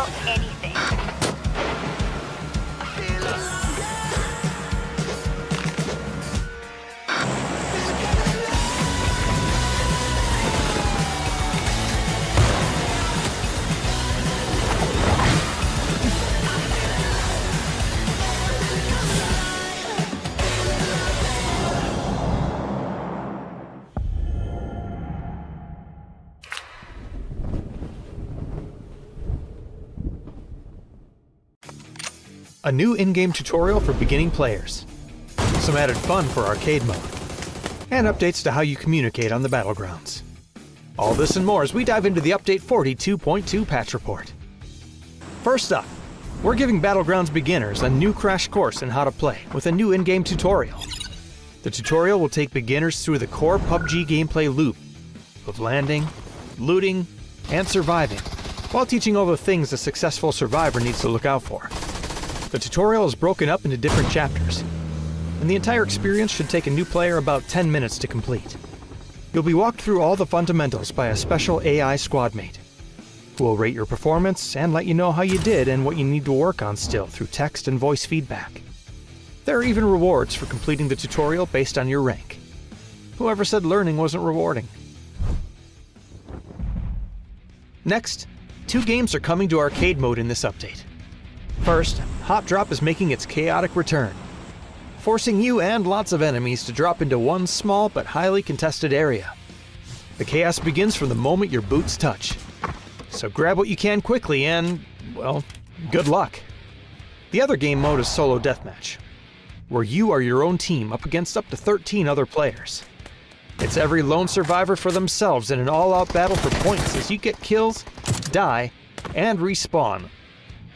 about anything. A new in-game tutorial for beginning players, some added fun for arcade mode, and updates to how you communicate on the battlegrounds. All this and more as we dive into the Update 42.2 patch report. First up, we're giving Battlegrounds beginners a new crash course in how to play with a new in-game tutorial. The tutorial will take beginners through the core PUBG gameplay loop of landing, looting, and surviving, while teaching all the things a successful survivor needs to look out for. The tutorial is broken up into different chapters, and the entire experience should take a new player about 10 minutes to complete. You'll be walked through all the fundamentals by a special AI squadmate, who will rate your performance and let you know how you did and what you need to work on still through text and voice feedback. There are even rewards for completing the tutorial based on your rank. Whoever said learning wasn't rewarding? Next, 2 games are coming to arcade mode in this update. First, Hot Drop is making its chaotic return, forcing you and lots of enemies to drop into one small but highly contested area. The chaos begins from the moment your boots touch, so grab what you can quickly and, well, good luck. The other game mode is Solo Deathmatch, where you are your own team up against up to 13 other players. It's every lone survivor for themselves in an all-out battle for points as you get kills, die, and respawn,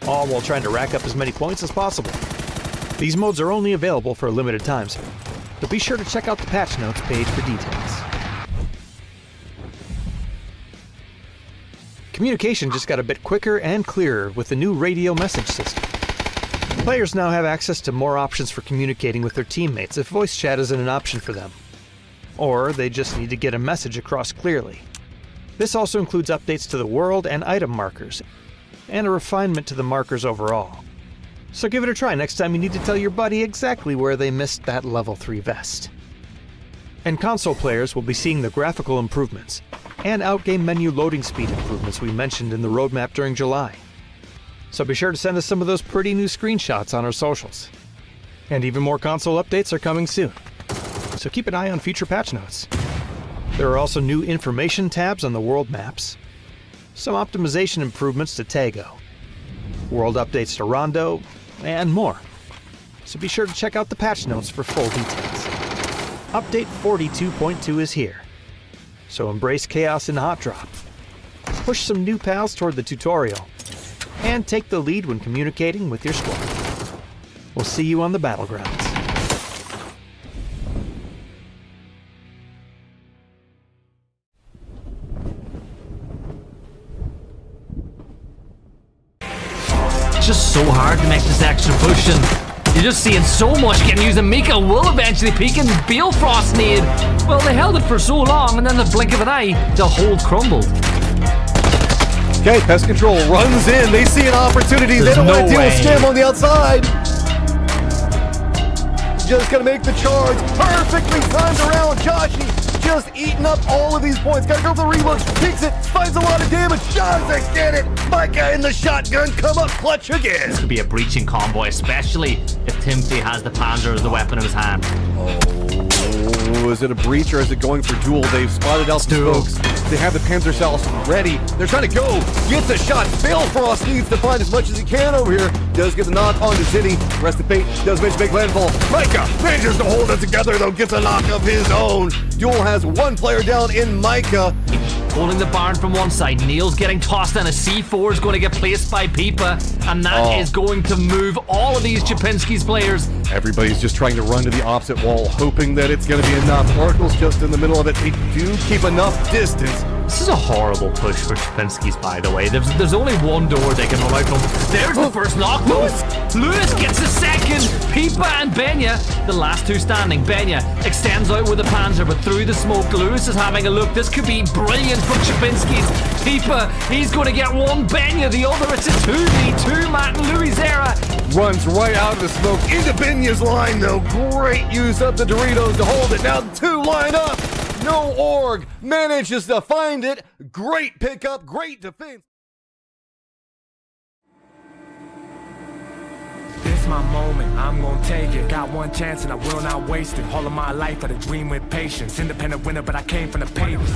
all while trying to rack up as many points as possible. These modes are only available for limited times, but be sure to check out the patch notes page for details. Communication just got a bit quicker and clearer with the new radio message system. Players now have access to more options for communicating with their teammates if voice chat isn't an option for them, or they just need to get a message across clearly. This also includes updates to the world and item markers, and a refinement to the markers overall. So give it a try next time you need to tell your buddy exactly where they missed that level 3 vest. And console players will be seeing the graphical improvements and out-game menu loading speed improvements we mentioned in the roadmap during July. So be sure to send us some of those pretty new screenshots on our socials. And even more console updates are coming soon, so keep an eye on future patch notes. There are also new information tabs on the world maps, some optimization improvements to Tago, world updates to Rondo, and more. So be sure to check out the patch notes for full details. Update 42.2 is here, so embrace chaos in Hot Drop, push some new pals toward the tutorial, and take the lead when communicating with your squad. We'll see you on the battlegrounds. Just so hard to make this extra push, and you're just seeing so much getting used, and Mika will eventually peak, and Balefrost need. Well, they held it for so long, and then the blink of an eye, the hold crumbled. Okay, Pest Control runs in. They see an opportunity. They don't want to deal with Scam on the outside. Just gonna make the charge. Perfectly timed around. Joshi just eating up all of these points. Gotta go for the reload. Takes it. Finds a lot of damage. Shots get it. Micah in the shotgun. Come up clutch again. This could be a breaching convoy, especially if Timothy has the Panzer as the weapon in his hand. Oh, is it a breach or is it going for duel? They've spotted out the smokes. They have the Panzer cells ready. They're trying to go. Get the shot. Balefrost needs to find as much as he can over here. Does get the knock on the city. Rest of fate does manage to make landfall. Micah manages to hold it together though. Gets a knock of his own. Duel has one player down in Micah. Holding the barn from one side. Neil's getting tossed and a C4 is going to get placed by Pipa, and that is going to move all of these Chapinski's players. Everybody's just trying to run to the opposite wall, hoping that it's going to be enough. Oracle's just in the middle of it. They do keep enough distance This is a horrible push for Chapinski's, by the way. There's only one door they can run out from. There's the first knock. Lewis gets the second. Pipa and Benya, the last two standing. Benya extends out with the Panzer, but through the smoke, Lewis is having a look. This could be brilliant for Chapinski's. Pipa, he's going to get one. Benya, the other. It's a 2v2. Matt and Louis Zera. Runs right out of the smoke into Benya's line, though. Great use of the Doritos to hold it. Now the two line up. No org manages to find it. Great pickup, great defense. This my moment, I'm gonna take it. Got one chance and I will not waste it. All of my life I had a dream with patience. Independent winner, but I came from the pavement.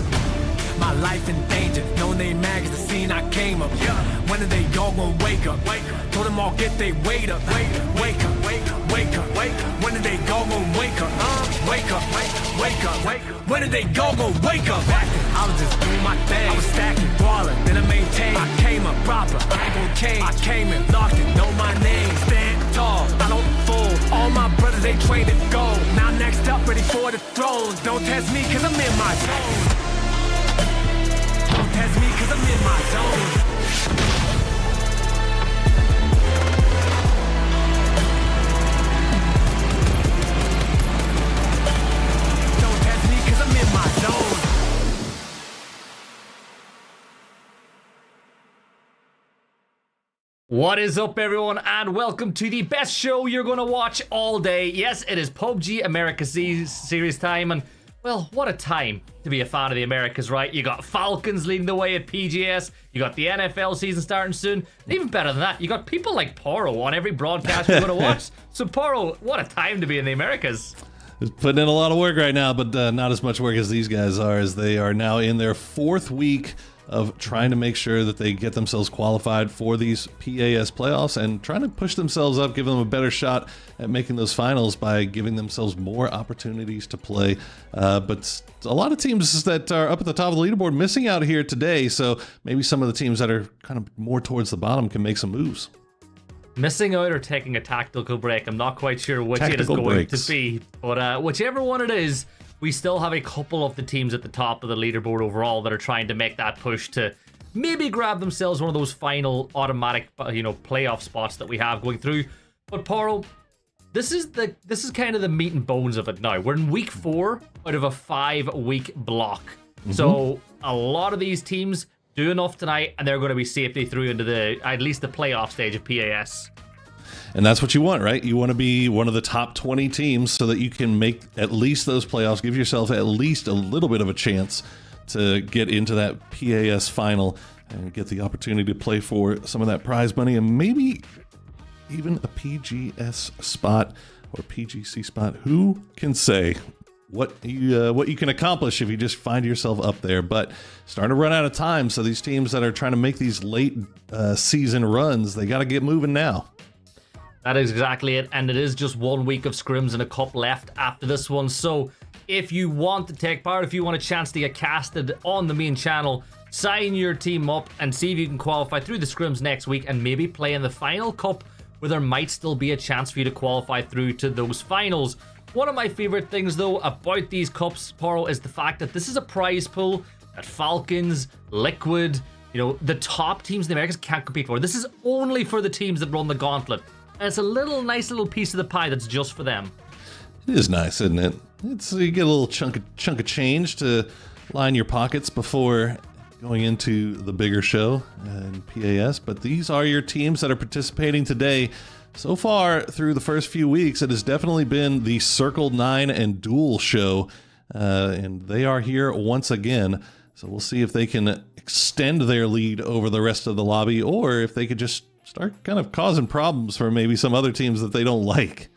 My life in danger, no name mag is the scene I came up. When are they all gonna wake up? Told them all get they weight up. Wake up, wake up, wake up. When are they all gonna wake up? Wake up, wake up. When are they all gonna wake up? I was just doing my thing. I was stacking, ballin', then I maintained. I came up proper, I ain't gon' change. I came in, locked it, know my name. Stand tall, I don't fool. All my brothers, they trained to go. Now next up, ready for the throne. Don't test me, cause I'm in my zone. Don't test me, cause I'm in my zone. Don't test me, cause I'm in my zone. What is up, everyone, and welcome to the best show you're going to watch all day. Yes, it is PUBG Americas Series time, and well, what a time to be a fan of the Americas, right? You got Falcons leading the way at PGS, you got the NFL season starting soon, and even better than that, you got people like Poro on every broadcast you're going to watch. So Poro, what a time to be in the Americas. Putting in a lot of work right now, but not as much work as these guys are, as they are now in their fourth week of trying to make sure that they get themselves qualified for these PAS playoffs and trying to push themselves up, give them a better shot at making those finals by giving themselves more opportunities to play. But a lot of teams that are up at the top of the leaderboard missing out here today, so maybe some of the teams that are kind of more towards the bottom can make some moves. Missing out or taking a tactical break, I'm not quite sure which it is going to be, but whichever one it is, we still have a couple of the teams at the top of the leaderboard overall that are trying to make that push to maybe grab themselves one of those final automatic, playoff spots that we have going through. But Poro, this is kind of the meat and bones of it now. We're in week 4 out of a 5-week block. So a lot of these teams do enough tonight, and they're going to be safely through into at least the playoff stage of PAS. And that's what you want, right? You want to be one of the top 20 teams so that you can make at least those playoffs, give yourself at least a little bit of a chance to get into that PAS final and get the opportunity to play for some of that prize money and maybe even a PGS spot or PGC spot. Who can say what you can accomplish if you just find yourself up there? But starting to run out of time, so these teams that are trying to make these late season runs, they got to get moving now. That is exactly it, and it is just 1 week of scrims and a cup left after this one. So if you want to take part, if you want a chance to get casted on the main channel, sign your team up and see if you can qualify through the scrims next week and maybe play in the final cup where there might still be a chance for you to qualify through to those finals. One of my favorite things though about these cups, Poro, is the fact that this is a prize pool that Falcons, Liquid, the top teams in the Americas can't compete for. This is only for the teams that run the gauntlet. And it's a nice little piece of the pie that's just for them. It is nice, isn't it? You get a little chunk of change to line your pockets before going into the bigger show in PAS. But these are your teams that are participating today. So far, through the first few weeks, it has definitely been the Circle 9 and Duel show. And they are here once again. So we'll see if they can extend their lead over the rest of the lobby, or if they could just start kind of causing problems for maybe some other teams that they don't like.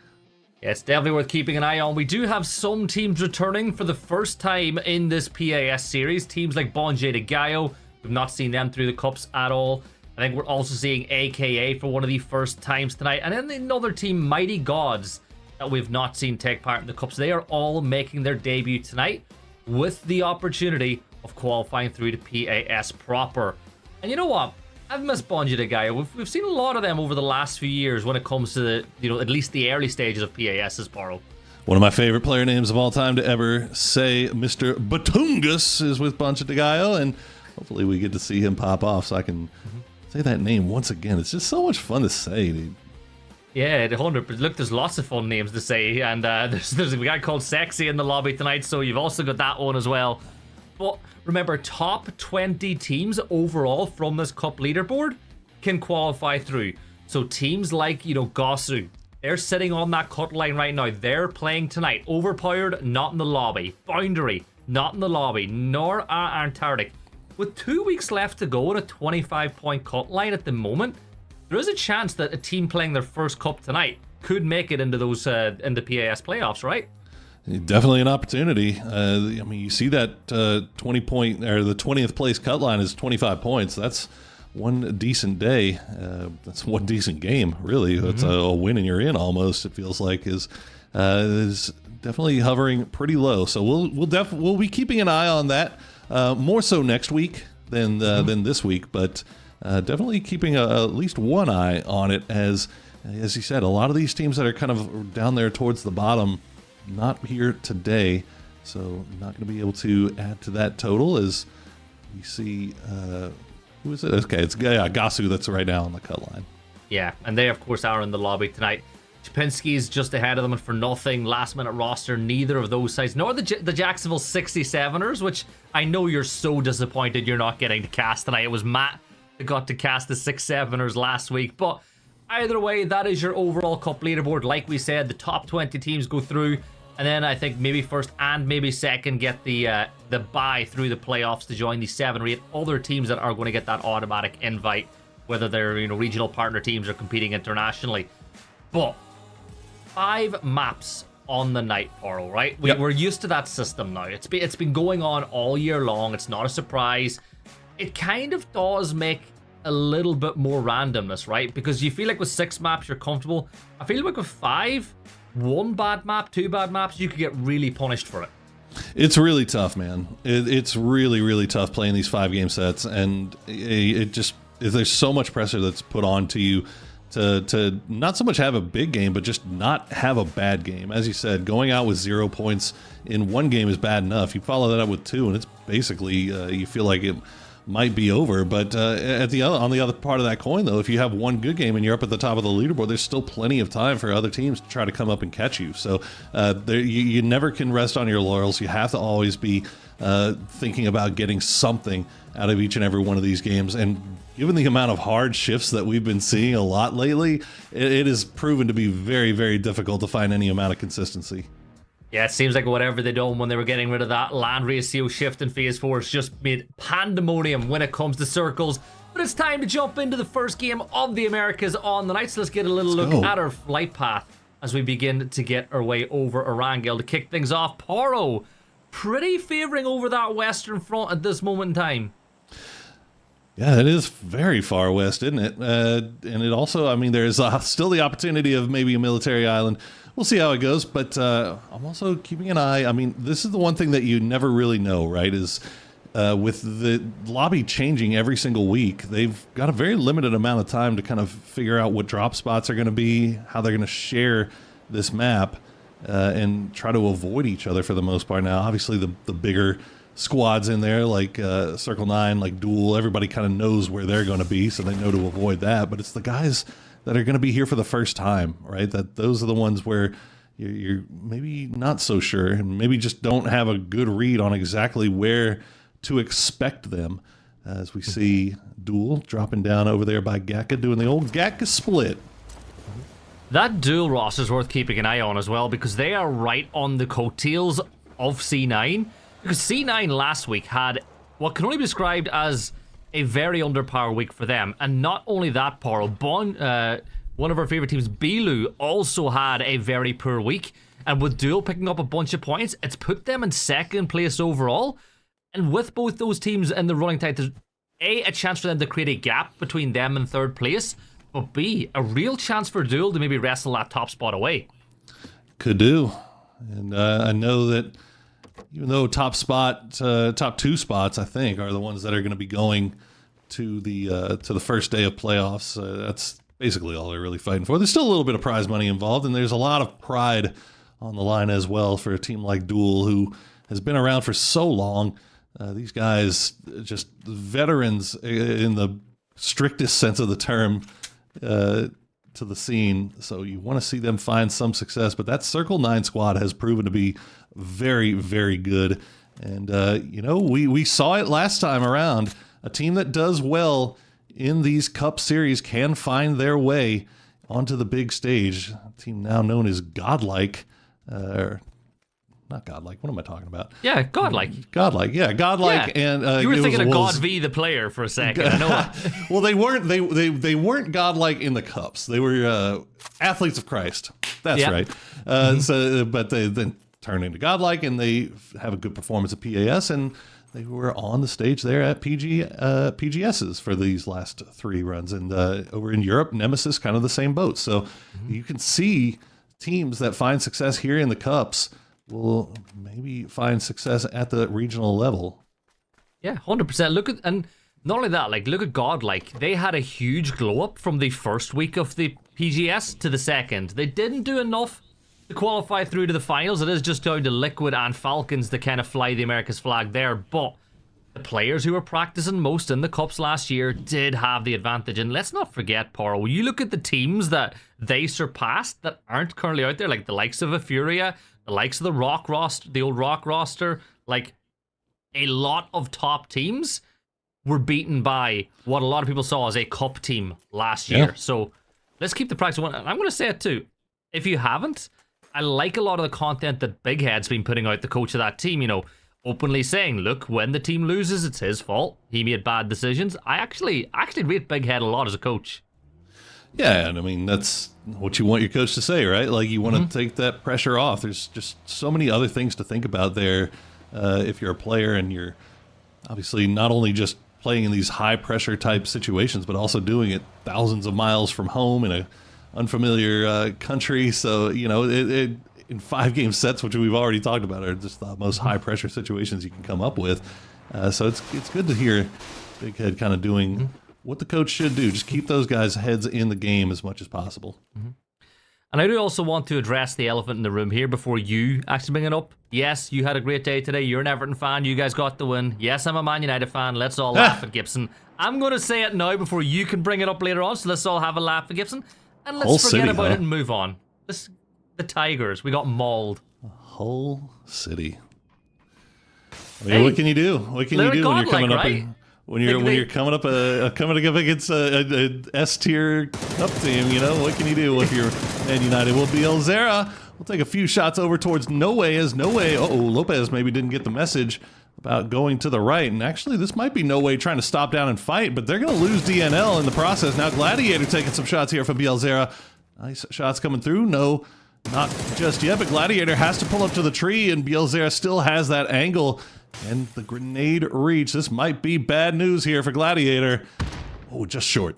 Yeah, it's definitely worth keeping an eye on. We do have some teams returning for the first time in this PAS series. Teams like Bonje de Gallo, we've not seen them through the cups at all. I think we're also seeing AKA for one of the first times tonight. And then another team, Mighty Gods, that we've not seen take part in the cups. They are all making their debut tonight with the opportunity of qualifying through to PAS proper. And you know what? I've missed Bonje de Gallo. We've seen a lot of them over the last few years when it comes to at least the early stages of PAS, Poro. One of my favorite player names of all time to ever say, Mr. Batungus, is with Bunch of DeGaio, and hopefully we get to see him pop off so I can say that name once again. It's just so much fun to say, dude. Yeah, 100%. Look, there's lots of fun names to say, and there's a guy called Sexy in the lobby tonight, so you've also got that one as well. But remember, top 20 teams overall from this cup leaderboard can qualify through. So teams like, Gosu, they're sitting on that cut line right now. They're playing tonight. Overpowered, not in the lobby. Boundary, not in the lobby, nor Antarctic. With 2 weeks left to go at a 25-point cut line at the moment, there is a chance that a team playing their first cup tonight could make it into those in the PAS playoffs, right? Definitely an opportunity. You see that 20-point or the 20th place cut line is 25 points. That's one decent day. That's one decent game, really. That's a win and you're in almost. It feels like is definitely hovering pretty low. So we'll be keeping an eye on that more so next week than this week, but. Definitely keeping at least one eye on it, as you said, a lot of these teams that are kind of down there towards the bottom, not here today, so not going to be able to add to that total. As you see, who is it? Okay, it's Gasu that's right now on the cut line. Yeah, and they of course are in the lobby tonight. Chapinski's just ahead of them, and for nothing, last minute roster, neither of those sides, nor the Jacksonville 67ers, which I know you're so disappointed you're not getting to cast tonight. It was Matt got to cast the 67ers last week, but either way, that is your overall cup leaderboard. Like we said, the top 20 teams go through, and then I think maybe first and maybe second get the bye through the playoffs to join the 7 or 8 other teams that are going to get that automatic invite, whether they're regional partner teams or competing internationally. But 5 maps on the night, Poro, right? We're used to that system now. It's been going on all year long. It's not a surprise. It kind of does make a little bit more randomness, right? Because you feel like with 6 maps, you're comfortable. I feel like with 5, 1 bad map, 2 bad maps, you could get really punished for it. It's really tough, man. It's really, really tough playing these 5-game sets, and there's so much pressure that's put onto you to not so much have a big game, but just not have a bad game. As you said, going out with 0 points in one game is bad enough. You follow that up with 2, and it's basically you feel like it might be over. But on the other part of that coin, though, if you have one good game and you're up at the top of the leaderboard, there's still plenty of time for other teams to try to come up and catch you. So you never can rest on your laurels. You have to always be thinking about getting something out of each and every one of these games. And given the amount of hard shifts that we've been seeing a lot lately, it has proven to be very, very difficult to find any amount of consistency. Yeah, it seems like whatever they done when they were getting rid of that land ratio shift in Phase 4 has just made pandemonium when it comes to circles. But it's time to jump into the first game of the Americas on the night. So let's get a little look at our flight path as we begin to get our way over Erangel. To kick things off, Poro, pretty favoring over that western front at this moment in time. Yeah, it is very far west, isn't it? And it also, there's still the opportunity of maybe a military island. We'll see how it goes, but I'm also keeping an eye. This is the one thing that you never really know, right, is with the lobby changing every single week, they've got a very limited amount of time to kind of figure out what drop spots are going to be, how they're going to share this map, and try to avoid each other for the most part. Now, obviously, the bigger squads in there, like Circle 9, like Duel, everybody kind of knows where they're going to be, so they know to avoid that. But it's the guys that are going to be here for the first time, right? That those are the ones where you're maybe not so sure and maybe just don't have a good read on exactly where to expect them. As we see Duel dropping down over there by Gaka, doing the old Gaka split. That Duel roster is worth keeping an eye on as well, because they are right on the coattails of C9. Because C9 last week had what can only be described as a very underpower week for them. And not only that, Paro, one of our favorite teams, Bilu, also had a very poor week. And with Duel picking up a bunch of points, it's put them in second place overall. And with both those teams in the running tight, there's a chance for them to create a gap between them and third place, but B, a real chance for Duel to maybe wrestle that top spot away. Could do. And I know that even though top 2 spots, I think, are the ones that are going to be going to the first day of playoffs. That's basically all they're really fighting for. There's still a little bit of prize money involved, and there's a lot of pride on the line as well for a team like Duel, who has been around for so long. These guys, just veterans in the strictest sense of the term, to the scene. So you want to see them find some success. But that Circle 9 squad has proven to be very, very good. And, we saw it last time around. A team that does well in these Cup series can find their way onto the big stage. A team now known as Godlike. Not Godlike. What am I talking about? Yeah, Godlike. Godlike. Yeah, Godlike. Yeah. And you were thinking of God V, the player, for a second. I know. Well, they weren't. They weren't Godlike in the Cups. They were athletes of Christ. That's right. But they then turned into Godlike, and they have a good performance at PAS, and they were on the stage there at PGS's for these last 3 runs. And over in Europe, Nemesis, kind of the same boat. So you can see teams that find success here in the Cups will maybe find success at the regional level. Yeah, 100%. And not only that, look at Godlike. They had a huge glow up from the first week of the PGS to the second. They didn't do enough to qualify through to the finals. It is just down to Liquid and Falcons to kind of fly the Americas flag there. But the players who were practicing most in the Cups last year did have the advantage. And let's not forget, Paro, you look at the teams that they surpassed that aren't currently out there, like the likes of Euphoria, the likes of the Rock roster, the old Rock roster, like a lot of top teams were beaten by what a lot of people saw as a Cup team last year. So let's keep the practice one. And I'm going to say it too. If you haven't, I like a lot of the content that Big Head's been putting out, the coach of that team, openly saying, look, when the team loses, it's his fault. He made bad decisions. I actually rate Big Head a lot as a coach. Yeah, and I mean, that's what you want your coach to say, right? Like, you want to take that pressure off. There's just so many other things to think about there if you're a player and you're obviously not only just playing in these high-pressure type situations, but also doing it thousands of miles from home in a unfamiliar country. So, in 5-game sets, which we've already talked about, are just the most high-pressure situations you can come up with. So it's good to hear Big Head kind of doing what the coach should do. Just keep those guys' heads in the game as much as possible. And I do also want to address the elephant in the room here before you actually bring it up. Yes, you had a great day today. You're an Everton fan. You guys got the win. Yes, I'm a Man United fan. Let's all laugh at Gibson. I'm going to say it now before you can bring it up later on, so let's all have a laugh at Gibson. And let's forget about it and move on. The Tigers, we got mauled. Whole city. I mean, what can you do? What can you do when you're coming up? When you're coming up against a S tier Cup team, what can you do if you're Man United? Well, Bielzera will take a few shots over towards No Way as No Way. Lopez maybe didn't get the message about going to the right, and actually this might be No Way trying to stop down and fight, but they're going to lose DNL in the process. Now Gladiator taking some shots here from Bielzera. Nice shots coming through. No, not just yet, but Gladiator has to pull up to the tree, and Bielzera still has that angle. And the grenade reach. This might be bad news here for Gladiator. Oh, just short.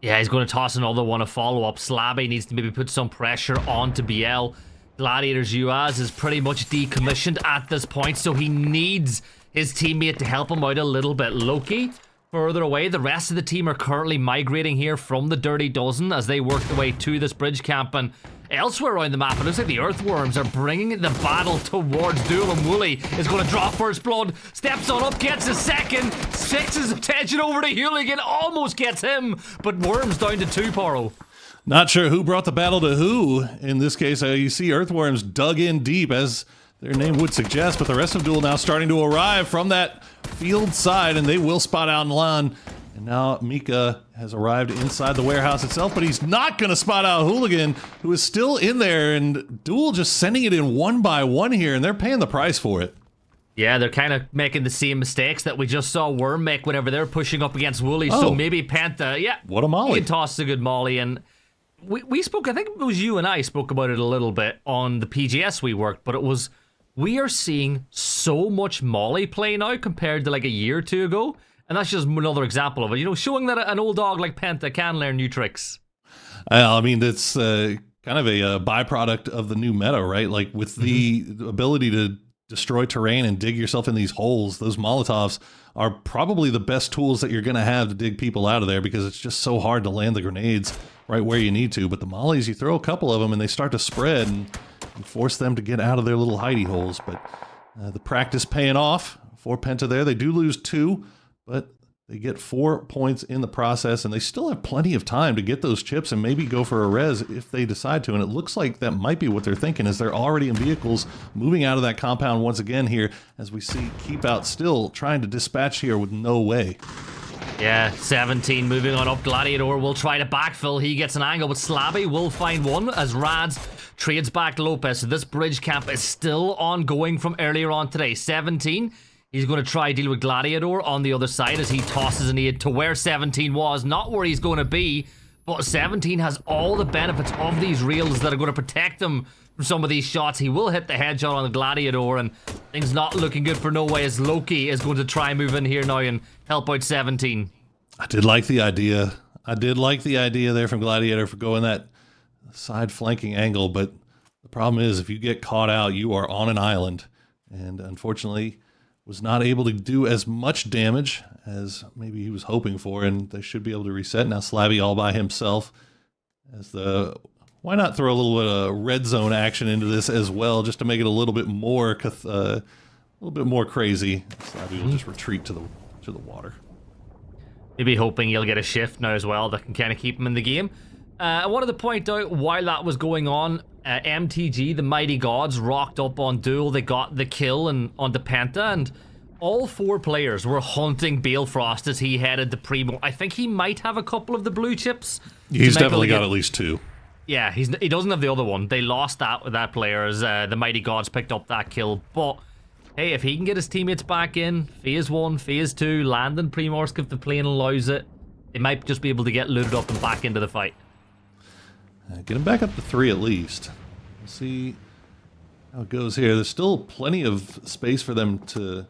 Yeah, he's going to toss another one, a follow-up. Slabby needs to maybe put some pressure onto BL. Gladiator's UAZ is pretty much decommissioned at this point, so he needs his teammate to help him out a little bit. Loki, further away. The rest of the team are currently migrating here from the Dirty Dozen as they work their way to this bridge camp. And elsewhere around the map, it looks like the Earthworms are bringing the battle towards Duel, and Wooly is going to draw first blood, steps on up, gets a second, shifts his attention over to Hooligan, almost gets him, but Worms down to 2, Poro. Not sure who brought the battle to who. In this case, you see Earthworms dug in deep, as their name would suggest, but the rest of Duel now starting to arrive from that field side, and they will spot out Lan. And now Mika has arrived inside the warehouse itself, but he's not going to spot out Hooligan, who is still in there, and Duel just sending it in one by one here, and they're paying the price for it. Yeah, they're kind of making the same mistakes that we just saw Worm make whenever they're pushing up against Wooly. So maybe Penta, what a molly. He tossed a good molly, and we spoke, I think it was you and I spoke about it a little bit on the PGS we worked, but it was, we are seeing so much molly play now compared to like a year or two ago. And that's just another example of it, showing that an old dog like Penta can learn new tricks. I mean, it's kind of a byproduct of the new meta, right? Like with the ability to destroy terrain and dig yourself in these holes, those Molotovs are probably the best tools that you're going to have to dig people out of there, because it's just so hard to land the grenades right where you need to. But the mollies, you throw a couple of them and they start to spread, and and force them to get out of their little hidey holes. But the practice paying off for Penta there. They do lose 2, but they get 4 points in the process, and they still have plenty of time to get those chips and maybe go for a res if they decide to. And it looks like that might be what they're thinking, as they're already in vehicles moving out of that compound once again here, as we see Keep Out still trying to dispatch here with no way. Yeah, 17 moving on up. Gladiator will try to backfill. He gets an angle, but Slabby will find one as Rads trades back Lopez. So this bridge camp is still ongoing from earlier on today. 17. He's going to try deal with Gladiator on the other side as he tosses an aid to where 17 was, not where he's going to be, but 17 has all the benefits of these rails that are going to protect him from some of these shots. He will hit the headshot on the Gladiator, and things not looking good for No Way as Loki is going to try and move in here now and help out 17. I did like the idea. There from Gladiator for going that side flanking angle, but the problem is if you get caught out, you are on an island, and unfortunately was not able to do as much damage as maybe he was hoping for, and they should be able to reset. Now Slabby all by himself. Why not throw a little bit of red zone action into this as well, just to make it a little bit more crazy. Slabby will just retreat to the water. Maybe hoping he'll get a shift now as well that can kind of keep him in the game. I wanted to point out while that was going on, MTG, the Mighty Gods, rocked up on Duel. They got the kill on the Penta, and all 4 players were hunting Balefrost as he headed to Primo. I think he might have a couple of the blue chips. He's definitely got at least 2. Yeah, he doesn't have the other one. They lost that player as the Mighty Gods picked up that kill. But hey, if he can get his teammates back in, Phase 1, Phase 2, land in Primorsk if the plane allows it, they might just be able to get looted up and back into the fight. Get him back up to 3 at least. We'll see how it goes here. There's still plenty of space for them to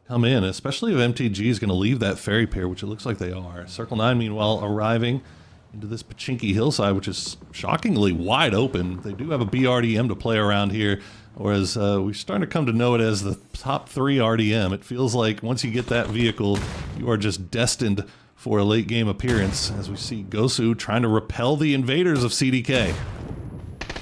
come in, especially if MTG is going to leave that ferry pier, which it looks like they are. Circle 9, meanwhile, arriving into this Pachinki hillside, which is shockingly wide open. They do have a BRDM to play around here, whereas we're starting to come to know it as the top 3 RDM. It feels like once you get that vehicle, you are just destined for a late game appearance, as we see Gosu trying to repel the invaders of CDK.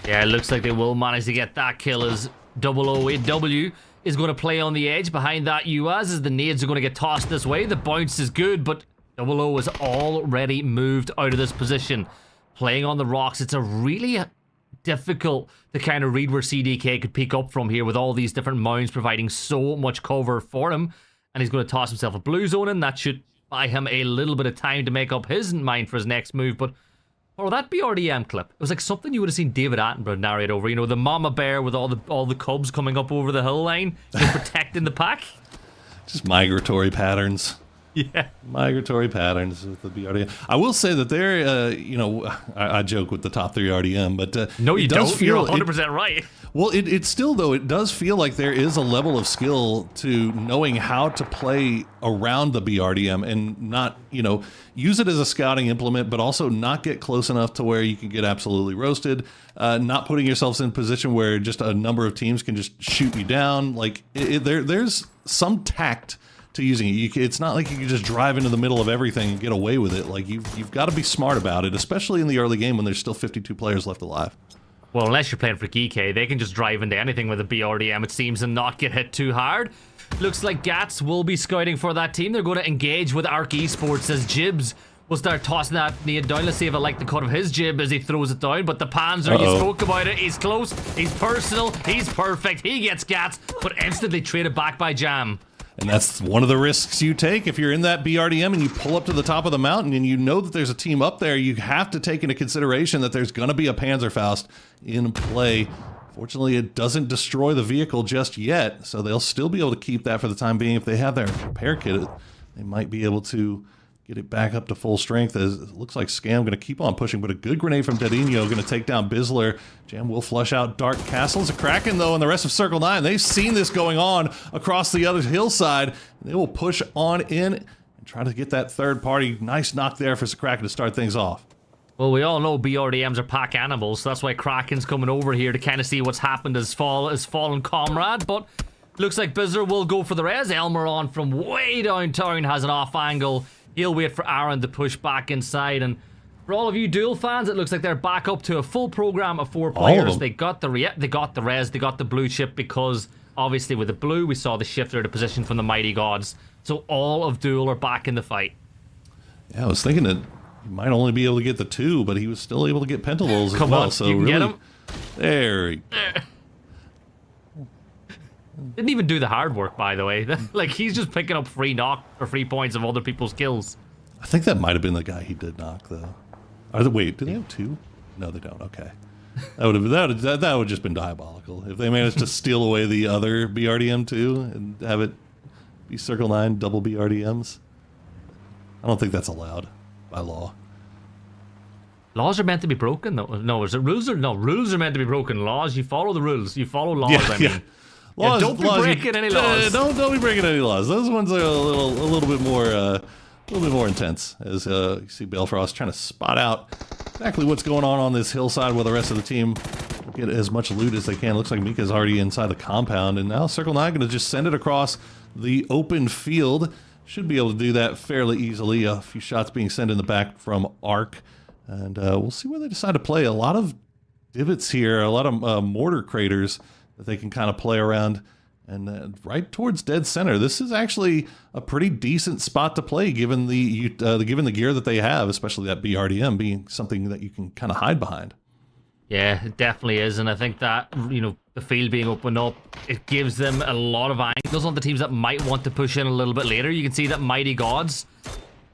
Yeah, it looks like they will manage to get that kill as 008W is going to play on the edge behind that UAZ as the nades are going to get tossed this way. The bounce is good, but 00 is already moved out of this position. Playing on the rocks, it's a really difficult to kind of read where CDK could pick up from here with all these different mounds providing so much cover for him. And he's going to toss himself a blue zone in. That should buy him a little bit of time to make up his mind for his next move. But for that BRDM clip, it was like something you would have seen David Attenborough narrate over. You know, the mama bear with all the cubs coming up over the hill line, protecting the pack. Just migratory patterns. Yeah. Migratory patterns with the BRDM. I will say that they're, I joke with the top 3 RDM, but no, you don't. You're 100% right. Well, it still, though, it does feel like there is a level of skill to knowing how to play around the BRDM and not, use it as a scouting implement, but also not get close enough to where you can get absolutely roasted, not putting yourselves in a position where just a number of teams can just shoot you down. Like, there's some tact to using it. It's not like you can just drive into the middle of everything and get away with it. Like, you've got to be smart about it, especially in the early game when there's still 52 players left alive. Well, unless you're playing for Geeky, they can just drive into anything with a BRDM, it seems, and not get hit too hard. Looks like Gats will be scouting for that team. They're going to engage with Arc Esports as Jibs will start tossing that nade down. Let's see if I like the cut of his jib as he throws it down. But the Panzer, you spoke about it. He's close. He's personal. He's perfect. He gets Gats, but instantly traded back by Jam. And that's one of the risks you take if you're in that BRDM and you pull up to the top of the mountain and you know that there's a team up there. You have to take into consideration that there's going to be a Panzerfaust in play. Fortunately, it doesn't destroy the vehicle just yet, so they'll still be able to keep that for the time being. If they have their repair kit, they might be able to get it back up to full strength. As it looks like Scam going to keep on pushing, but a good grenade from Dedinho going to take down Bizzler. Jam will flush out Dark Castles. A Kraken, though, and the rest of Circle 9, they've seen this going on across the other hillside. They will push on in and try to get that third party. Nice knock there for Kraken to start things off. Well, we all know BRDMs are pack animals, so that's why Kraken's coming over here to kind of see what's happened as fallen comrade. But looks like Bizzler will go for the res. Elmer on from way downtown has an off angle. He'll wait for Aaron to push back inside, and For all of you Duel fans, it looks like they're back up to a full program of 4 All of players. them. They got the res, they got the blue chip because obviously with the blue we saw the shifter to position from the Mighty Gods. So all of Duel are back in the fight. Yeah, I was thinking that he might only be able to get the 2, but he was still able to get pentalulls as Come well. on, So you can really, get him. There he Didn't even do the hard work, by the way. Like, he's just picking up free knock or free points of other people's kills. I think that might have been the guy he did knock, though. Wait, do they have 2? No, they don't. Okay, that would have just been diabolical if they managed to steal away the other BRDM too and have it be Circle 9 double BRDMs. I don't think that's allowed by law. Laws are meant to be broken, though. No, is it rules? Rules are meant to be broken. Laws, you follow the rules. You follow laws. I mean. Laws, don't be breaking any laws. Don't be breaking any laws. Those ones are a little bit more intense. As you see, Balefrost trying to spot out exactly what's going on this hillside, where the rest of the team get as much loot as they can. Looks like Mika's already inside the compound, and now Circle 9 going to just send it across the open field. Should be able to do that fairly easily. A few shots being sent in the back from Arc, and we'll see where they decide to play. A lot of divots here, a lot of mortar craters that they can kind of play around, and right towards dead center. This is actually a pretty decent spot to play, given the gear that they have, especially that BRDM being something that you can kind of hide behind. Yeah, it definitely is, and I think that, the field being opened up, it gives them a lot of angles on the teams that might want to push in a little bit later. You can see that Mighty Gods,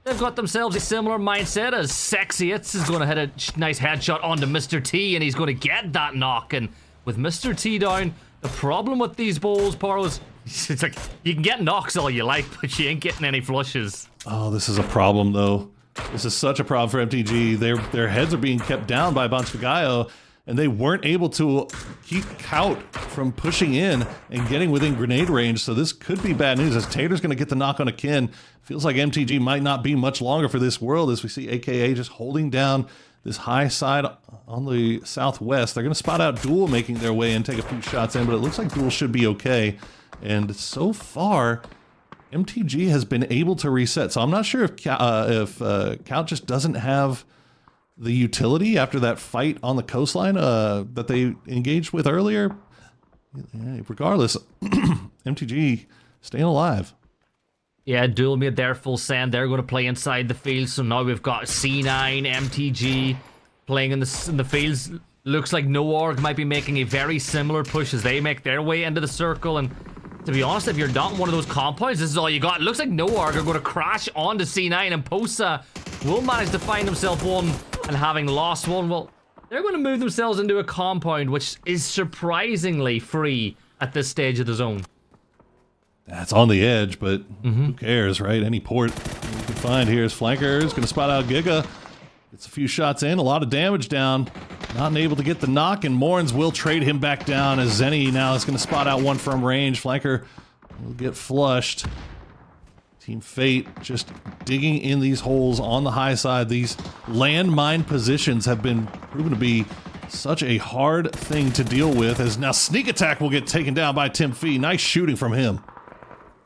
they've got themselves a similar mindset as Sexy It's is going to hit a nice headshot onto Mr. T, and he's going to get that knock. And with Mr. T down, the problem with these bowls, Paros, it's like you can get knocks all you like, but you ain't getting any flushes. Oh, this is a problem, though. This is such a problem for MTG. Their heads are being kept down by Bonchagayo, and they weren't able to keep Kaut from pushing in and getting within grenade range, so this could be bad news as Tater's going to get the knock on a Kin. Feels like MTG might not be much longer for this world, as we see AKA just holding down this high side on the southwest. They're going to spot out Duel making their way and take a few shots in, but it looks like Duel should be okay. And so far, MTG has been able to reset. So I'm not sure if Kaut just doesn't have the utility after that fight on the coastline that they engaged with earlier. Yeah, regardless, MTG staying alive. Yeah, Duel made their full send. They're going to play inside the field. So now we've got C9, MTG playing in the fields. Looks like NoOrg might be making a very similar push as they make their way into the circle. And to be honest, if you're not in one of those compounds, this is all you got. It looks like NoOrg are going to crash onto C9, and Posa will manage to find himself one, and having lost one, well, they're going to move themselves into a compound which is surprisingly free at this stage of the zone. That's on the edge, but who cares, right? Any port you can find here is Flanker is going to spot out Giga. Gets a few shots in, a lot of damage down. Not able to get the knock, and Morns will trade him back down as Zenny now is going to spot out one from range. Flanker will get flushed. Team Fate just digging in these holes on the high side. These landmine positions have been proven to be such a hard thing to deal with, as now Sneak Attack will get taken down by Tim Fee. Nice shooting from him.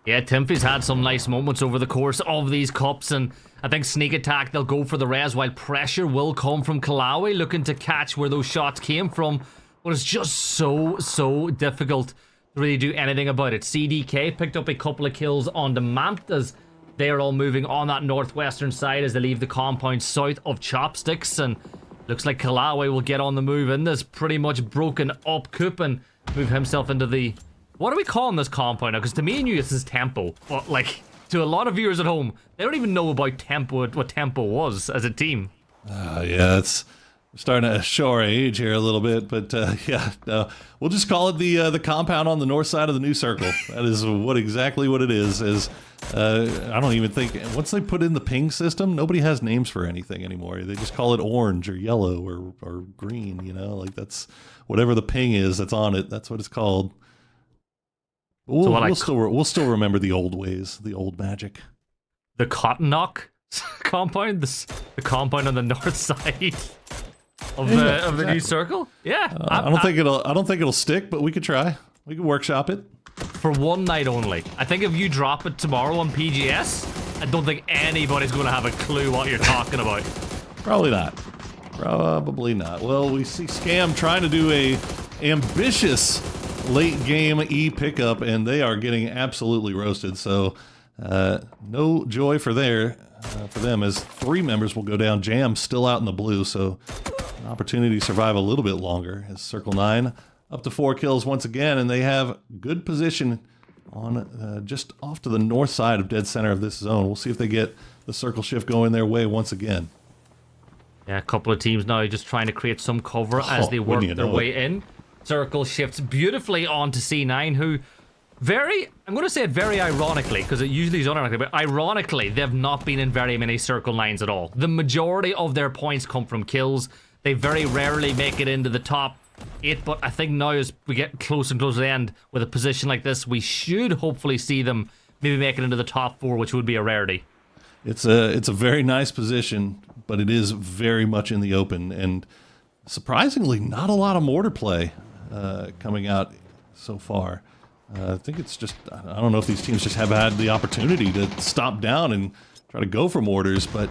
Yeah, Timfy's had some nice moments over the course of these cups, and I think Sneak Attack, they'll go for the res, while pressure will come from Kalawi, looking to catch where those shots came from. But it's just so difficult to really do anything about it. CDK picked up a couple of kills on the Mantas. They're all moving on that northwestern side as they leave the compound south of Chopsticks, and looks like Kalawi will get on the move in this pretty much broken up coop and move himself into the... What are we calling this compound now? Because to me and you, this is Tempo. But, like, to a lot of viewers at home, they don't even know about Tempo, what Tempo was as a team. Yeah, it's starting to show our age here a little bit, but we'll just call it the compound on the north side of the new circle. That is exactly what it is. I don't even think, once they put in the ping system, nobody has names for anything anymore. They just call it orange or yellow or green, like that's whatever the ping is that's on it. That's what it's called. We'll still remember the old ways, the old magic. The Cotton Knock compound, the compound on the north side of the new circle. Yeah, I don't think it'll stick, but we could try. We could workshop it for one night only. I think if you drop it tomorrow on PGS, I don't think anybody's going to have a clue what you're talking about. Probably not. Probably not. Well, we see Scam trying to do a ambitious late game E pickup, and they are getting absolutely roasted. So no joy for them, as 3 members will go down. Jam still out in the blue, so an opportunity to survive a little bit longer. As Circle 9 up to 4 kills once again, and they have good position on just off to the north side of dead center of this zone. We'll see if they get the circle shift going their way once again. Yeah, a couple of teams now just trying to create some cover as they work their way in. Circle shifts beautifully onto C9, who I'm going to say it very ironically, because it usually is unironically, but ironically, they've not been in very many Circle 9s at all. The majority of their points come from kills. They very rarely make it into the top 8, but I think now as we get closer and closer to the end, with a position like this, we should hopefully see them maybe make it into the top 4, which would be a rarity. It's a very nice position, but it is very much in the open, and surprisingly, not a lot of mortar play coming out so far. I think it's just, I don't know if these teams just have had the opportunity to stop down and try to go for mortars, but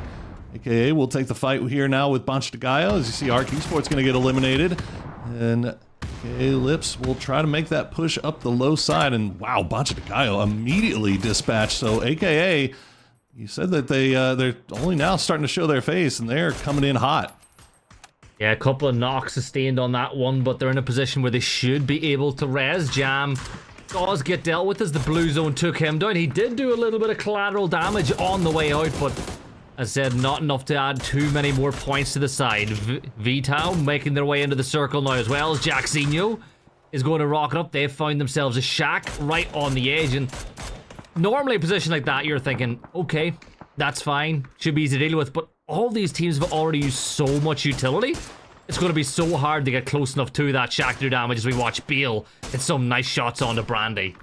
AKA will take the fight here now with Banch de Gallo. As you see, Arc Esports going to get eliminated, and AKA Lips will try to make that push up the low side, and wow, Banch de Gallo immediately dispatched. So AKA, you said that they're only now starting to show their face, and they're coming in hot. Yeah, a couple of knocks sustained on that one, but they're in a position where they should be able to res. Jam does get dealt with as the blue zone took him down. He did do a little bit of collateral damage on the way out, but as I said, not enough to add too many more points to the side. V-Tow making their way into the circle now as well, as Jackzinho is going to rocket up. They've found themselves a shack right on the edge, and normally a position like that, you're thinking, okay, that's fine, should be easy to deal with, but all these teams have already used so much utility. It's going to be so hard to get close enough to that shack through damage as we watch Beal hit some nice shots onto Brandy.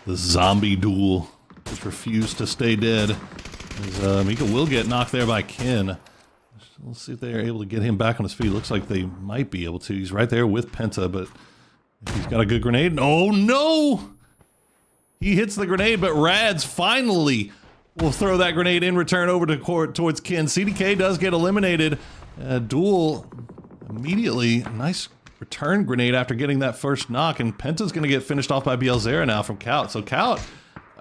The zombie duel just refused to stay dead, as Mika will get knocked there by Ken. We'll see if they are able to get him back on his feet. Looks like they might be able to. He's right there with Penta, but he's got a good grenade. Oh no! He hits the grenade, but Rads finally will throw that grenade in return over to court towards Ken. CDK does get eliminated. Duel immediately. Nice return grenade after getting that first knock, and Penta's going to get finished off by Bielzera now from Kaut. So Kaut,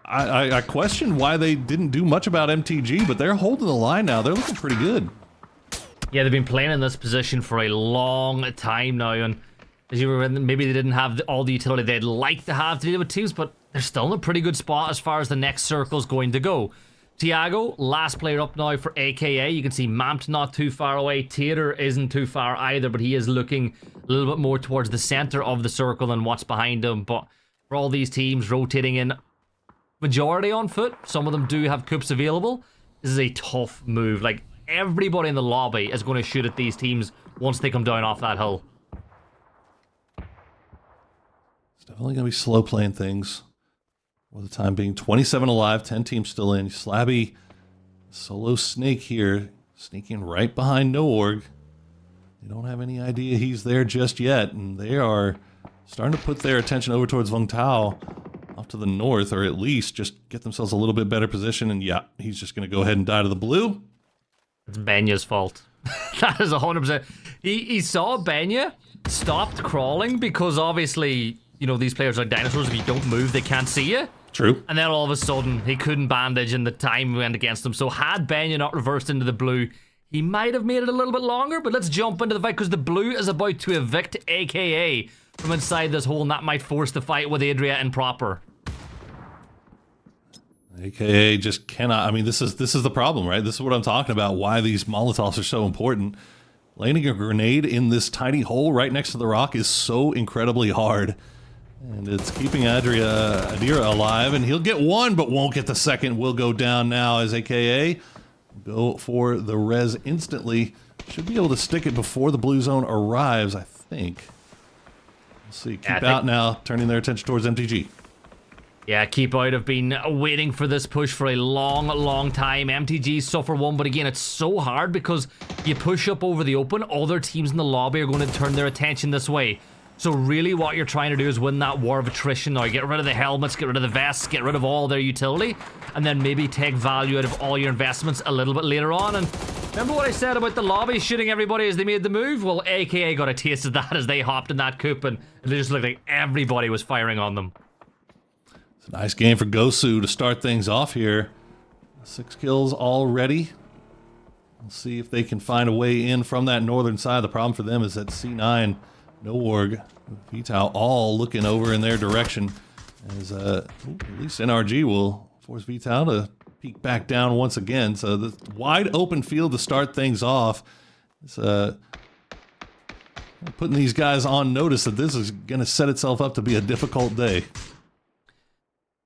I question why they didn't do much about MTG, but they're holding the line now. They're looking pretty good. Yeah, they've been playing in this position for a long time now, and as you were, maybe they didn't have all the utility they'd like to have to deal with teams, but they're still in a pretty good spot as far as the next circle's going to go. Tiago, last player up now for AKA. You can see Mampt not too far away. Tater isn't too far either, but he is looking a little bit more towards the center of the circle than what's behind him. But for all these teams rotating in, majority on foot, some of them do have coups available. This is a tough move. Like, everybody in the lobby is going to shoot at these teams once they come down off that hill. It's definitely going to be slow playing things for the time being. 27 alive, 10 teams still in. Slabby, solo Snake here, sneaking right behind Noorg. They don't have any idea he's there just yet, and they are starting to put their attention over towards Vung Tao off to the north, or at least just get themselves a little bit better position. And yeah, he's just going to go ahead and die to the blue. It's Benya's fault. That is 100%. He saw Benya, stopped crawling, because obviously, you know, these players are dinosaurs. If you don't move, they can't see you. True. And then all of a sudden, he couldn't bandage and the time went against him. So had Benya not reversed into the blue, he might have made it a little bit longer. But let's jump into the fight, because the blue is about to evict AKA from inside this hole, and that might force the fight with Adria and Proper. AKA just cannot. I mean, this is the problem, right? This is what I'm talking about, why these Molotovs are so important. Landing a grenade in this tiny hole right next to the rock is so incredibly hard. And it's keeping Adira alive, and he'll get one, but won't get the second. Will go down now as AKA go for the res instantly. Should be able to stick it before the blue zone arrives, I think. We'll see. Keep out now, turning their attention towards MTG. Yeah, Keep Out have been waiting for this push for a long time. MTG suffer one, but again, it's so hard because you push up over the open, other teams in the lobby are going to turn their attention this way. So really what you're trying to do is win that war of attrition now. Get rid of the helmets, get rid of the vests, get rid of all their utility, and then maybe take value out of all your investments a little bit later on. And remember what I said about the lobby shooting everybody as they made the move? Well, AKA got a taste of that as they hopped in that coupe, and it just looked like everybody was firing on them. It's a nice game for Gosu to start things off here. 6 kills already. We'll see if they can find a way in from that northern side. The problem for them is that C9, no org, Vital all looking over in their direction. As at least NRG will force Vital to peek back down once again. So the wide open field to start things off. It's putting these guys on notice that this is going to set itself up to be a difficult day.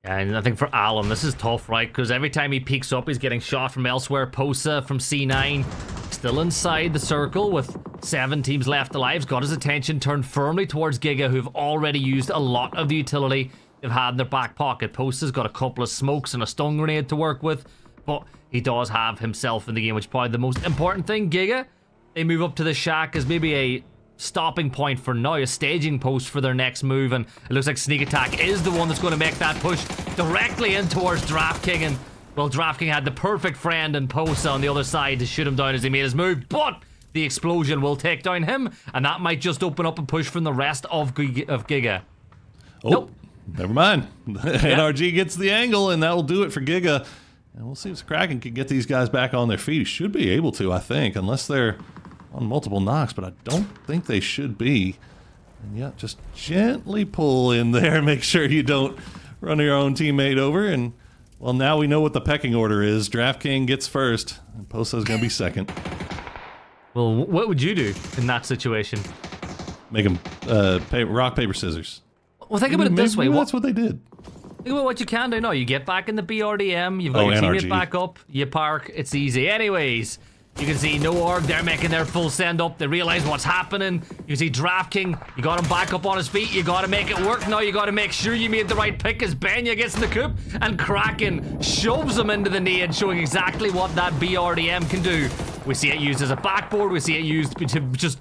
Yeah, and I think for Alan, this is tough, right? Because every time he peeks up, he's getting shot from elsewhere. Posa from C9, still inside the circle with 7 teams left alive. He's got his attention turned firmly towards Giga, who've already used a lot of the utility they've had in their back pocket. Posa's got a couple of smokes and a stun grenade to work with, but he does have himself in the game, which is probably the most important thing. Giga, they move up to the shack as maybe a stopping point for now, a staging post for their next move, and it looks like Sneak Attack is the one that's going to make that push directly in towards DraftKing. And well, DraftKing had the perfect friend in Posa on the other side to shoot him down as he made his move, but the explosion will take down him, and that might just open up a push from the rest of Giga. Oh, nope. Never mind. NRG gets the angle, and that'll do it for Giga. And we'll see if Kraken can get these guys back on their feet. He should be able to, I think, unless they're on multiple knocks, but I don't think they should be. And yeah, just gently pull in there. Make sure you don't run your own teammate over. And well, now we know what the pecking order is. DraftKing gets first, and Posa's going to be second. Well, what would you do in that situation? Make them rock, paper, scissors. Well, think about it this way. That's what they did. Think about what you can do now. You get back in the BRDM, you've got your NRG. teammate back up, you park, it's easy. Anyways, you can see no org, they're making their full send up, they realize what's happening. You see DraftKing, you got him back up on his feet, you got to make it work now, you got to make sure you made the right pick as Benya gets in the coop, and Kraken shoves him into the nade, showing exactly what that BRDM can do. We see it used as a backboard, we see it used to just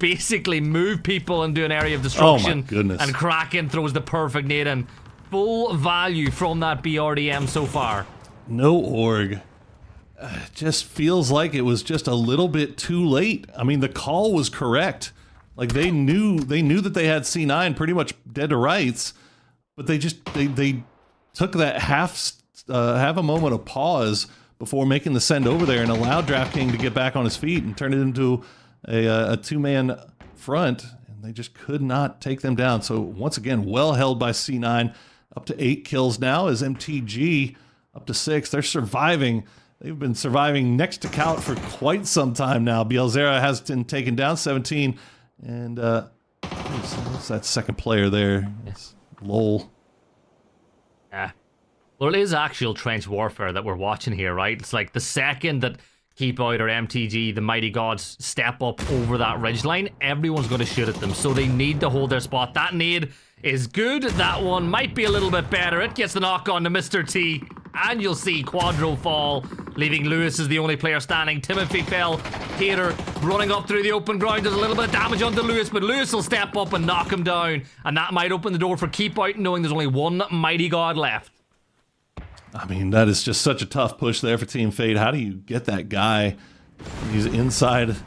basically move people into an area of destruction. Oh my goodness. And Kraken throws the perfect nade in. Full value from that BRDM so far. No org. Just feels like it was just a little bit too late. I mean, the call was correct. Like they knew that they had C9 pretty much dead to rights, but they took that half a moment of pause before making the send over there and allowed DraftKing to get back on his feet and turn it into a 2-man front, and they just could not take them down. So once again, well held by C9, up to 8 kills now as MTG up to 6. They're surviving. They've been surviving next to Count for quite some time now. Bielzera has been taken down 17, and what's that second player there? It's Lol. Yeah. Well, it is actual trench warfare that we're watching here, right? It's like the second that Keep Out or MTG, the Mighty Gods, step up over that ridgeline, everyone's going to shoot at them, so they need to hold their spot. That nade is good. That one might be a little bit better. It gets the knock on to Mr. T, and you'll see Quadro fall, leaving Lewis as the only player standing. Timothy fell. Hater running up through the open ground, does a little bit of damage onto Lewis, but Lewis will step up and knock him down, and that might open the door for Keep Out, knowing there's only one Mighty God left. I mean, that is just such a tough push there for Team Fate. How do you get that guy? He's inside of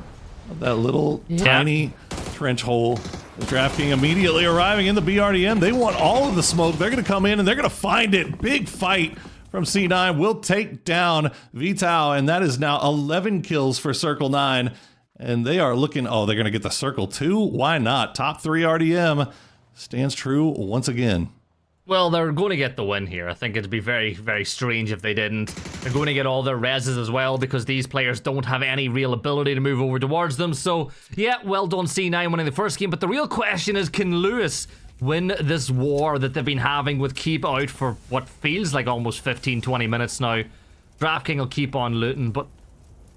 that little tiny trench hole. The DraftKing immediately arriving in the BRDM. They want all of the smoke. They're going to come in and they're going to find it. Big fight from C9. Will take down Vital, and that is now 11 kills for Circle 9. And they are looking, they're going to get the Circle 2? Why not? Top 3 RDM stands true once again. Well, they're going to get the win here. I think it'd be very, very strange if they didn't. They're going to get all their reses as well because these players don't have any real ability to move over towards them. So, yeah, well done C9 winning the first game. But the real question is, can Lewis win this war that they've been having with Keep Out for what feels like almost 15, 20 minutes now? DraftKing will keep on looting. But,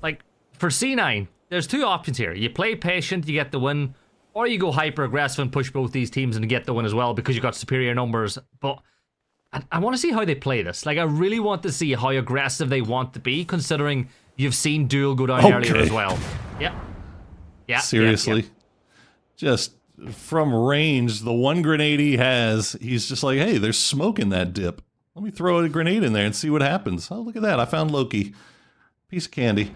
like, for C9, there's 2 options here. You play patient, you get the win. Or you go hyper-aggressive and push both these teams and get the win as well because you've got superior numbers. But I want to see how they play this. Like, I really want to see how aggressive they want to be, considering you've seen Duel go down earlier as well. Yeah. Seriously. Just from range, the one grenade he has, he's just like, hey, there's smoke in that dip. Let me throw a grenade in there and see what happens. Oh, look at that. I found Loki. Piece of candy.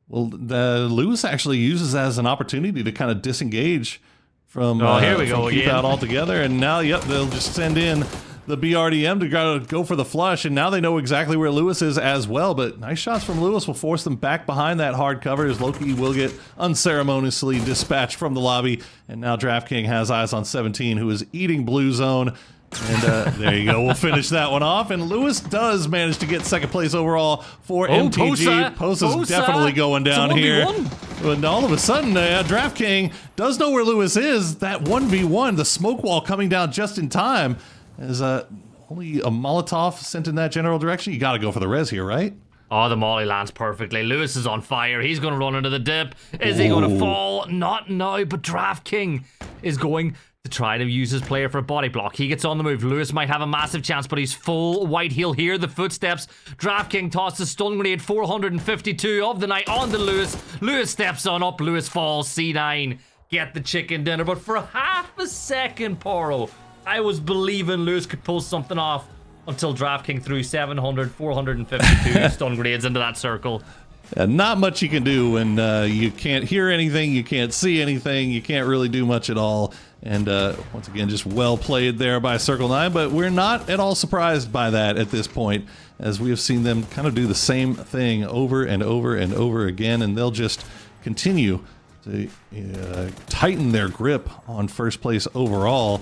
Well, Lewis actually uses that as an opportunity to kind of disengage from, here we go keep again. out altogether. And now, yep, they'll just send in the BRDM to go for the flush. And now they know exactly where Lewis is as well. But nice shots from Lewis will force them back behind that hard cover as Loki will get unceremoniously dispatched from the lobby. And now DraftKings has eyes on 17, who is eating blue zone. And there you go. We'll finish that one off. And Lewis does manage to get second place overall for MTG. Posa's definitely going down here. And all of a sudden, DraftKings does know where Lewis is. That 1v1, the smoke wall coming down just in time. As only a Molotov sent in that general direction. You got to go for the res here, right? Oh, the molly lands perfectly. Lewis is on fire. He's going to run into the dip. Is he going to fall? Not now, but DraftKings is going to try to use his player for a body block. He gets on the move. Lewis might have a massive chance, but he's full white. He'll hear the footsteps. DraftKings tosses stun grenade 452 of the night onto Lewis. Lewis steps on up. Lewis falls. C9. Get the chicken dinner. But for half a second, Poro, I was believing Lewis could pull something off until DraftKings threw 452 stun grenades into that circle. Not much you can do when you can't hear anything, you can't see anything, you can't really do much at all. And once again, just well played there by Circle 9, but we're not at all surprised by that at this point, as we have seen them kind of do the same thing over and over and over again, and they'll just continue to tighten their grip on first place overall.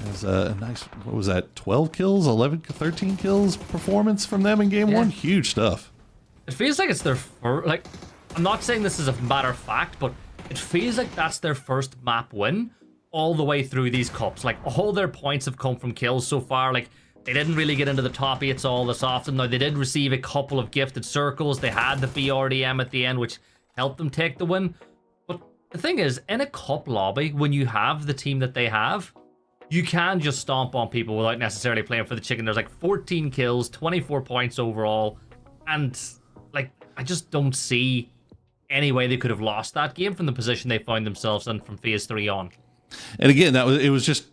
As a nice, what was that, 12 kills, 11, 13 kills performance from them in game one? Huge stuff. It feels like it's their first, like, I'm not saying this is a matter of fact, but it feels like that's their first map win all the way through these cups. Like, all their points have come from kills so far. Like, they didn't really get into the top 8s all this often. Now, they did receive a couple of gifted circles. They had the BRDM at the end, which helped them take the win. But the thing is, in a cup lobby, when you have the team that they have, you can just stomp on people without necessarily playing for the chicken. There's like 14 kills, 24 points overall, and like, I just don't see any way they could have lost that game from the position they found themselves in from phase 3 on. And again, it was just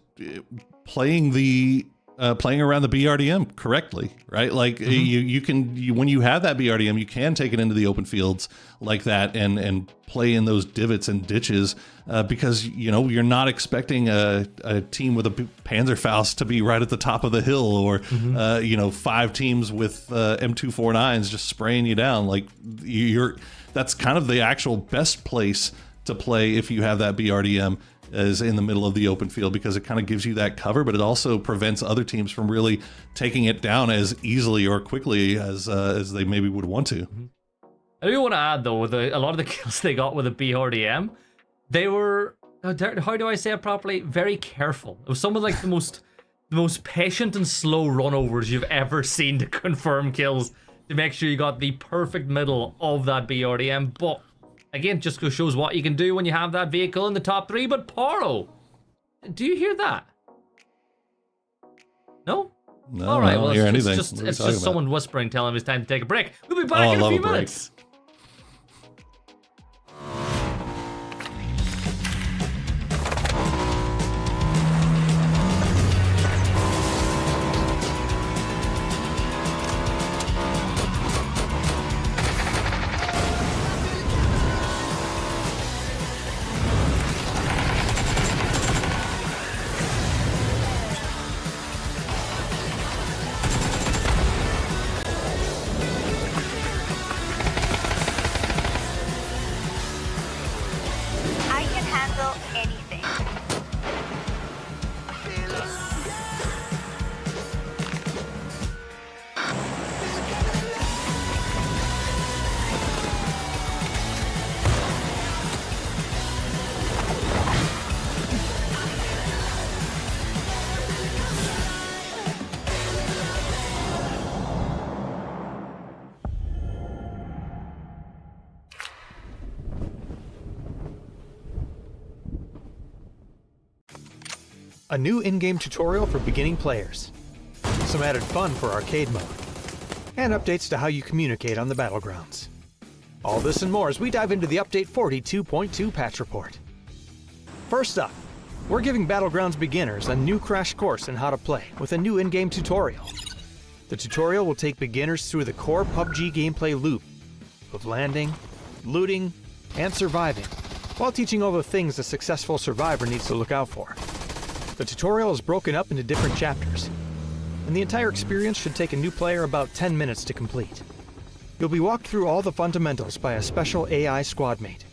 playing around the BRDM correctly, right? Like you can when you have that BRDM, you can take it into the open fields like that and play in those divots and ditches because you're not expecting a team with a Panzerfaust to be right at the top of the hill or 5 teams with M249s just spraying you down. Like that's kind of the actual best place to play if you have that BRDM, is in the middle of the open field, because it kind of gives you that cover, but it also prevents other teams from really taking it down as easily or quickly as they maybe would want to. I do want to add, though, a lot of the kills they got with a BRDM, they were, how do I say it properly, very careful. It was some of like the most patient and slow runovers you've ever seen to confirm kills, to make sure you got the perfect middle of that BRDM. But again, just shows what you can do when you have that vehicle in the top 3. But Poro, do you hear that? No? No, all right, I don't well, hear it's anything. just someone whispering, telling him it's time to take a break. We'll be back in a few minutes. A new in-game tutorial for beginning players, some added fun for arcade mode, and updates to how you communicate on the battlegrounds. All this and more as we dive into the Update 42.2 patch report. First up, We're giving Battlegrounds beginners a new crash course in how to play with a new in-game tutorial. The tutorial will take beginners through the core PUBG gameplay loop of landing, looting, and surviving, while teaching all the things a successful survivor needs to look out for. The tutorial is broken up into different chapters, and the entire experience should take a new player about 10 minutes to complete. You'll be walked through all the fundamentals by a special AI squad mate,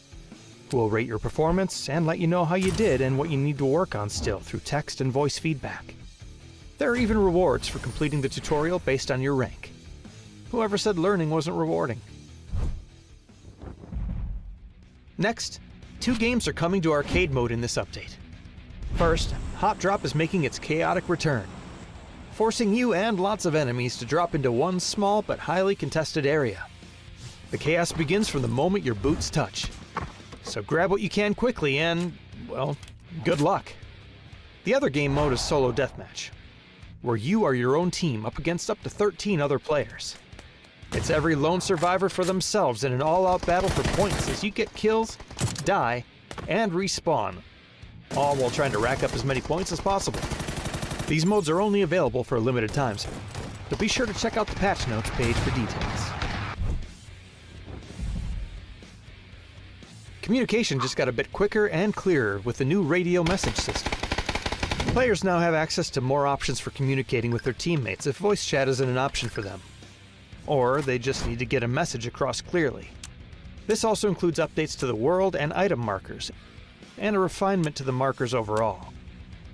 who will rate your performance and let you know how you did and what you need to work on still through text and voice feedback. There are even rewards for completing the tutorial based on your rank. Whoever said learning wasn't rewarding? Next, 2 games are coming to arcade mode in this update. First, Hot Drop is making its chaotic return, forcing you and lots of enemies to drop into one small but highly contested area. The chaos begins from the moment your boots touch, so grab what you can quickly and, well, good luck. The other game mode is Solo Deathmatch, where you are your own team up against up to 13 other players. It's every lone survivor for themselves in an all-out battle for points as you get kills, die, and respawn, all while trying to rack up as many points as possible. These modes are only available for a limited time, so be sure to check out the patch notes page for details. Communication just got a bit quicker and clearer with the new radio message system. Players now have access to more options for communicating with their teammates if voice chat isn't an option for them, or they just need to get a message across clearly. This also includes updates to the world and item markers, and a refinement to the markers overall.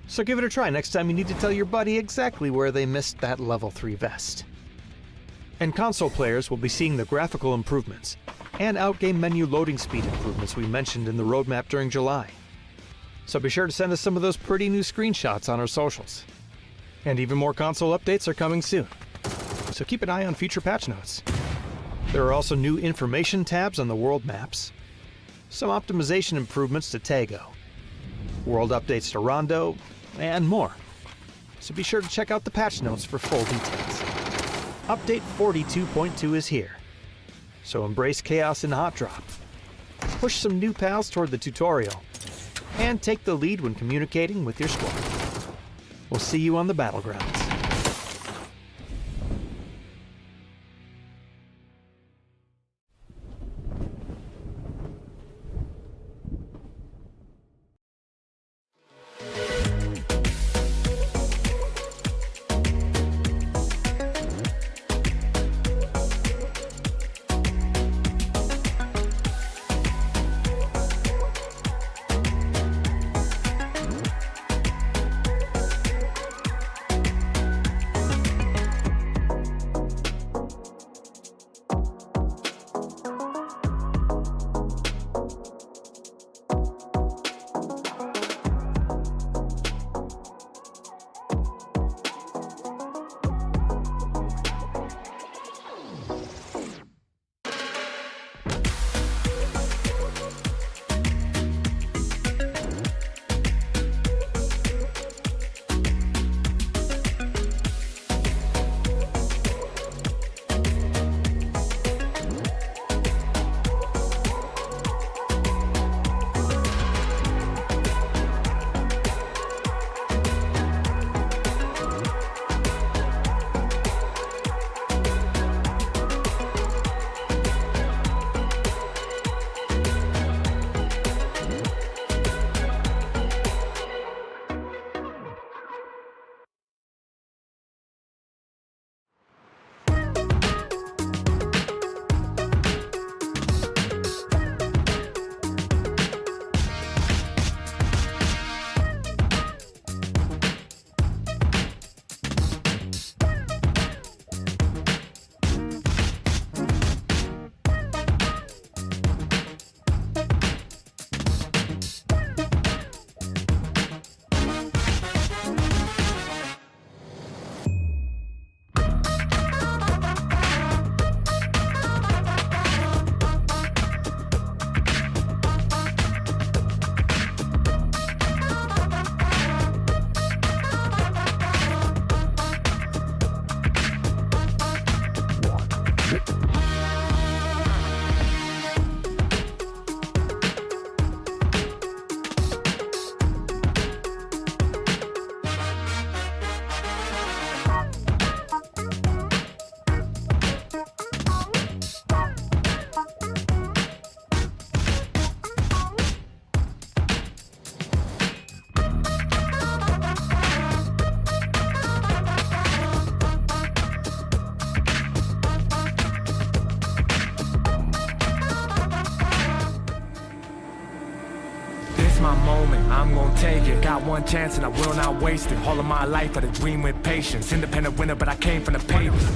So give it a try next time you need to tell your buddy exactly where they missed that level 3 vest. And console players will be seeing the graphical improvements and out-game menu loading speed improvements we mentioned in the roadmap during July. So be sure to send us some of those pretty new screenshots on our socials. And even more console updates are coming soon, so keep an eye on future patch notes. There are also new information tabs on the world maps, some optimization improvements to Tago, world updates to Rondo, and more. So be sure to check out the patch notes for full details. Update 42.2 is here, so embrace chaos in Hot Drop, push some new pals toward the tutorial, and take the lead when communicating with your squad. We'll see you on the battlegrounds. my moment, I'm gonna take it. Got one chance and I will not waste it. All of my life I had a dream with patience. Independent winner, but I came from the pavement.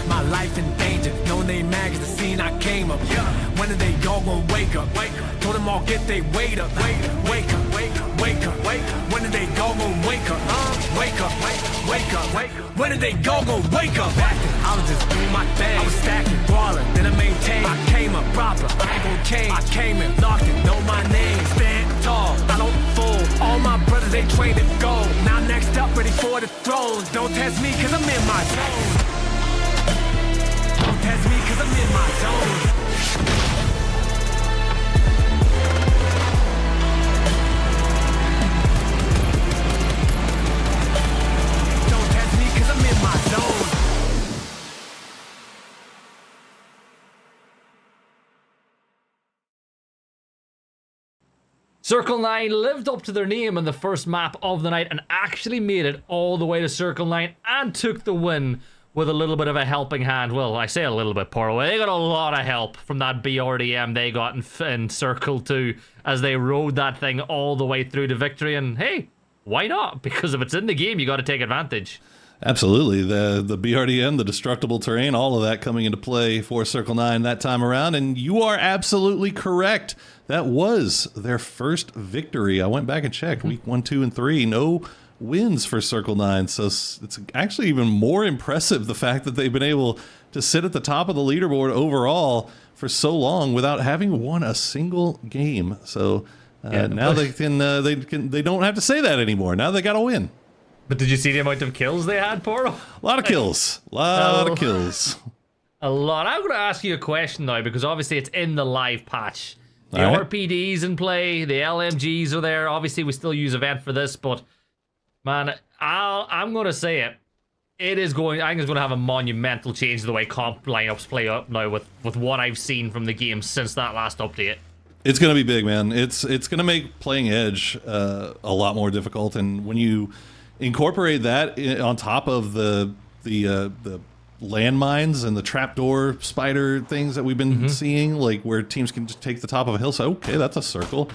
My life in danger, no name mags, the scene I came up. When are they all gonna wake up? Told them all get they weight up. Wake up, wake up, wake up. When are they all gonna wake up? Wake up, wake up. When are they all gonna wake up? I was just doing my thing. I was stacking, brawling, then I maintained. I came up proper, I ain't gon' change. I came in, locked it, know my name. Stand tall, I don't fold. All my brothers, they trained to go. Now next up, ready for the throne. Don't test me, cause I'm in my zone. Don't test me, cause I'm in my zone. Don't test me, cause I'm in my zone. Circle 9 lived up to their name in the first map of the night and actually made it all the way to Circle 9 and took the win with a little bit of a helping hand. Well, I say a little bit, poor way. They got a lot of help from that BRDM they got in Circle 2 as they rode that thing all the way through to victory. And hey, why not? Because if it's in the game, you got to take advantage. Absolutely. The BRDM, the destructible terrain, all of that coming into play for Circle 9 that time around. And you are absolutely correct. That was their first victory. I went back and checked. Week 1, 2, and 3. No wins for Circle 9. So it's actually even more impressive, the fact that they've been able to sit at the top of the leaderboard overall for so long without having won a single game. So now they don't have to say that anymore. Now they got to win. But did you see the amount of kills they had, Poro? A lot of kills. A lot of kills. A lot. I'm going to ask you a question now, because obviously it's in the live patch. The RPD's in play, the LMGs are there. Obviously, we still use event for this, but man, I'm going to say it. I think it's going to have a monumental change to the way comp lineups play up now with what I've seen from the game since that last update. It's going to be big, man. It's going to make playing Edge a lot more difficult, and when you incorporate that on top of the landmines and the trapdoor spider things that we've been seeing, like where teams can just take the top of a hill. So okay, that's a circle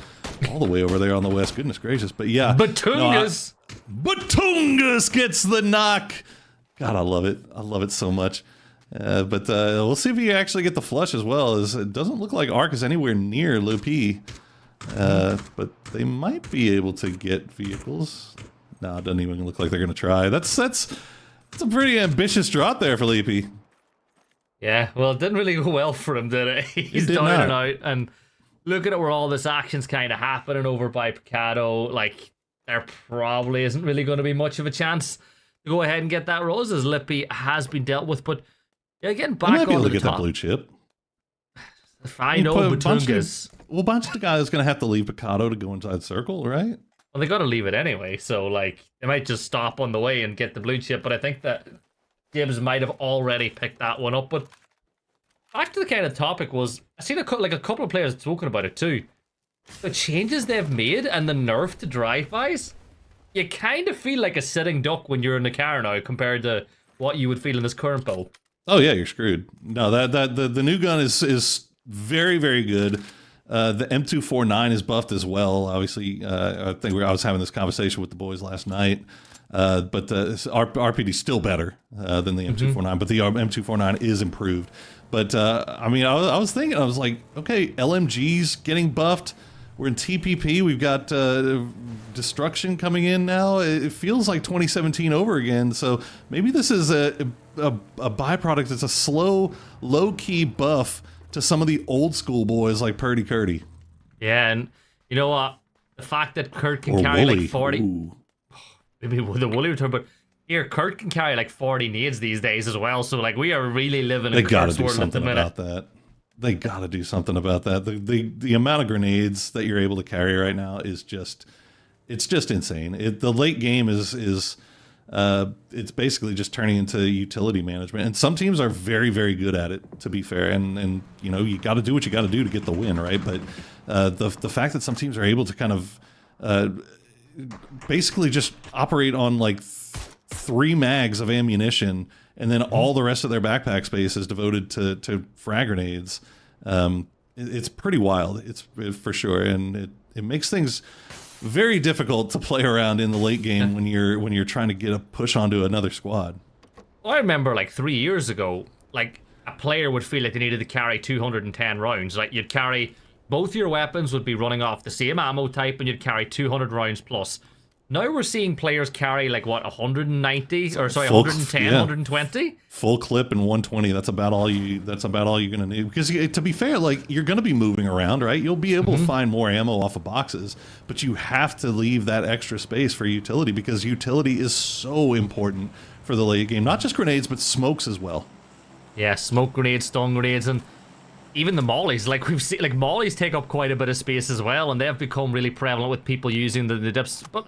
all the way over there on the west. Goodness gracious. But yeah, Batungus. Batungus gets the knock. God, I love it. I love it so much. But we'll see if you actually get the flush as well. As it doesn't look like Ark is anywhere near Lupi. But they might be able to get vehicles. No, it doesn't even look like they're going to try. That's a pretty ambitious drop there for Leapy. Yeah, well, it didn't really go well for him, did it? He's down and out. And looking at where all this action's kind of happening over by Picado, like, there probably isn't really going to be much of a chance to go ahead and get that rose, as Lippy has been dealt with. But yeah, getting back on the top. Might be able to get that blue chip. I know, Batungas. Well, a bunch of the guys going to have to leave Picado to go inside circle, right? Well, they got to leave it anyway, so like they might just stop on the way and get the blue chip. But I think that Gibbs might have already picked that one up. But back to the kind of topic was, I seen a couple of players talking about it too. The changes they've made and the nerf to drive-bys, you kind of feel like a sitting duck when you're in the car now compared to what you would feel in this current build. Oh yeah, you're screwed. No, the new gun is very, very good. The M249 is buffed as well. Obviously, I think I was having this conversation with the boys last night. But RPD is still better than the M249, but the M249 is improved. But I mean, I was thinking, I was like, okay, LMG's getting buffed. We're in TPP. We've got destruction coming in now. It feels like 2017 over again. So maybe this is a byproduct. It's a slow, low-key buff to some of the old school boys like Purdy Curdy. Yeah, and you know what? The fact that Kurt can carry Wooly. like 40... Ooh. Maybe the Wooly return, but here, Kurt can carry like 40 nades these days as well, so like we are really living in Kurt's world at the minute. About that. They got to do something about that. The amount of grenades that you're able to carry right now is just... It's just insane. The late game is it's basically just turning into utility management, and some teams are very, very good at it, to be fair, and you know, you got to do what you got to do to get the win, right? But the fact that some teams are able to kind of basically just operate on like 3 mags of ammunition, and then all the rest of their backpack space is devoted to frag grenades, it's pretty wild. It's for sure, and it makes things very difficult to play around in the late game when you're trying to get a push onto another squad. Well, I remember like 3 years ago, like a player would feel like they needed to carry 210 rounds. Like you'd carry both your weapons would be running off the same ammo type, and you'd carry 200 rounds plus. Now we're seeing players carry like what 190 or sorry 110, 120. Full clip and 120. That's about all you're gonna need. Because to be fair, like you're gonna be moving around, right? You'll be able to find more ammo off of boxes, but you have to leave that extra space for utility because utility is so important for the late game. Not just grenades, but smokes as well. Yeah, smoke grenades, stun grenades, and even the mollies. Like we've seen, like mollies take up quite a bit of space as well, and they have become really prevalent with people using the dips. But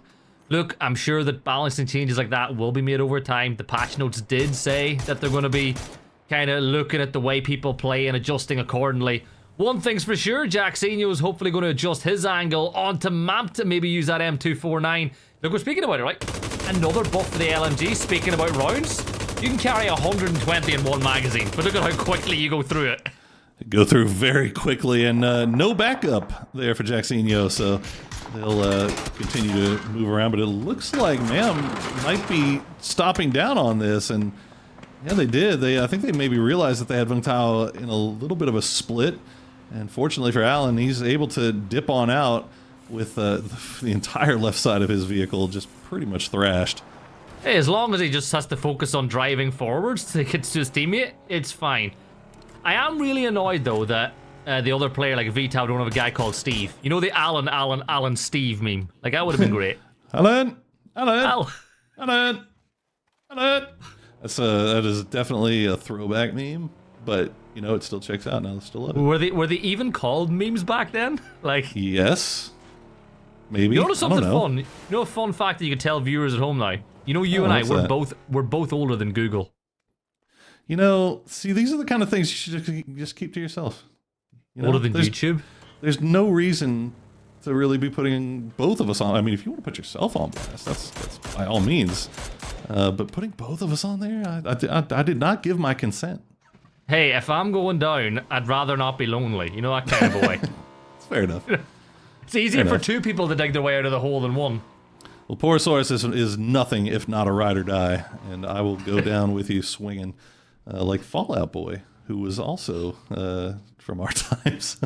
look, I'm sure that balancing changes like that will be made over time. The patch notes did say that they're going to be kind of looking at the way people play and adjusting accordingly. One thing's for sure, Jacksinho is hopefully going to adjust his angle onto map to maybe use that M249. Look, we're speaking about it, right? Another buff for the LMG, speaking about rounds. You can carry 120 in one magazine, but look at how quickly you go through it. Go through very quickly, and no backup there for Jacksinho, so they'll continue to move around. But it looks like Mam might be stopping down on this, and yeah, they did. I think they maybe realized that they had Vung Tao in a little bit of a split, and fortunately for Alan, he's able to dip on out with the entire left side of his vehicle just pretty much thrashed. Hey, as long as he just has to focus on driving forwards to get to his teammate, it's fine. I am really annoyed, though, that the other player, like VTAL, don't have a guy called Steve. You know the Alan, Steve meme? Like, that would have been great. Alan! Al. That is definitely a throwback meme, but, you know, it still checks out now. They still love it. Were they even called memes back then? Like, yes. Maybe. You know something I don't know. fun? You know a fun fact that you could tell viewers at home now? You know, you and I, we're both older than Google. You know, see, these are the kind of things you should just keep to yourself. You know, Older than YouTube? There's no reason to really be putting both of us on. I mean, if you want to put yourself on blast, that's by all means. But putting both of us on there, I did not give my consent. Hey, if I'm going down, I'd rather not be lonely. You know that kind of boy. It's fair enough. It's easier for two people to dig their way out of the hole than one. Well, Porosaurus is nothing if not a ride or die, and I will go down with you swinging. Like Fallout Boy, who was also from our times.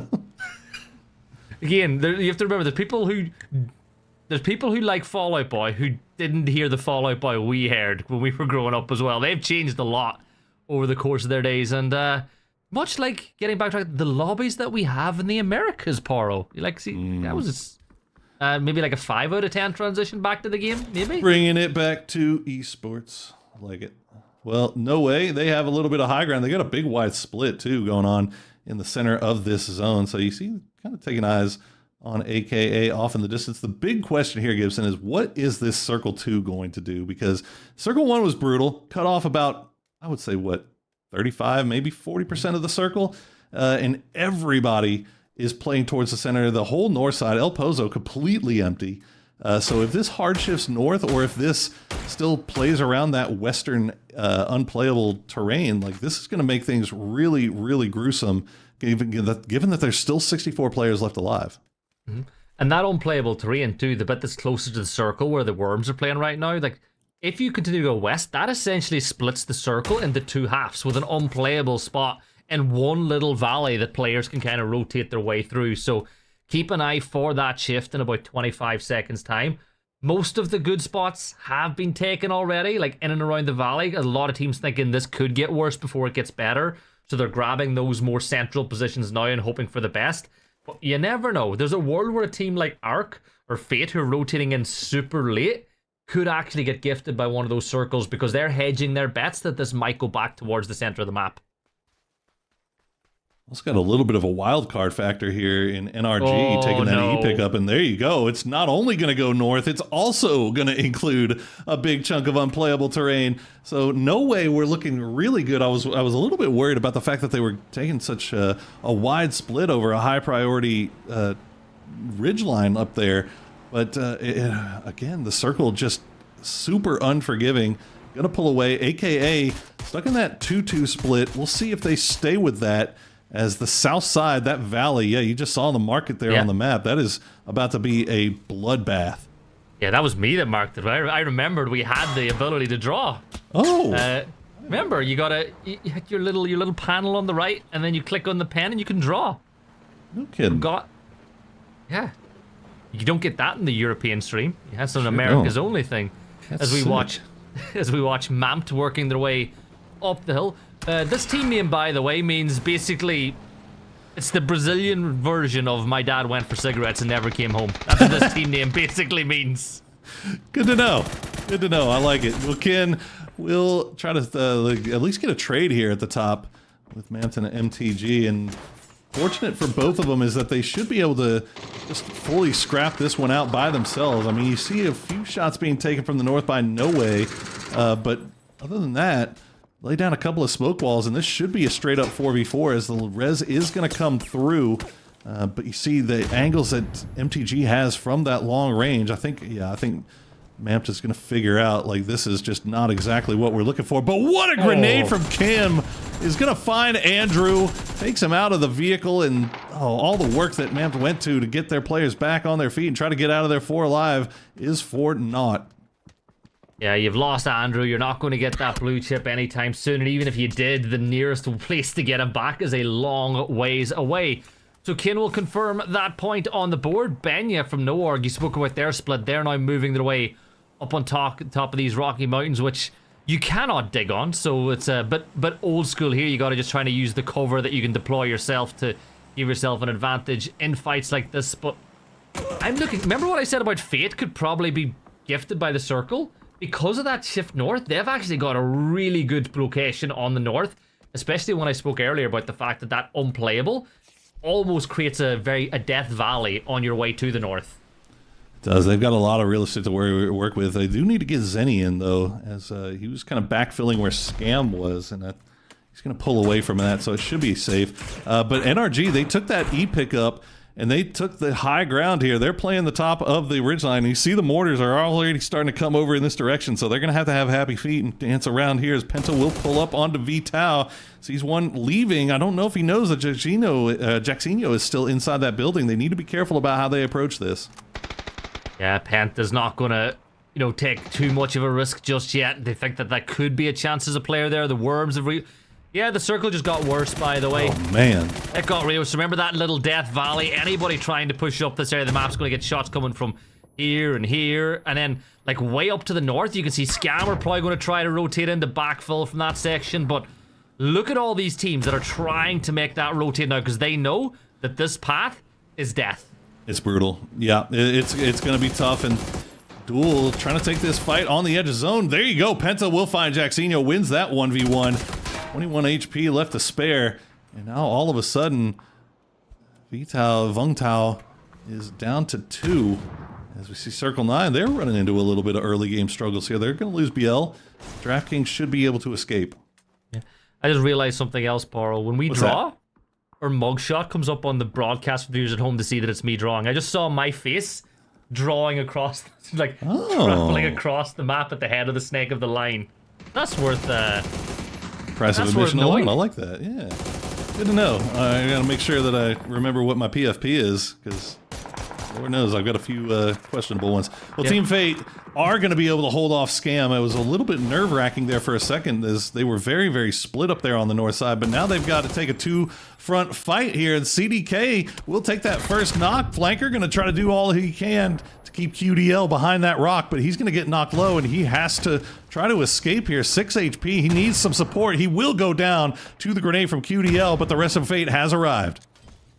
Again, you have to remember there's people who like Fallout Boy who didn't hear the Fallout Boy we heard when we were growing up as well. They've changed a lot over the course of their days, and much like getting back to the lobbies that we have in the Americas, Poro. You like see that was maybe like a 5 out of 10 transition back to the game, maybe bringing it back to esports. I like it. Well, no way. They have a little bit of high ground. They got a big wide split, too, going on in the center of this zone. So you see, kind of taking eyes on AKA off in the distance. The big question here, Gibson, is what is this Circle 2 going to do? Because Circle 1 was brutal, cut off about, I would say, what, 35, maybe 40% of the circle? And everybody is playing towards the center. The whole north side, El Pozo, completely empty. So if this hard shifts north, or if this still plays around that western unplayable terrain, like this is going to make things really, really gruesome, given that there's still 64 players left alive. Mm-hmm. And that unplayable terrain too, the bit that's closer to the circle where the worms are playing right now, like if you continue to go west, that essentially splits the circle into two halves with an unplayable spot and one little valley that players can kind of rotate their way through. So keep an eye for that shift in about 25 seconds time. Most of the good spots have been taken already, like in and around the valley. A lot of teams thinking this could get worse before it gets better. So they're grabbing those more central positions now and hoping for the best. But you never know. There's a world where a team like Arc or Fate, who are rotating in super late, could actually get gifted by one of those circles because they're hedging their bets that this might go back towards the center of the map. It's got a little bit of a wild card factor here in NRG taking that E pickup, and there you go. It's not only going to go north, it's also going to include a big chunk of unplayable terrain. So no way, we're looking really good. I was a little bit worried about the fact that they were taking such a wide split over a high priority ridgeline up there. But again, the circle just super unforgiving. Going to pull away, AKA stuck in that 2-2 split. We'll see if they stay with that. as the south side, that valley, yeah, you just saw the market there on the map. That is about to be a bloodbath. Yeah, that was me that marked it. I remembered we had the ability to draw. Oh. Remember, you hit your little panel on the right, and then you click on the pen and you can draw. No kidding. Yeah. You don't get that in the European stream. That's an America's only thing. That's as we sick. watch Mampt working their way up the hill. This team name, by the way, means basically it's the Brazilian version of my dad went for cigarettes and never came home. That's what this team name basically means. Good to know. Good to know. I like it. Well, Ken, we'll try to at least get a trade here at the top with Mampt and MTG, and fortunate for both of them is that they should be able to just fully scrap this one out by themselves. I mean, you see a few shots being taken from the north by No Way, but other than that, lay down a couple of smoke walls, and this should be a straight-up 4v4 as the res is going to come through. But you see the angles that MTG has from that long range. I think Mampt is going to figure out, like, this is just not exactly what we're looking for. But what a grenade from Kim is going to find Andrew, takes him out of the vehicle, and all the work that Mampt went to get their players back on their feet and try to get out of there 4 alive is for naught. Yeah, you've lost Andrew. You're not going to get that blue chip anytime soon. And even if you did, the nearest place to get him back is a long ways away. So Kin will confirm that point on the board. Benya from NoOrg, you spoke about their split. They're now moving their way up on top of these rocky mountains, which you cannot dig on. So it's a but old school here. You got to just try to use the cover that you can deploy yourself to give yourself an advantage in fights like this. But I'm looking. Remember what I said about Fate could probably be gifted by the circle? Because of that shift north, they've actually got a really good location on the north, especially when I spoke earlier about the fact that that unplayable almost creates a death valley on your way to the north. It does. They've got a lot of real estate to work with. They do need to get Zenny in, though, as he was kind of backfilling where Scam was, and he's going to pull away from that, so it should be safe. But NRG, they took that E-pick up, and they took the high ground here. They're playing the top of the ridgeline. And you see the mortars are already starting to come over in this direction, so they're going to have happy feet and dance around here as Penta will pull up onto Vital. Sees one leaving. I don't know if he knows that Jacksinho is still inside that building. They need to be careful about how they approach this. Yeah, Penta's not going to, take too much of a risk just yet. They think that could be a chance as a player there. The worms have Yeah, the circle just got worse, by the way. Oh, man. It got real. So remember that little death valley? Anybody trying to push up this area of the map's going to get shots coming from here and here. And then, like, way up to the north, you can see Scammer probably going to try to rotate into backfill from that section. But look at all these teams that are trying to make that rotate now because they know that this path is death. It's brutal. Yeah, it's going to be tough. And Duel trying to take this fight on the edge of zone. There you go. Penta will find Jacksinho, wins that 1v1. 21 HP left to spare, and now all of a sudden, Vung Tao is down to 2. As we see Circle 9, they're running into a little bit of early game struggles here. They're going to lose BL. DraftKings should be able to escape. Yeah. I just realized something else, Paro. When we draw, our mugshot comes up on the broadcast for viewers at home to see that it's me drawing. I just saw my face drawing across, like traveling across the map at the head of the snake of the line. That's worth price of admission alone. I like that. Yeah, good to know. I gotta make sure that I remember what my PFP is, because Lord knows I've got a few questionable ones. Well, Team Fate are going to be able to hold off Scam. It was a little bit nerve-wracking there for a second, as they were very, very split up there on the north side, but now they've got to take a 2-front fight here, and CDK will take that first knock. Flanker going to try to do all he can to keep QDL behind that rock, but he's going to get knocked low, and he has to try to escape here. 6 HP. He needs some support. He will go down to the grenade from QDL, but the rest of Fate has arrived.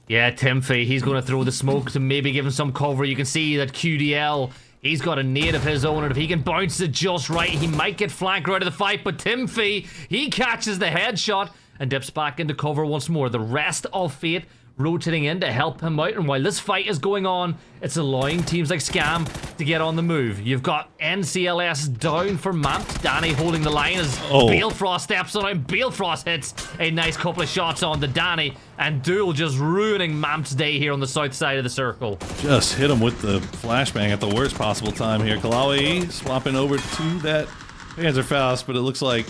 Yeah, Timfey, he's going to throw the smoke to maybe give him some cover. You can see that QDL, he's got a nade of his own, and if he can bounce it just right, he might get flanked right out of the fight, but Timfey, he catches the headshot and dips back into cover once more. The rest of Fate rotating in to help him out, and while this fight is going on, it's allowing teams like Scam to get on the move. You've got NCLS down for Mampt. Danny holding the line as Balefrost steps on him. Balefrost hits a nice couple of shots on the Danny, and Duel just ruining Mampt's day here on the south side of the circle. Just hit him with the flashbang at the worst possible time here. Kalawi swapping over to that Panzerfaust, but it looks like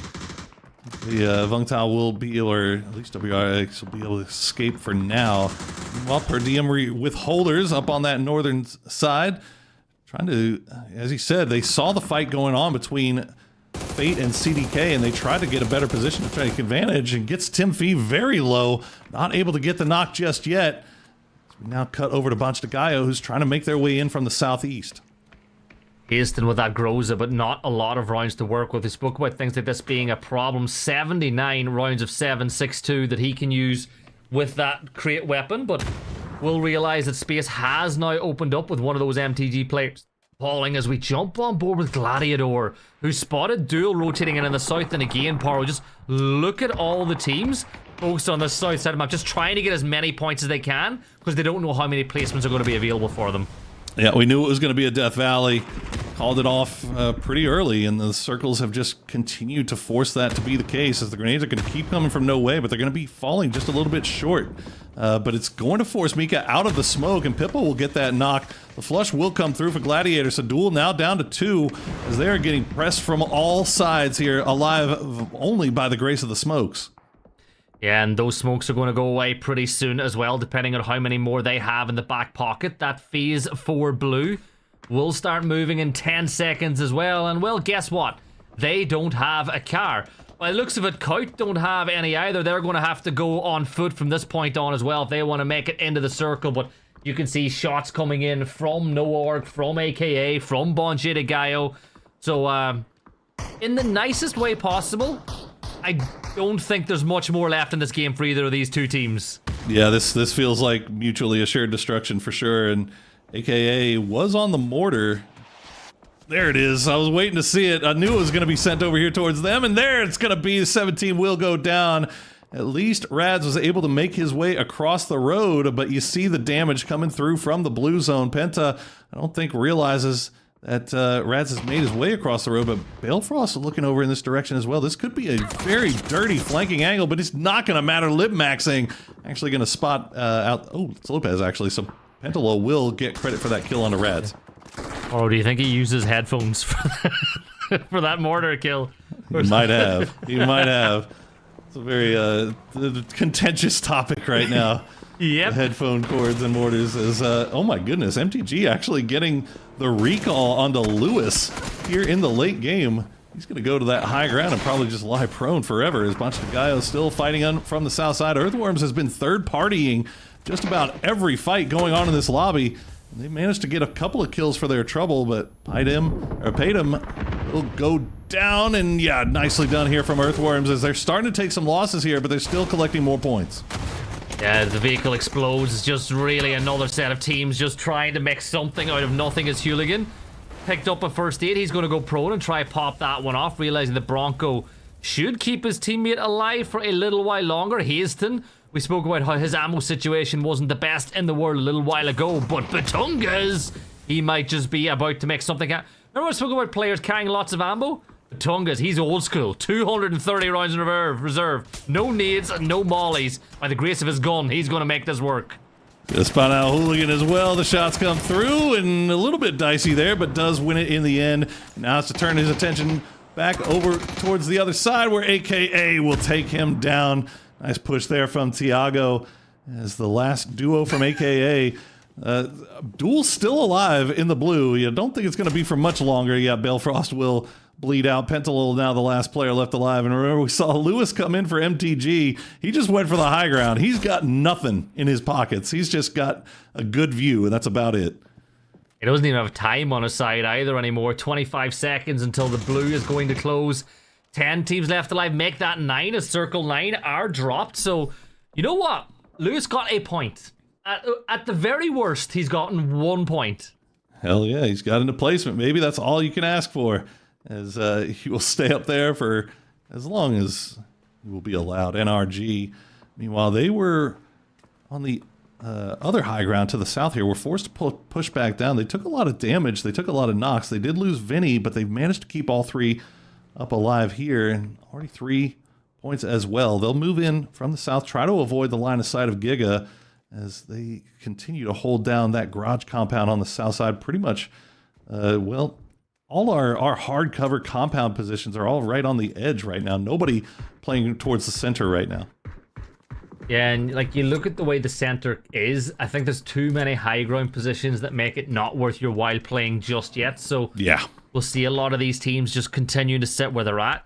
The Vung Tao will be, or at least WRX will be able to escape for now. While Per Diem withholders up on that northern side, trying to, as he said, they saw the fight going on between Fate and CDK, and they tried to get a better position to take advantage, and gets Tim Fee very low, not able to get the knock just yet. So we now cut over to Banch de Gallo, who's trying to make their way in from the southeast. Hasten with that Groza, but not a lot of rounds to work with. We spoke about things like this being a problem. 79 rounds of 7.62 that he can use with that crate weapon, but we'll realize that space has now opened up with one of those MTG players falling as we jump on board with Gladiator, who spotted dual rotating in the south. And again, Paro, just look at all the teams focused on the south side of the map, just trying to get as many points as they can, because they don't know how many placements are going to be available for them. Yeah, we knew it was going to be a Death Valley. Called it off pretty early, and the circles have just continued to force that to be the case, as the grenades are going to keep coming from no way, but they're going to be falling just a little bit short. But it's going to force Mika out of the smoke, and Pippa will get that knock. The flush will come through for Gladiator, so Duel now down to 2, as they are getting pressed from all sides here, alive only by the grace of the smokes. Yeah, and those smokes are going to go away pretty soon as well, depending on how many more they have in the back pocket. That phase 4 blue will start moving in 10 seconds as well. And well, guess what? They don't have a car. By the looks of it, Kaut don't have any either. They're going to have to go on foot from this point on as well if they want to make it into the circle. But you can see shots coming in from Noorg, from AKA, from Banch de Gallo. So, in the nicest way possible, I don't think there's much more left in this game for either of these two teams. Yeah, this feels like mutually assured destruction for sure, and AKA was on the mortar. There it is. I was waiting to see it. I knew it was going to be sent over here towards them, and there it's going to be. The 17 will go down. At least Rads was able to make his way across the road, but you see the damage coming through from the blue zone. Penta, I don't think, realizes that Rads has made his way across the road, but Balefrost looking over in this direction as well. This could be a very dirty flanking angle, but it's not going to matter. Lib maxing actually going to spot out. Oh, it's Lopez actually. So Pentalo will get credit for that kill on the Rads. Or do you think he uses headphones for that mortar kill? He might have. He might have. It's a very contentious topic right now. Yep. The headphone cords and mortars is, oh my goodness, MTG actually getting the recall onto Lewis here in the late game. He's going to go to that high ground and probably just lie prone forever, as Banch de Gallo still fighting from the south side. Earthworms has been third-partying just about every fight going on in this lobby. They managed to get a couple of kills for their trouble, but Paydem will go down, and yeah, nicely done here from Earthworms, as they're starting to take some losses here, but they're still collecting more points. Yeah, the vehicle explodes. It's just really another set of teams just trying to make something out of nothing as Hooligan picked up a first aid. He's going to go prone and try pop that one off, realizing the Bronco should keep his teammate alive for a little while longer. Hasten, we spoke about how his ammo situation wasn't the best in the world a little while ago, but Batungas, he might just be about to make something happen. Remember I spoke about players carrying lots of ammo? Batungas, he's old school. 230 rounds in reserve. No nades, no mollies. By the grace of his gun, he's going to make this work. Just spot out Hooligan as well. The shots come through, and a little bit dicey there, but does win it in the end. Now it's to turn his attention back over towards the other side, where AKA will take him down. Nice push there from Tiago, as the last duo from AKA. Duel's still alive in the blue. You don't think it's going to be for much longer. Yeah, Balefrost will bleed out. Pentalil now the last player left alive. And remember, we saw Lewis come in for MTG. He just went for the high ground. He's got nothing in his pockets. He's just got a good view, and that's about it. He doesn't even have time on his side either anymore. 25 seconds until the blue is going to close. 10 teams left alive. Make that 9 as Circle 9 are dropped. So, you know what? Lewis got a point. At the very worst, he's gotten 1 point. Hell yeah, he's got into placement. Maybe that's all you can ask for, as he will stay up there for as long as he will be allowed. NRG, meanwhile, they were on the other high ground to the south here. Were forced to push back down. They took a lot of damage. They took a lot of knocks. They did lose Vinny, but they've managed to keep all three up alive here, and already 3 points as well. They'll move in from the south, try to avoid the line of sight of Giga, as they continue to hold down that garage compound on the south side pretty much, well, all our hard cover compound positions are all right on the edge right now. Nobody playing towards the center right now. Yeah, and like you look at the way the center is, I think there's too many high ground positions that make it not worth your while playing just yet. So Yeah. we'll see a lot of these teams just continue to sit where they're at.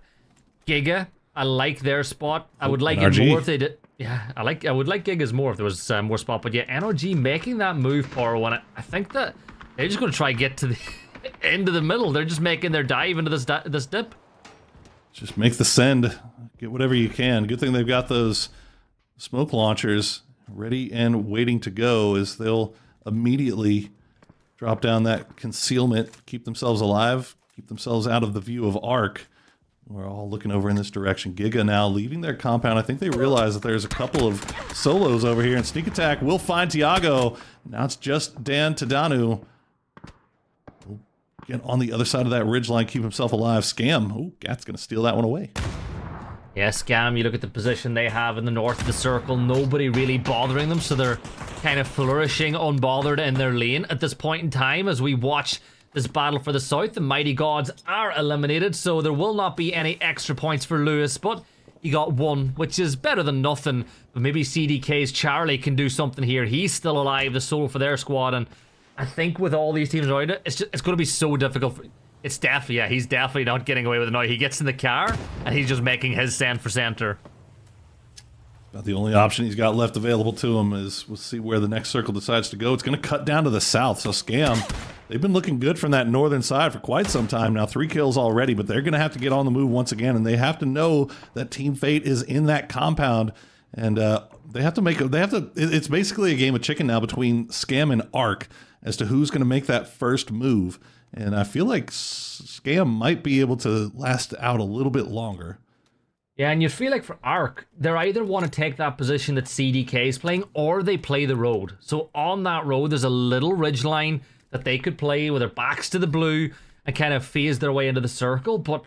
Giga, I like their spot. I would like it NRG. more if they did. Yeah, I would like Giga's more if there was more spot. But yeah, NRG making that move, Power One. I think that they're just going to try and get to the end of the middle. They're just making their dive into this dip. Just make the send. Get whatever you can. Good thing they've got those smoke launchers ready and waiting to go, as they'll immediately drop down that concealment, keep themselves alive, keep themselves out of the view of Arc. We're all looking over in this direction. Giga now leaving their compound. I think they realize that there's a couple of solos over here, and Sneak Attack will find Tiago. Now it's just Dan Tadanu. Will get on the other side of that ridgeline, keep himself alive. Scam. Oh, Gat's going to steal that one away. Yeah, Scam, you look at the position they have in the north of the circle, nobody really bothering them, so they're kind of flourishing unbothered in their lane at this point in time as we watch this battle for the south. The Mighty Gods are eliminated, so there will not be any extra points for Lewis, but he got one, which is better than nothing. But maybe CDK's Charlie can do something here. He's still alive, the soul for their squad, and I think with all these teams around it, it's going to be so difficult. It's definitely, yeah, he's definitely not getting away with it now. He gets in the car, and he's just making his send for center. About the only option he's got left available to him is we'll see where the next circle decides to go. It's going to cut down to the south, so Scam, they've been looking good from that northern side for quite some time now. 3 kills already, but they're going to have to get on the move once again, and they have to know that Team Fate is in that compound, and they have to it's basically a game of chicken now between Scam and Arc as to who's going to make that first move. And I feel like Scam might be able to last out a little bit longer. Yeah, and you feel like for Arc, they either want to take that position that CDK is playing, or they play the road. So on that road, there's a little ridge line that they could play with their backs to the blue and kind of phase their way into the circle. But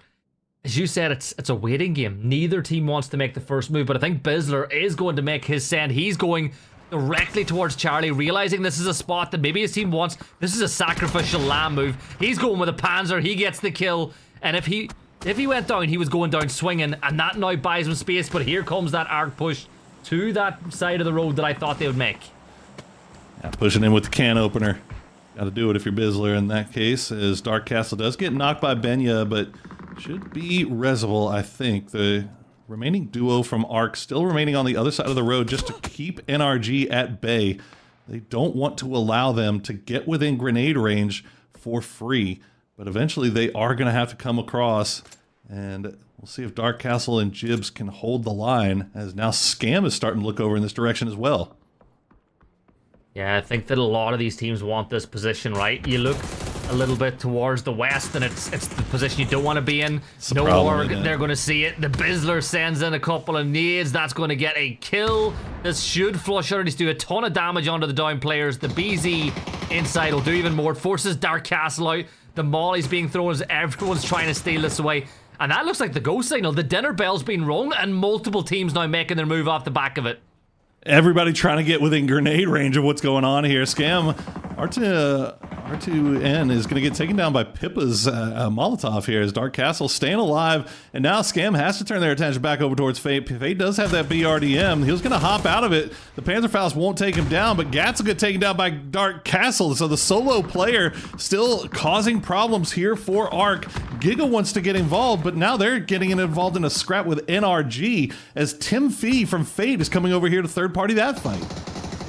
as you said, it's a waiting game. Neither team wants to make the first move, but I think Bizzler is going to make his send. He's going directly towards Charlie, realizing this is a spot that maybe his team wants. This is a sacrificial lamb move. He's going with a Panzer. He gets the kill. And if he went down, he was going down swinging, and that now buys him space. But here comes that Arc push to that side of the road that I thought they would make. Yeah, pushing in with the can opener. Got to do it if you're Bizzler in that case, as Dark Castle does get knocked by Benya, but should be Reservoir, I think. The remaining duo from Arc still remaining on the other side of the road just to keep NRG at bay. They don't want to allow them to get within grenade range for free, but eventually they are going to have to come across, and we'll see if Dark Castle and Jibs can hold the line, as now Scam is starting to look over in this direction as well. Yeah, I think that a lot of these teams want this position, right? You look a little bit towards the west, and it's the position you don't want to be in. No more, they're going to see it. The Bizzler sends in a couple of nades. That's going to get a kill. This should flush out. He's do a ton of damage onto the down players. The BZ inside will do even more. It forces Dark Castle out. The molly's being thrown as everyone's trying to steal this away. And that looks like the go signal. The dinner bell's been rung, and multiple teams now making their move off the back of it. Everybody trying to get within grenade range of what's going on here. Scam, R2N is going to get taken down by Pippa's Molotov here as Dark Castle staying alive. And now Scam has to turn their attention back over towards Fate. Fate does have that BRDM. He was going to hop out of it. The Panzerfaust won't take him down, but Gats will get taken down by Dark Castle. So the solo player still causing problems here for Arc. Giga wants to get involved, but now they're getting involved in a scrap with NRG as Tim Fee from Fate is coming over here to third-party that fight.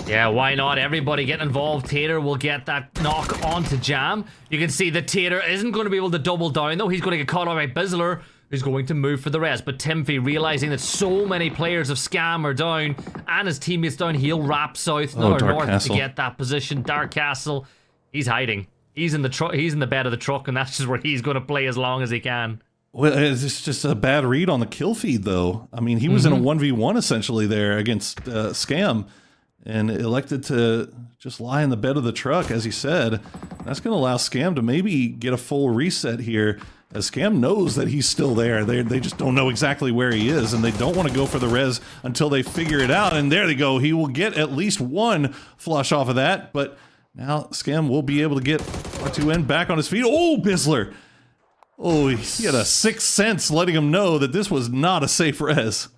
Yeah, why not? Everybody get involved. Tater will get that knock onto Jam. You can see that Tater isn't going to be able to double down, though. He's going to get caught out by Bizzler, who's going to move for the rest. But Timfy, realizing that so many players of Scam are down and his teammates down, he'll wrap south or north Castle to get that position. Dark Castle, he's hiding. He's in the truck. He's in the bed of the truck, and that's just where he's going to play as long as he can. Well, it's just a bad read on the kill feed, though. I mean, he was in a 1v1 essentially there against Scam, and elected to just lie in the bed of the truck, as he said. That's going to allow Scam to maybe get a full reset here, as Scam knows that he's still there. They just don't know exactly where he is, and they don't want to go for the res until they figure it out. And there they go. He will get at least one flush off of that, but now Scam will be able to get R2N back on his feet. Oh, Bizzler! Oh, he had a sixth sense letting him know that this was not a safe res.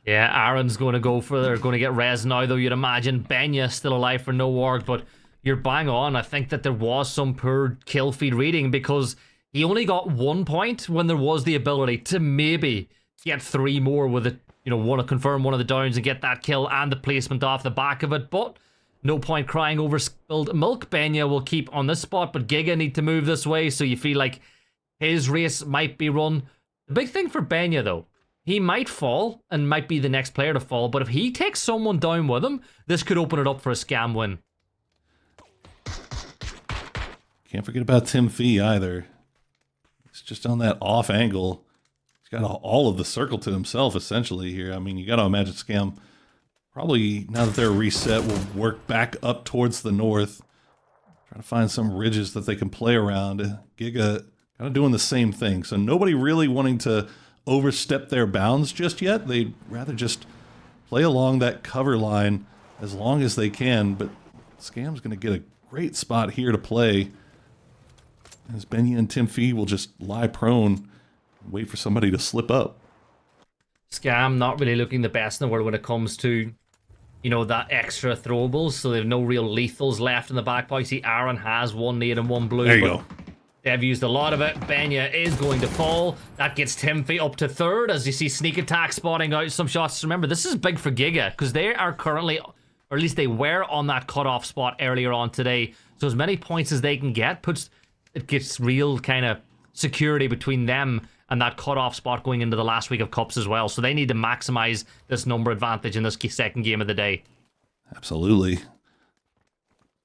Yeah, Aaron's going to go for they're going to get res now, though you'd imagine. Benya still alive for no work, but you're bang on. I think that there was some poor kill feed reading because he only got 1 point when there was the ability to maybe get 3 more with it. Want to confirm one of the downs and get that kill and the placement off the back of it, but no point crying over spilled milk. Benya will keep on this spot, but Giga need to move this way, so you feel like his race might be run. The big thing for Benya, though, he might fall and might be the next player to fall, but if he takes someone down with him, this could open it up for a scam win. Can't forget about Tim Fee either. He's just on that off angle. He's got all of the circle to himself, essentially, here. I mean, you got to imagine Scam probably, now that they're reset, will work back up towards the north. Try to find some ridges that they can play around. Giga kind of doing the same thing. So nobody really wanting to overstep their bounds just yet. They'd rather just play along that cover line as long as they can. But Scam's going to get a great spot here to play, as Benya and Tim Fee will just lie prone and wait for somebody to slip up. Scam not really looking the best in the world when it comes to, that extra throwables, so they have no real lethals left in the back pocket. See, Aaron has 1 nade and 1 blue. There you go. They've used a lot of it. Benya is going to fall. That gets Tim Fee up to 3rd as you see Sneak Attack spotting out some shots. Remember, this is big for Giga because they are currently, or at least they were on that cutoff spot earlier on today. So as many points as they can get it gets real kind of security between them and that cutoff spot going into the last week of Cups as well. So they need to maximize this number advantage in this second game of the day. Absolutely.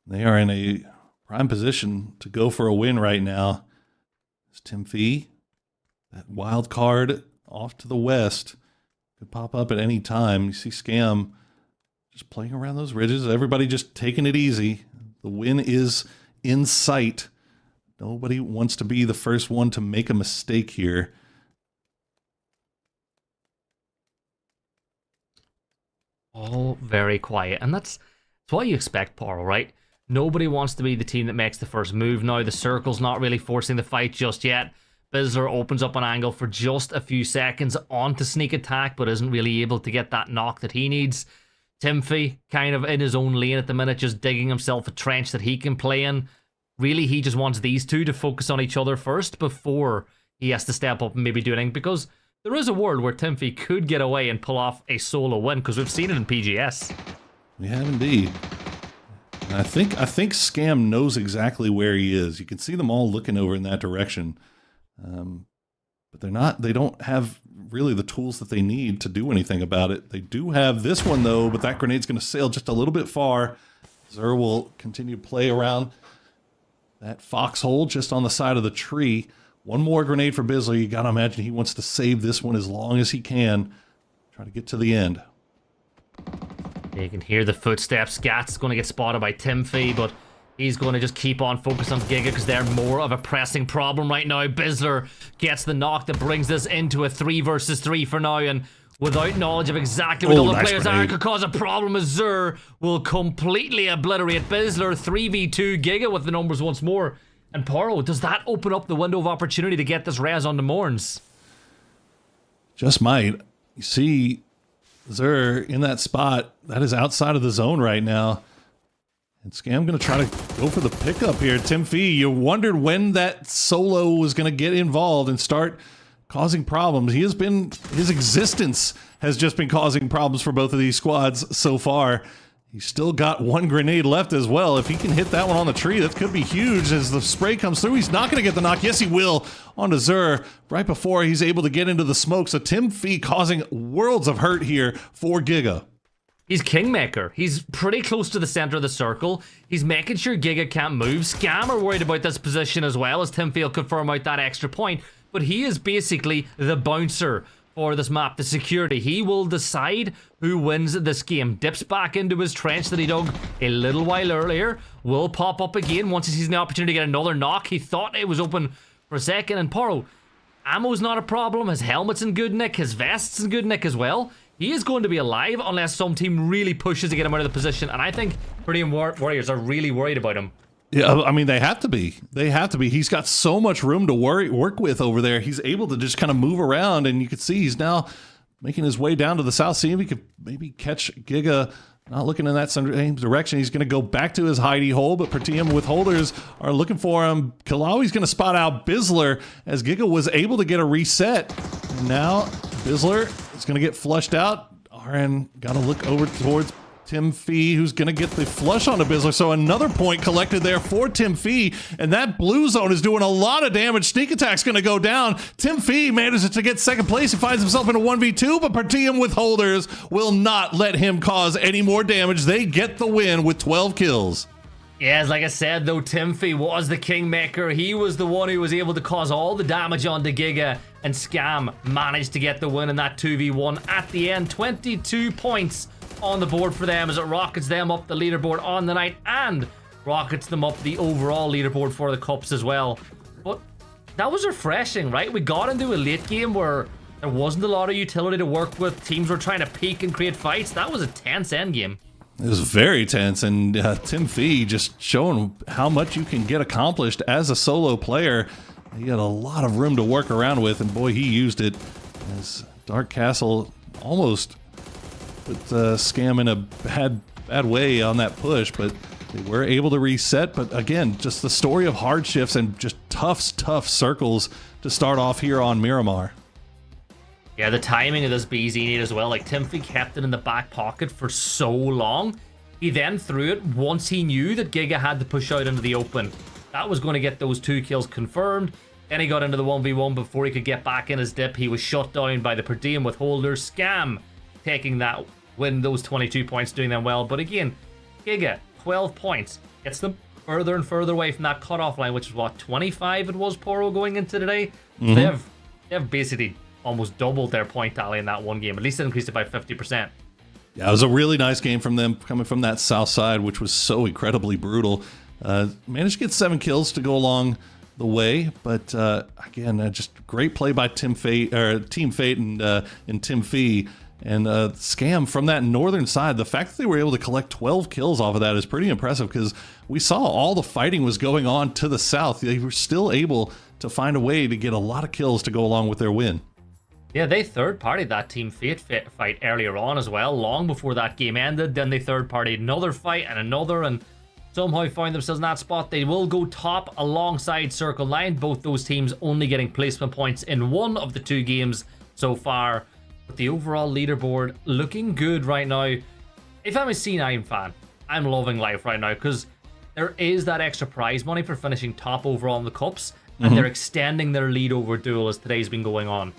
They are in a prime position to go for a win right now. It's Tim Fee. That wild card off to the west could pop up at any time. You see Scam just playing around those ridges. Everybody just taking it easy. The win is in sight. Nobody wants to be the first one to make a mistake here. All very quiet. And that's what you expect, Poro, right? Nobody wants to be the team that makes the first move now. The circle's not really forcing the fight just yet. Bizzler opens up an angle for just a few seconds onto Sneak Attack, but isn't really able to get that knock that he needs. Tim Fee kind of in his own lane at the minute, just digging himself a trench that he can play in. Really, he just wants these two to focus on each other first before he has to step up and maybe do anything, because there is a world where Tim Fee could get away and pull off a solo win, because we've seen it in PGS. We have indeed. And I think Scam knows exactly where he is. You can see them all looking over in that direction. But they don't have really the tools that they need to do anything about it. They do have this one, though, but that grenade's going to sail just a little bit far. Zer will continue to play around that foxhole just on the side of the tree. One more grenade for Bizzler. You got to imagine he wants to save this one as long as he can. Try to get to the end. You can hear the footsteps. Gat's going to get spotted by Tim Fee, but he's going to just keep on focused on Giga because they're more of a pressing problem right now. Bizzler gets the knock that brings this into a 3 versus 3 for now, and without knowledge of exactly what other players are, could cause a problem as Zer will completely obliterate Bizzler. 3v2 Giga with the numbers once more. And Poro, does that open up the window of opportunity to get this res on the Morns? Just might. You see Zer in that spot. That is outside of the zone right now. And Scam going to try to go for the pickup here. Tim Fee, you wondered when that solo was going to get involved and start causing problems. His existence has just been causing problems for both of these squads so far. He's still got 1 grenade left as well. If he can hit that one on the tree, that could be huge as the spray comes through. He's not going to get the knock. Yes, he will, onto Zer right before he's able to get into the smoke. So Tim Fee causing worlds of hurt here for Giga. He's Kingmaker. He's pretty close to the center of the circle. He's making sure Giga can't move. Scam are worried about this position as well, as Tim Fee will confirm out that extra point. But he is basically the bouncer for this map, the security. He will decide who wins this game. Dips back into his trench that he dug a little while earlier. Will pop up again once he sees the opportunity to get another knock. He thought it was open for a second. And Poro, ammo's not a problem. His helmet's in good nick. His vest's in good nick as well. He is going to be alive unless some team really pushes to get him out of the position. And I think Pretty Warriors are really worried about him. Yeah, I mean, they have to be. They have to be. He's got so much room to work with over there. He's able to just kind of move around, and you can see he's now making his way down to the south. See if he could maybe catch Giga. Not looking in that same direction. He's going to go back to his hidey hole, but Pertium withholders are looking for him. Kilawi's going to spot out Bizzler as Giga was able to get a reset. And now Bizzler is going to get flushed out. RN got to look over towards Tim Fee, who's going to get the flush onto Bizzler. So another point collected there for Tim Fee, and that blue zone is doing a lot of damage. Sneak attack's going to go down. Tim Fee manages to get second place. He finds himself in a 1v2, but Pertium withholders will not let him cause any more damage. They get the win with 12 kills. Yes, like I said, though, Tim Fee was the kingmaker. He was the one who was able to cause all the damage onto Giga, and Scam managed to get the win in that 2v1 at the end. 22 points on the board for them as it rockets them up the leaderboard on the night and rockets them up the overall leaderboard for the cups as well. But that was refreshing, right? We got into a late game where there wasn't a lot of utility to work with. Teams were trying to peek and create fights. That was a tense end game. It was very tense, and Tim Fee just showing how much you can get accomplished as a solo player. He had a lot of room to work around with, and boy, he used it as Dark Castle almost put Scam in a bad way on that push, but they were able to reset. But again, just the story of hardships and just tough circles to start off here on Miramar. Yeah, the timing of this BZ need as well. Like, Tim Fee kept it in the back pocket for so long. He then threw it once he knew that Giga had to push out into the open. That was going to get those 2 kills confirmed. Then he got into the 1v1 before he could get back in his dip. He was shut down by the per diem withholder. Scam taking that win, those 22 points, doing them well. But again, Giga, 12 points. Gets them further and further away from that cutoff line, which is what, 25 it was, Poro, going into today? Mm-hmm. They've basically almost doubled their point tally in that one game. At least it increased it by 50%. Yeah, it was a really nice game from them, coming from that south side, which was so incredibly brutal. Managed to get 7 kills to go along the way, but again, just great play by Team Fate and Tim Fee. And Scam from that northern side, the fact that they were able to collect 12 kills off of that is pretty impressive, because we saw all the fighting was going on to the south. They were still able to find a way to get a lot of kills to go along with their win. Yeah, they third-partied that Team Fate fight earlier on as well, long before that game ended. Then they third-partied another fight and another, and somehow found themselves in that spot. They will go top alongside Circle 9, both those teams only getting placement points in one of the 2 games so far. But the overall leaderboard looking good right now. If I'm a C9 fan, I'm loving life right now, because there is that extra prize money for finishing top overall in the cups, and they're extending their lead over Duel as today's been going on.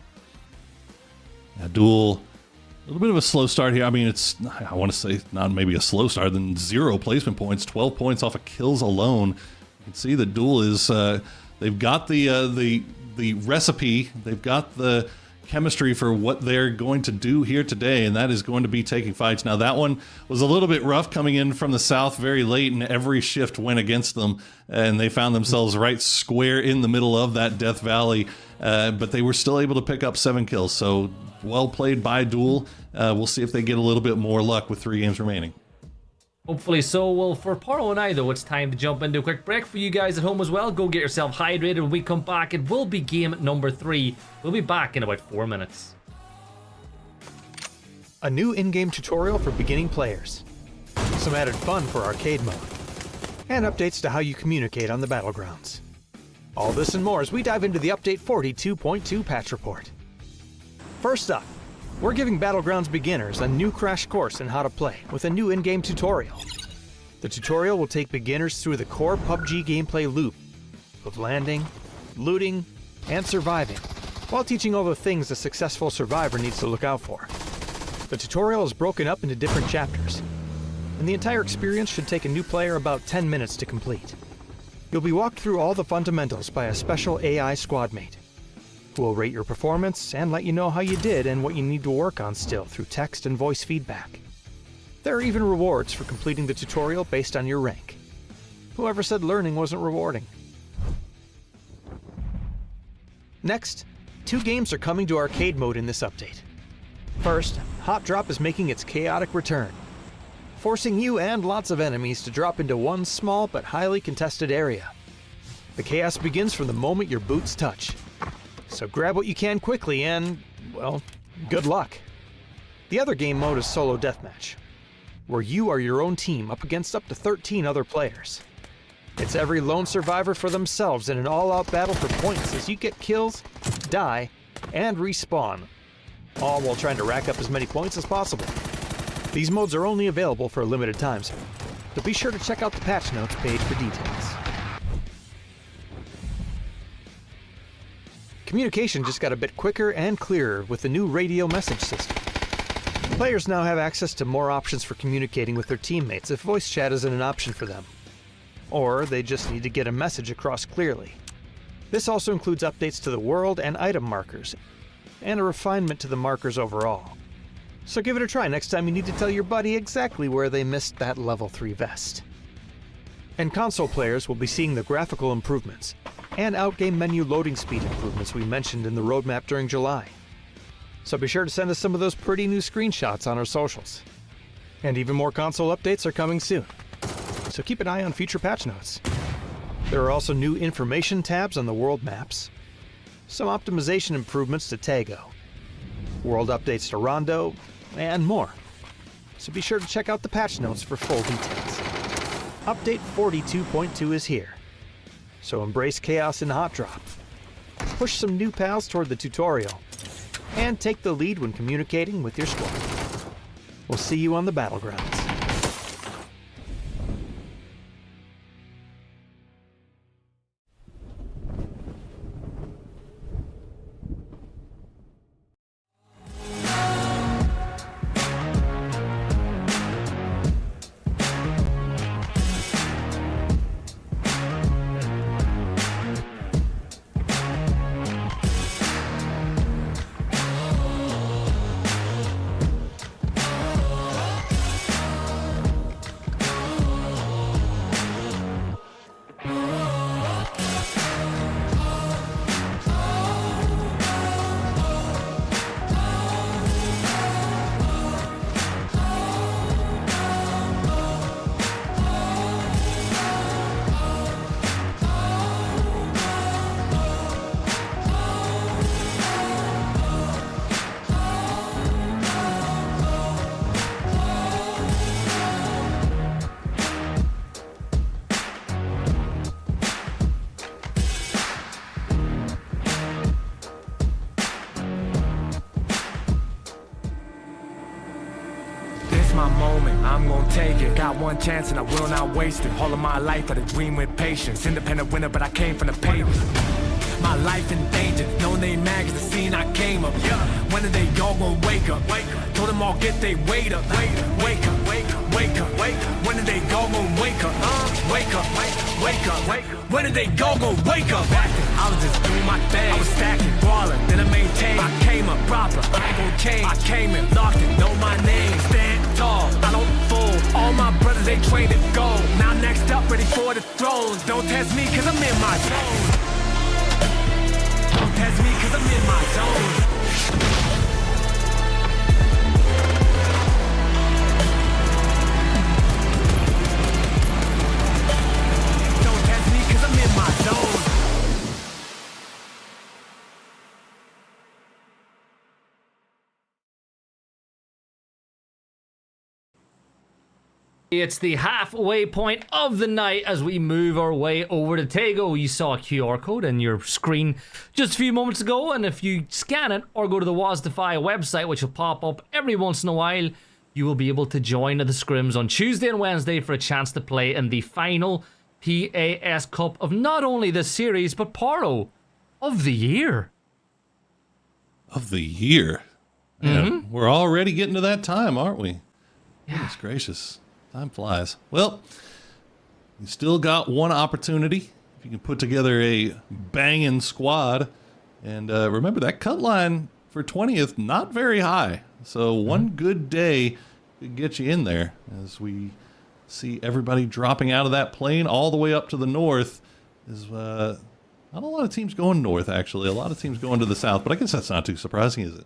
Duel, a little bit of a slow start here. I mean, I want to say not maybe a slow start, then 0 placement points, 12 points off of kills alone. You can see the Duel is, they've got the recipe, they've got the chemistry for what they're going to do here today, and that is going to be taking fights. Now, that one was a little bit rough coming in from the south very late, and every shift went against them, and they found themselves right square in the middle of that Death Valley, but they were still able to pick up 7 kills, so well played by Duel. We'll see if they get a little bit more luck with 3 games remaining. Hopefully so. Well, for Poro and I, though, it's time to jump into a quick break. For you guys at home as well, go get yourself hydrated. When we come back, it will be game number 3. We'll be back in about 4 minutes. A new in-game tutorial for beginning players, some added fun for arcade mode, and updates to how you communicate on the battlegrounds. All this and more as we dive into the Update 42.2 patch report. First up, we're giving Battlegrounds beginners a new crash course in how to play with a new in-game tutorial. The tutorial will take beginners through the core PUBG gameplay loop of landing, looting, and surviving, while teaching all the things a successful survivor needs to look out for. The tutorial is broken up into different chapters, and the entire experience should take a new player about 10 minutes to complete. You'll be walked through all the fundamentals by a special AI squad mate, who will rate your performance and let you know how you did and what you need to work on still through text and voice feedback. There are even rewards for completing the tutorial based on your rank. Whoever said learning wasn't rewarding? Next, 2 games are coming to arcade mode in this update. First, Hot Drop is making its chaotic return. forcing you and lots of enemies to drop into one small but highly contested area. The chaos begins from the moment your boots touch. So grab what you can quickly and, well, good luck. The other game mode is Solo Deathmatch, where you are your own team up against up to 13 other players. It's every lone survivor for themselves in an all-out battle for points as you get kills, die, and respawn, all while trying to rack up as many points as possible. These modes are only available for a limited time, so be sure to check out the patch notes page for details. Communication just got a bit quicker and clearer with the new radio message system. Players now have access to more options for communicating with their teammates if voice chat isn't an option for them, or they just need to get a message across clearly. This also includes updates to the world and item markers, and a refinement to the markers overall. So give it a try next time you need to tell your buddy exactly where they missed that level 3 vest. And console players will be seeing the graphical improvements and outgame menu loading speed improvements we mentioned in the roadmap during July. So be sure to send us some of those pretty new screenshots on our socials. And even more console updates are coming soon, so keep an eye on future patch notes. There are also new information tabs on the world maps, some optimization improvements to Tago, world updates to Rondo, and more. So be sure to check out the patch notes for full details. Update 42.2 is here, so embrace chaos in Hot Drop, push some new pals toward the tutorial, and take the lead when communicating with your squad. We'll see you on the battlegrounds. My moment, I'm gonna take it. Got one chance and I will not waste it. All of my life I had a dream with patience. Independent winner, but I came from the pavement. My life in danger, no name mags, the scene I came up. When are they all gonna wake up? Told them all get they weight up. Wake up, wake up, wake up. When are they all gonna wake up? Wake up, wake up. When are they all gonna wake up? I was just doing my thing. I was stacking, brawling, then I maintained. I came up proper, I ain't gonna change. I came in, locked it, know my name. Stand tall, I don't fold. All my brothers, they train to go. Now next up, ready for the throne. Don't test me, cause I'm in my zone. Don't test me, cause I'm in my zone. Don't test me, cause I'm in my zone. It's the halfway point of the night as we move our way over to Tago. You saw a QR code on your screen just a few moments ago, and if you scan it or go to the WASDefy website, which will pop up every once in a while, you will be able to join the scrims on Tuesday and Wednesday for a chance to play in the final PAS Cup of not only this series, but Paro of the year. Of the year? Yeah, we're already getting to that time, aren't we? Yeah. Goodness gracious. Time flies. Well, you still got one opportunity. If you can put together a banging squad. And remember, that cut line for 20th, not very high. So one good day could get you in there as we see everybody dropping out of that plane all the way up to the north. Is not a lot of teams going north, actually. A lot of teams going to the south, but I guess that's not too surprising, is it?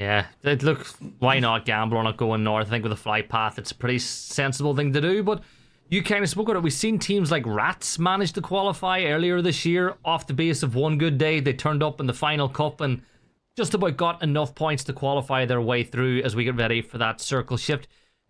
Yeah, look, why not gamble on it going north? I think with a flight path, it's a pretty sensible thing to do. But you kind of spoke about it. We've seen teams like Rats manage to qualify earlier this year off the base of one good day. They turned up in the final cup and just about got enough points to qualify their way through as we get ready for that circle shift.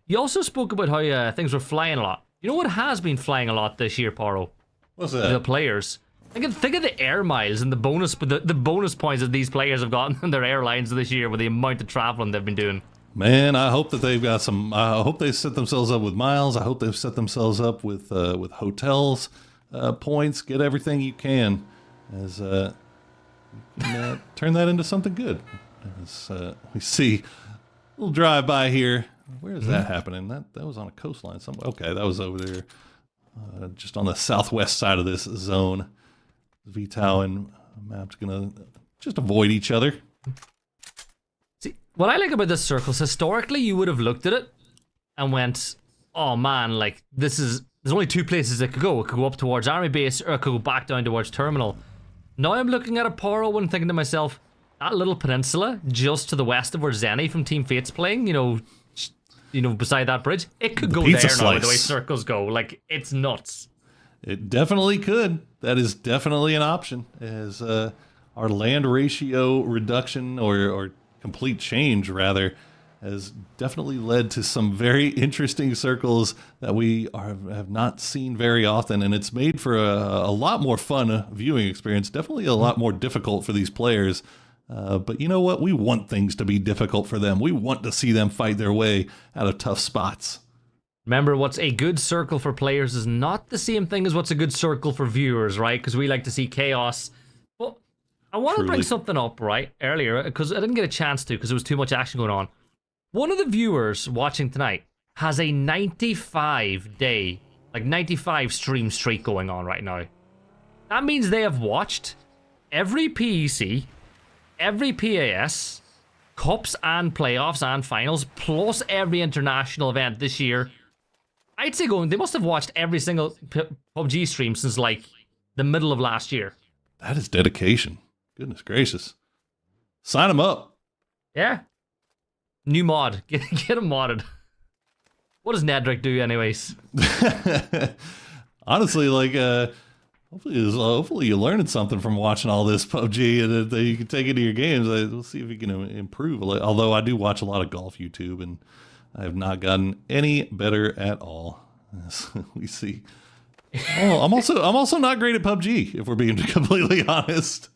You also spoke about how things were flying a lot. You know what has been flying a lot this year, Paro? What's that? The players. Think of the air miles and the bonus points that these players have gotten in their airlines this year with the amount of traveling they've been doing. Man, I hope that they've got some. I hope they set themselves up with miles. I hope they've set themselves up with hotels, points. Get everything you can, as you can, turn that into something good. As we see a little drive by here. Where is that happening? That was on a coastline somewhere. Okay, that was over there, just on the southwest side of this zone. VTOW and Map's gonna just avoid each other. See, what I like about this circle is historically you would have looked at it and went, oh man, like there's only two places it could go. It could go up towards Army Base or it could go back down towards Terminal. Now I'm looking at a Paro and thinking to myself, that little peninsula just to the west of where Zenny from Team Fate's playing, you know, beside that bridge, it could go there now the way circles go. Like, it's nuts. It definitely could. That is definitely an option, as our land ratio reduction or complete change, rather, has definitely led to some very interesting circles that we have not seen very often, and it's made for a lot more fun viewing experience, definitely a lot more difficult for these players. But you know what? We want things to be difficult for them. We want to see them fight their way out of tough spots. Remember, what's a good circle for players is not the same thing as what's a good circle for viewers, right? Because we like to see chaos. But I want to bring something up, right, earlier, because I didn't get a chance to because there was too much action going on. One of the viewers watching tonight has a 95-day, like 95 stream streak going on right now. That means they have watched every PEC, every PAS, cups and playoffs and finals, plus every international event this year. I'd say they must have watched every single PUBG stream since like the middle of last year. That is dedication. Goodness gracious. Sign them up. Yeah. New mod. Get him modded. What does Nedrick do anyways? Honestly, like, hopefully you're learning something from watching all this PUBG and that you can take it to your games. We'll see if you can improve. Although I do watch a lot of golf YouTube, and I have not gotten any better at all. As we see. Oh, I'm also not great at PUBG, if we're being completely honest.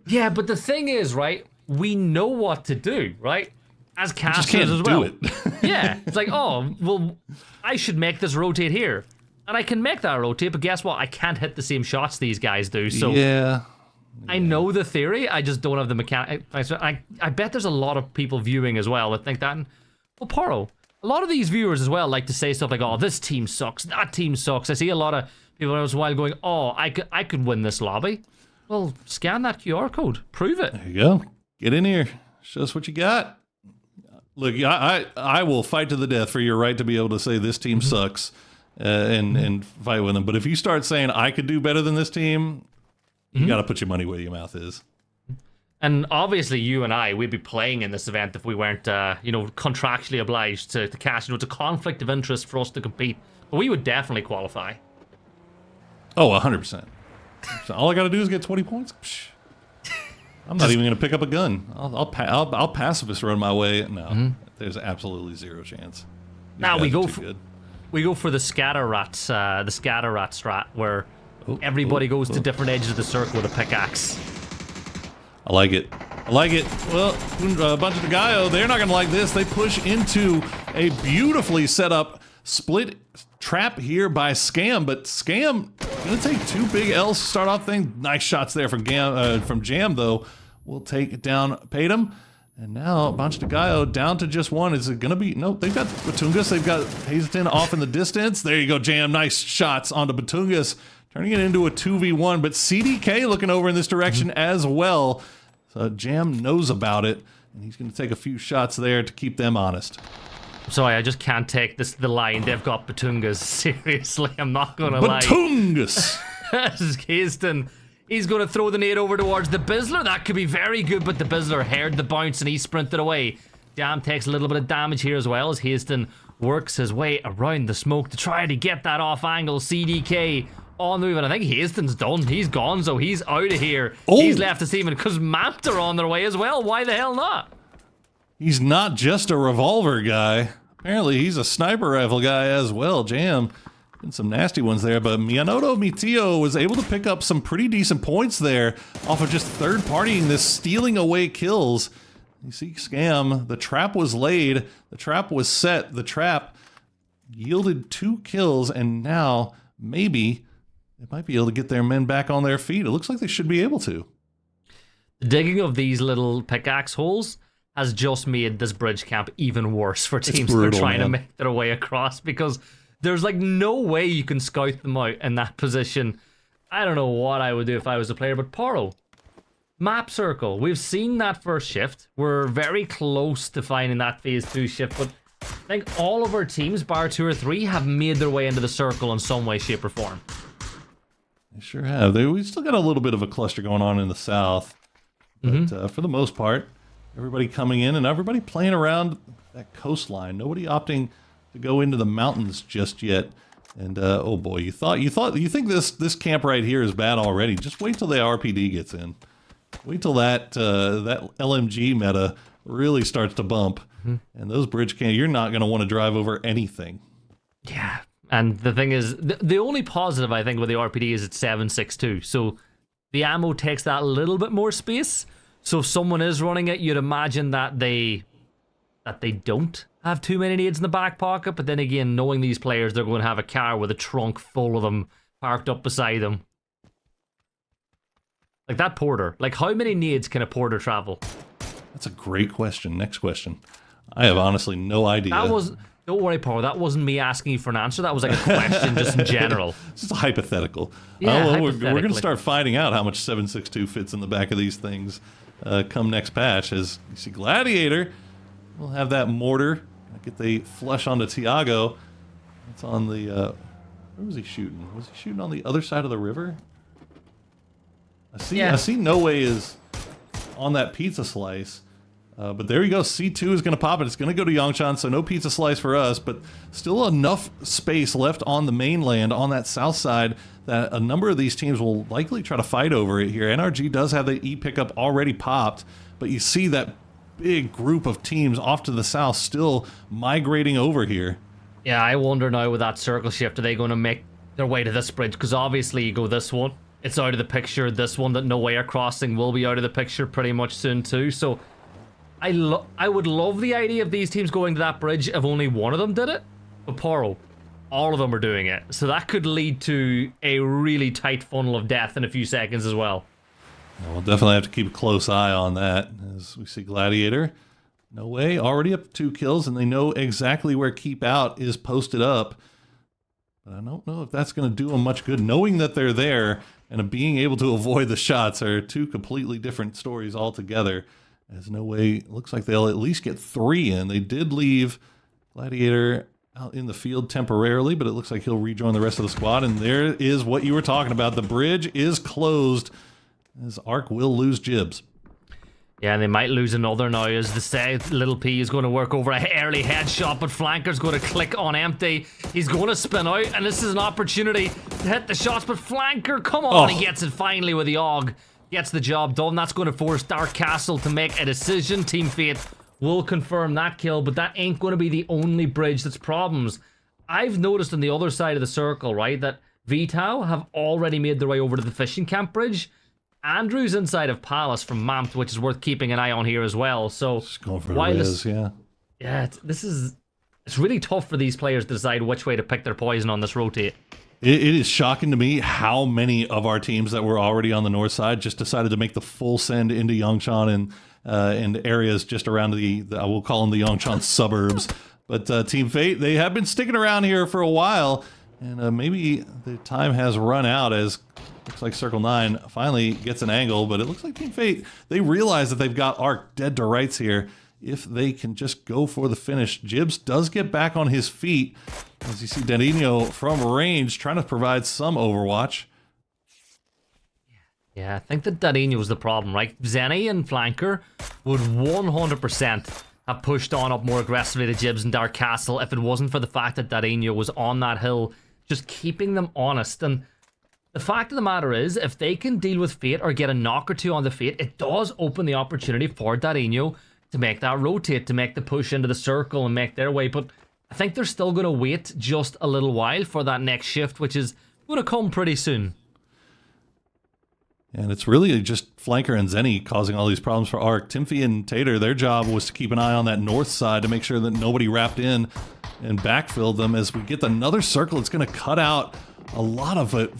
Yeah, but the thing is, right? We know what to do, right? As casters as well. Do it. Yeah, it's like, oh, well, I should make this rotate here. And I can make that rotate, but guess what? I can't hit the same shots these guys do. So yeah. I know the theory, I just don't have the mechanic. I bet there's a lot of people viewing as well that think that. And, well, Paro, a lot of these viewers as well like to say stuff like, oh, this team sucks, that team sucks. I see a lot of people once in a while going, oh, I could win this lobby. Well, scan that QR code. Prove it. There you go. Get in here. Show us what you got. Look, I will fight to the death for your right to be able to say this team sucks and fight with them. But if you start saying I could do better than this team, you got to put your money where your mouth is. And obviously, you and I, we'd be playing in this event if we weren't, contractually obliged to cash. It's a conflict of interest for us to compete. But we would definitely qualify. Oh, 100%. So all I got to do is get 20 points. Psh. I'm not even going to pick up a gun. I'll pacifist run my way. No, there's absolutely zero chance. Now we go for the scatter rats, strat, where everybody goes to different edges of the circle with a pickaxe. I like it. Well, a bunch of the Gaio, they're not going to like this. They push into a beautifully set up split trap here by Scam, but Scam going to take two big L's to start off thing. Nice shots there from Jam, though. We'll take down Patum. And now a bunch of Gaio down to just one. Is it going to be? Nope, they've got Batungus. They've got Hazelton off in the distance. There you go, Jam. Nice shots onto Batungus. Turning it into a 2v1, but CDK looking over in this direction as well. So Jam knows about it, and he's going to take a few shots there to keep them honest. Sorry, I just can't take the line. They've got Batungas. Seriously, I'm not going to lie. Batungus! Hazelton, He's going to throw the nade over towards the Bizzler. That could be very good, but the Bizzler heard the bounce and he sprinted away. Jam takes a little bit of damage here as well as Haston works his way around the smoke to try to get that off angle. CDK on the move, and I think Haston's done. He's gone, so he's out of here. He's left to Steven because Mamped are on their way as well. Why the hell not? He's not just a revolver guy. Apparently, he's a sniper rifle guy as well. Jam, and some nasty ones there, but Miyamoto Mitio was able to pick up some pretty decent points there off of just third-partying this, stealing away kills. You see Scam, the trap was laid, the trap was set, the trap yielded 2 kills, and now maybe they might be able to get their men back on their feet. It looks like they should be able to. The digging of these little pickaxe holes has just made this bridge camp even worse for teams that are trying to make their way across, because there's like no way you can scout them out in that position. I don't know what I would do if I was a player, but Poro, map circle. We've seen that first shift. We're very close to finding that phase 2 shift, but I think all of our teams, bar 2 or 3, have made their way into the circle in some way, shape, or form. They sure have. We still got a little bit of a cluster going on in the south, but for the most part, everybody coming in and everybody playing around that coastline. Nobody opting to go into the mountains just yet. And oh boy, you think this camp right here is bad already? Just wait till the RPD gets in. Wait till that LMG meta really starts to bump, and those bridge camp. You're not going to want to drive over anything. Yeah, and the thing is, the only positive I think with the RPD is it's 7.62, so the ammo takes that little bit more space. So if someone is running it, you'd imagine that they don't have too many nades in the back pocket. But then again, knowing these players, they're going to have a car with a trunk full of them parked up beside them. Like that porter. Like, how many nades can a porter travel? That's a great question. Next question. I have honestly no idea. Don't worry, Paul. That wasn't me asking you for an answer. That was like a question just in general. It's just a hypothetical. Yeah, we're going to start finding out how much 7.62 fits in the back of these things come next patch. As you see, Gladiator will have that mortar. Get the flush onto Tiago. It's on the... where was he shooting? Was he shooting on the other side of the river? I see No Way is on that pizza slice. But there you go. C2 is going to pop it. It's going to go to Yongshan, so no pizza slice for us, but still enough space left on the mainland on that south side that a number of these teams will likely try to fight over it here. NRG does have the E pickup already popped, but you see that big group of teams off to the south still migrating over here. Yeah, I wonder now with that circle shift, are they going to make their way to this bridge? Because obviously you go this one, it's out of the picture. This one that No Way are crossing will be out of the picture pretty much soon too. So I would love the idea of these teams going to that bridge if only one of them did it. But Poro, all of them are doing it. So that could lead to a really tight funnel of death in a few seconds as well. We'll definitely have to keep a close eye on that. As we see Gladiator, No Way, already up to 2 kills, and they know exactly where Keep Out is posted up. But I don't know if that's going to do them much good. Knowing that they're there and being able to avoid the shots are 2 completely different stories altogether. As No Way, looks like they'll at least get 3 in. They did leave Gladiator out in the field temporarily, but it looks like he'll rejoin the rest of the squad. And there is what you were talking about. The bridge is closed, as Ark will lose Jibs. Yeah, and they might lose another now as the south little P is going to work over a early headshot, but Flanker's going to click on empty. He's going to spin out, and this is an opportunity to hit the shots, but Flanker, come on, he gets it finally with the AUG. Gets the job done. That's going to force Dark Castle to make a decision. Team Fate will confirm that kill, but that ain't going to be the only bridge that's problems. I've noticed on the other side of the circle, right, that Vitao have already made their way over to the fishing camp bridge. Andrew's inside of Palace from Mampt, which is worth keeping an eye on here as well. So just going for the res, yeah. Yeah, it's really tough for these players to decide which way to pick their poison on this rotate. It is shocking to me how many of our teams that were already on the north side just decided to make the full send into Yongshan and areas just around the I will call them the Yongshan suburbs. But Team Fate, they have been sticking around here for a while, and maybe the time has run out as looks like Circle 9 finally gets an angle, but it looks like Team Fate, they realize that they've got Ark dead to rights here. If they can just go for the finish. Jibs does get back on his feet. As you see Danilo from range trying to provide some overwatch. Yeah, I think that Dadinho was the problem, right? Zenny and Flanker would 100% have pushed on up more aggressively to Jibs and Dark Castle if it wasn't for the fact that Dadinho was on that hill, just keeping them honest. And the fact of the matter is, if they can deal with Fate or get a knock or two on the Fate, it does open the opportunity for Dadinho to make that rotate, to make the push into the circle and make their way. But I think they're still going to wait just a little while for that next shift, which is going to come pretty soon. And it's really just Flanker and Zenny causing all these problems for Arc. Timfy and Tater, their job was to keep an eye on that north side to make sure that nobody wrapped in and backfilled them. As we get another circle, it's going to cut out a lot of it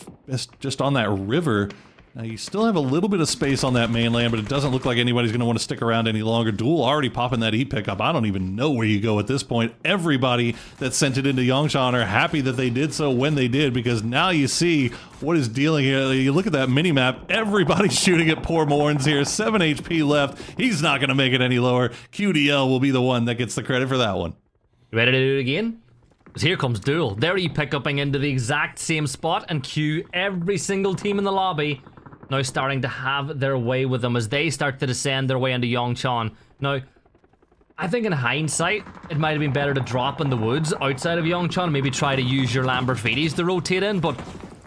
just on that river. Now, you still have a little bit of space on that mainland, but it doesn't look like anybody's going to want to stick around any longer. Duel already popping that E pickup. I don't even know where you go at this point. Everybody that sent it into Yongshan are happy that they did so when they did, because now you see what is dealing here. You look at that mini-map, everybody's shooting at poor Morns here. 7 HP left. He's not going to make it any lower. QDL will be the one that gets the credit for that one. You ready to do it again? Because here comes Duel. They're E-pickuping into the exact same spot, and Q, every single team in the lobby, now starting to have their way with them as they start to descend their way into Yongshan. Now, I think in hindsight, it might have been better to drop in the woods outside of Yongshan and maybe try to use your Lamborghinis to rotate in, but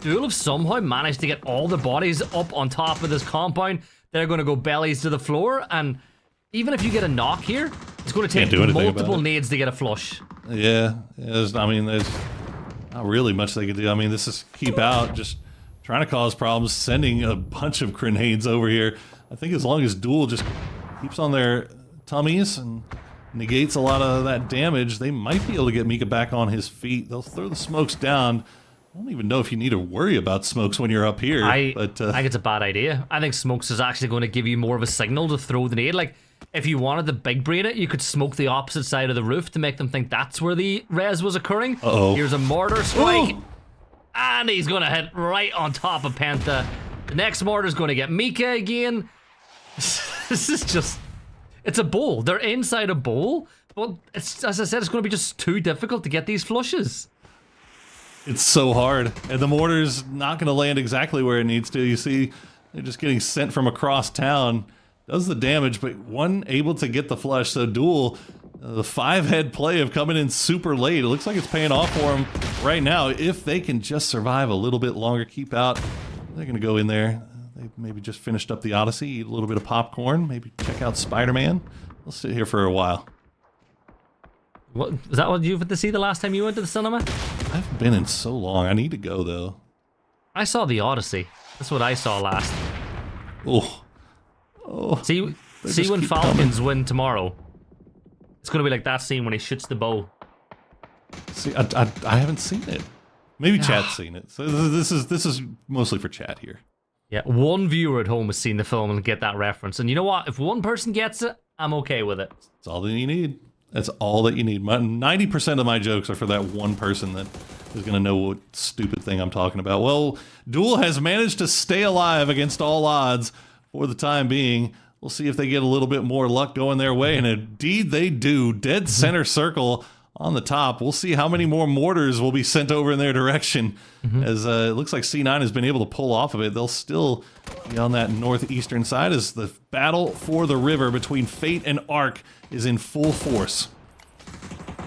Duel have somehow managed to get all the bodies up on top of this compound. They're going to go bellies to the floor, and even if you get a knock here, it's going to take multiple nades to get a flush. Yeah, there's not really much they can do. I mean, this is keep out, just trying to cause problems, sending a bunch of grenades over here. I think as long as Duel just keeps on their tummies and negates a lot of that damage, they might be able to get Mika back on his feet. They'll throw the smokes down. I don't even know if you need to worry about smokes when you're up here. I think it's a bad idea. I think smokes is actually going to give you more of a signal to throw the nade. Like, if you wanted to big brain it, you could smoke the opposite side of the roof to make them think that's where the res was occurring. Uh-oh. Here's a mortar strike. Ooh. And he's going to hit right on top of Penta. The next mortar's going to get Mika again. This is just... It's a bowl. They're inside a bowl. But it's, as I said, it's going to be just too difficult to get these flushes. It's so hard. And the mortar's not going to land exactly where it needs to. You see, they're just getting sent from across town. Does the damage, but one able to get the flush. So Duel, the 5-head play of coming in super late, it looks like it's paying off for them right now. If they can just survive a little bit longer, keep out, they're going to go in there. They maybe just finished up the Odyssey, eat a little bit of popcorn, maybe check out Spider-Man. We'll sit here for a while. What, is that what you went to see the last time you went to the cinema? I haven't been in so long. I need to go, though. I saw the Odyssey. That's what I saw last. Oh. See when Falcons win tomorrow. It's going to be like that scene when he shoots the bow. See, I haven't seen it. Maybe chat's seen it. So this is mostly for chat here. Yeah, one viewer at home has seen the film and get that reference. And you know what? If one person gets it, I'm okay with it. That's all that you need. That's all that you need. 90% of my jokes are for that one person that is going to know what stupid thing I'm talking about. Well, Duel has managed to stay alive against all odds for the time being. We'll see if they get a little bit more luck going their way, and indeed they do. Dead center circle on the top. We'll see how many more mortars will be sent over in their direction, as it looks like C9 has been able to pull off of it. They'll still be on that northeastern side as the battle for the river between Fate and Arc is in full force.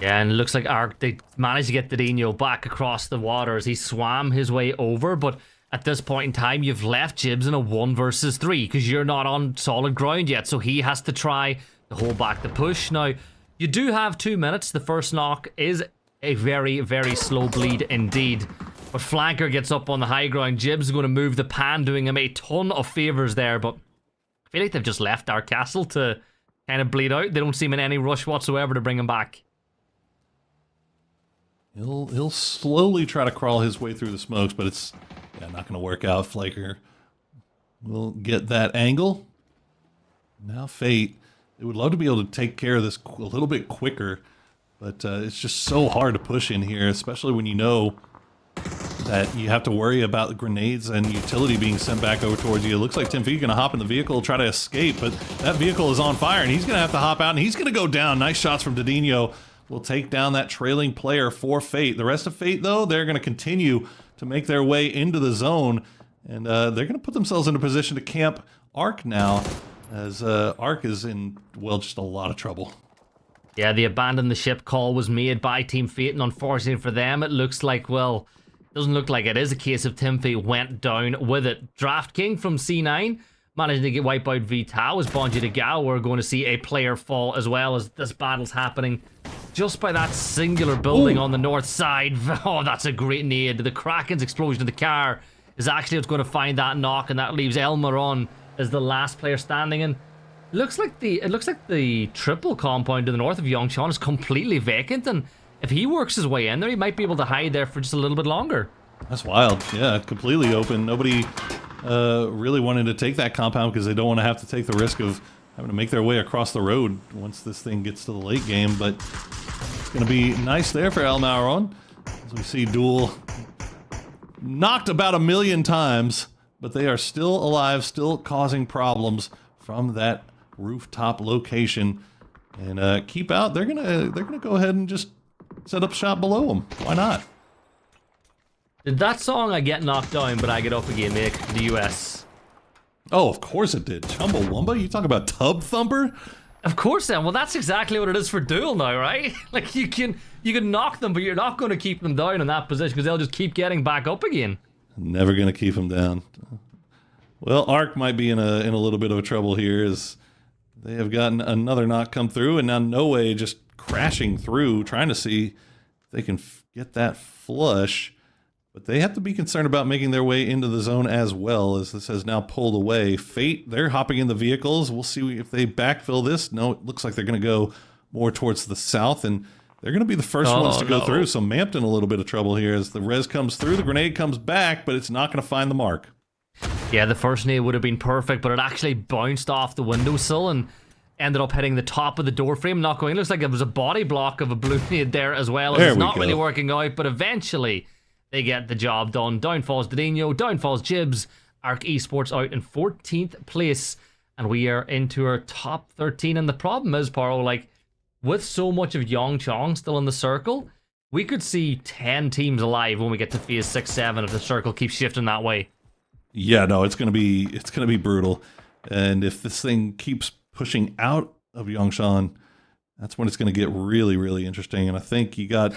Yeah, and it looks like Arc, they managed to get Dadinho back across the water as he swam his way over, but at this point in time, you've left Jibs in a 1 versus 3 because you're not on solid ground yet, so he has to try to hold back the push. Now, you do have 2 minutes. The first knock is a very, very slow bleed indeed. But Flanker gets up on the high ground. Jibs is going to move the pan, doing him a ton of favors there, but I feel like they've just left our castle to kind of bleed out. They don't seem in any rush whatsoever to bring him back. He'll slowly try to crawl his way through the smokes, but it's not going to work out. Flanker will get that angle. Now Fate, they would love to be able to take care of this a little bit quicker, but it's just so hard to push in here, especially when you know that you have to worry about the grenades and utility being sent back over towards you. It looks like Timfy going to hop in the vehicle, try to escape, but that vehicle is on fire, and he's going to have to hop out, and he's going to go down. Nice shots from Dadinho. Will take down that trailing player for Fate. The rest of Fate, though, they're going to continue to make their way into the zone, And they're going to put themselves in a position to camp Arc now, as Arc is in, well, just a lot of trouble. Yeah, the abandon the ship call was made by Team Fate, and unfortunately for them, it looks like, well, doesn't look like it is a case of Team Fate went down with it. Draft King from C9 managing to get wiped out Vital as Bonji de Gao. We're going to see a player fall as well as this battle's happening just by that singular building on the north side. Oh, that's a great nade. The Kraken's explosion of the car is actually what's going to find that knock, and that leaves Elmer on as the last player standing. And it looks like the triple compound to the north of Yongchan is completely vacant, and if he works his way in there, he might be able to hide there for just a little bit longer. That's wild. Yeah, completely open. Nobody really wanted to take that compound because they don't want to have to take the risk of having to make their way across the road once this thing gets to the late game. But it's going to be nice there for El Mauron, as we see Duel knocked about 1 million times, but they are still alive, still causing problems from that rooftop location. And keep out. They're gonna go ahead and just set up shop below them. Why not? Did that song "I Get Knocked Down But I Get Up Again" make it to the US? Oh, of course it did. Chumbawamba? You talk about Tub Thumper? Of course then. Well, that's exactly what it is for Duel now, right? Like, you can knock them, but you're not going to keep them down in that position because they'll just keep getting back up again. Never going to keep them down. Well, Arc might be in a little bit of trouble here, as they have gotten another knock come through, and now No Way just crashing through, trying to see if they can get that flush. But they have to be concerned about making their way into the zone as well, as this has now pulled away. Fate, they're hopping in the vehicles. We'll see if they backfill this. No, it looks like they're going to go more towards the south, and they're going to be the first ones to go through. So Mampton a little bit of trouble here as the res comes through. The grenade comes back, but it's not going to find the mark. Yeah, the first nade would have been perfect, but it actually bounced off the windowsill and ended up hitting the top of the door frame, not going. It looks like it was a body block of a blue nade there as well. It's not really working out, but eventually they get the job done. Down falls Didino, down falls Jibs. Arc Esports out in 14th place, and we are into our top 13. And the problem is, Paro, like, with so much of Yongchong still in the circle, we could see 10 teams alive when we get to phase 6-7 if the circle keeps shifting that way. Yeah, no, it's gonna be brutal. And if this thing keeps pushing out of Yongshan, that's when it's gonna get really, really interesting. And I think you got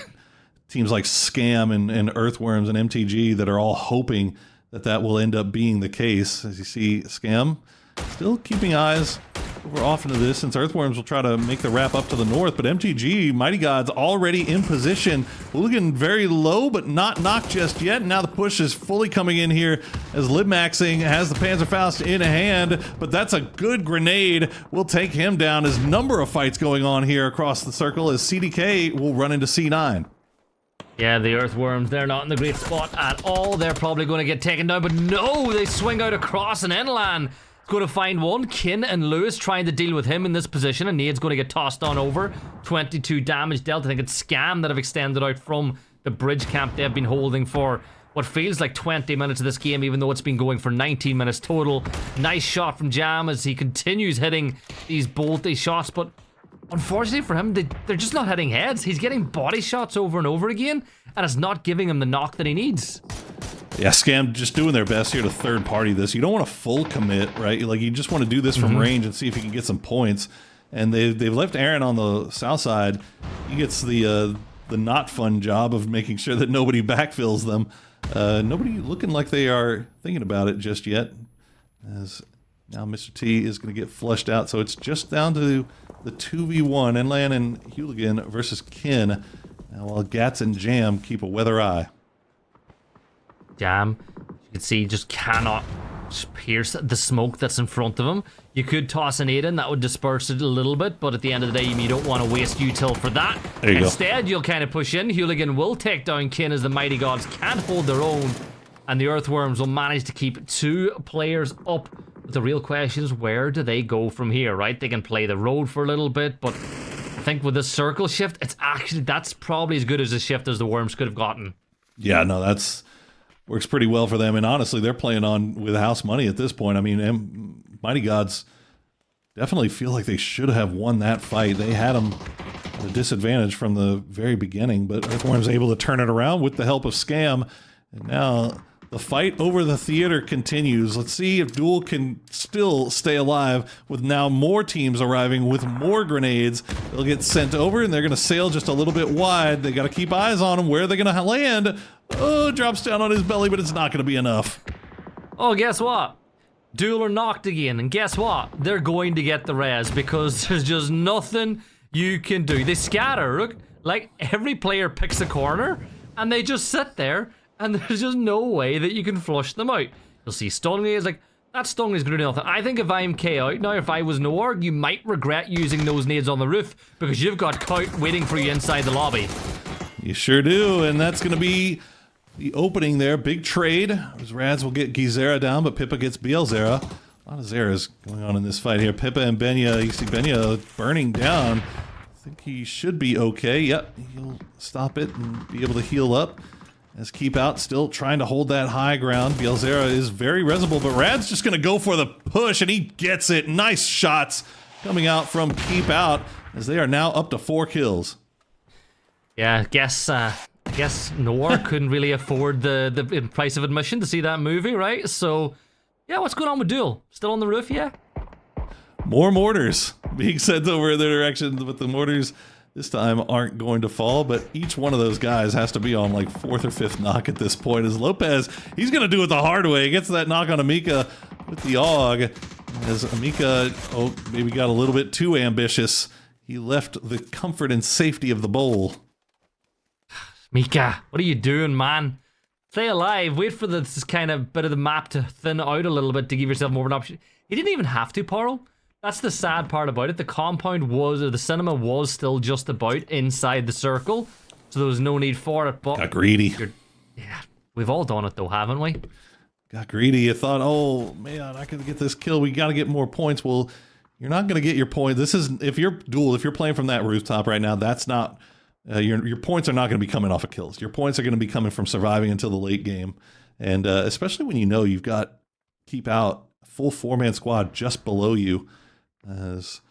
teams like Scam and Earthworms and MTG that are all hoping that will end up being the case. As you see, Scam still keeping eyes over off into this, since Earthworms will try to make the wrap up to the north, but MTG, Mighty Gods, already in position. Hooligan very low, but not knocked just yet. And now the push is fully coming in here as Libmaxing has the Panzerfaust in hand, but that's a good grenade. Will take him down. As number of fights going on here across the circle as CDK will run into C9. Yeah, the Earthworms, they're not in the great spot at all. They're probably going to get taken down, but no, they swing out across an inland. It's going to find one. Kin and Lewis trying to deal with him in this position, and Nade's going to get tossed on over. 22 damage dealt. I think it's Scam that have extended out from the bridge camp they've been holding for what feels like 20 minutes of this game, even though it's been going for 19 minutes total. Nice shot from Jam as he continues hitting these bolty shots, but unfortunately for him, they're just not hitting heads. He's getting body shots over and over again, and it's not giving him the knock that he needs. Yeah, Scam just doing their best here to third party this. You don't want a full commit, right? Like, you just want to do this from range and see if you can get some points. And they've left Aaron on the south side. He gets the not fun job of making sure that nobody backfills them. Nobody looking like they are thinking about it just yet, as now Mr. T is going to get flushed out. So it's just down to the 2v1, Enlan and Hooligan versus Kin. Now, while Gats and Jam keep a weather eye. Jam, you can see, just cannot pierce the smoke that's in front of him. You could toss an 8 in, that would disperse it a little bit, but at the end of the day, you don't want to waste util for that. Instead, you'll kind of push in. Hooligan will take down Kin as the Mighty Gods can't hold their own, and the Earthworms will manage to keep 2 players up. But the real question is, where do they go from here, right? They can play the road for a little bit, but I think with this circle shift, that's probably as good as a shift as the Worms could have gotten. Yeah, no, that's works pretty well for them, and honestly, they're playing on with house money at this point. I mean, Mighty Gods definitely feel like they should have won that fight. They had them at a disadvantage from the very beginning, but Earthworm's able to turn it around with the help of Scam, and now The fight over the theater continues. Let's see if Duel can still stay alive with now more teams arriving with more grenades. They'll get sent over and they're going to sail just a little bit wide. They got to keep eyes on them. Where are they going to land? Oh, drops down on his belly, but it's not going to be enough. Oh, guess what? Duel are knocked again, and guess what? They're going to get the res because there's just nothing you can do. They scatter, look, like every player picks a corner, and they just sit there. And there's just no way that you can flush them out. You'll see Stonley is like, that Stonley's gonna do nothing. I think if I'm K out now, if I was Noir, you might regret using those nades on the roof because you've got Kout waiting for you inside the lobby. You sure do, and that's gonna be the opening there. Big trade. As Rads will get Gizera down, but Pippa gets Bielzera. A lot of Zeras going on in this fight here. Pippa and Benya, you see Benya burning down. I think he should be okay. Yep, he'll stop it and be able to heal up. As Keep Out still trying to hold that high ground. Bielzera is very resible, but Rad's just going to go for the push, and he gets it. Nice shots coming out from Keep Out, as they are now up to 4 kills. Yeah, I guess Noir couldn't really afford the price of admission to see that movie, right? So, yeah, what's going on with Duel? Still on the roof, yeah? More mortars being sent over in their direction, but the mortars this time aren't going to fall, but each one of those guys has to be on like 4th or 5th knock at this point. As Lopez, he's going to do it the hard way. He gets that knock on Amika with the AUG. As Amika, maybe got a little bit too ambitious. He left the comfort and safety of the bowl. Mika, what are you doing, man? Stay alive. Wait for this kind of bit of the map to thin out a little bit to give yourself more of an option. He didn't even have to, Parle. That's the sad part about it. The compound was, or the cinema was still just about inside the circle, so there was no need for it. But got greedy. Yeah, we've all done it though, haven't we? Got greedy. You thought, oh man, I can get this kill. We got to get more points. Well, you're not going to get your point. This is if you're playing from that rooftop right now. That's not your points are not going to be coming off of kills. Your points are going to be coming from surviving until the late game, and especially when you know you've got Keep Out full 4-man squad just below you. As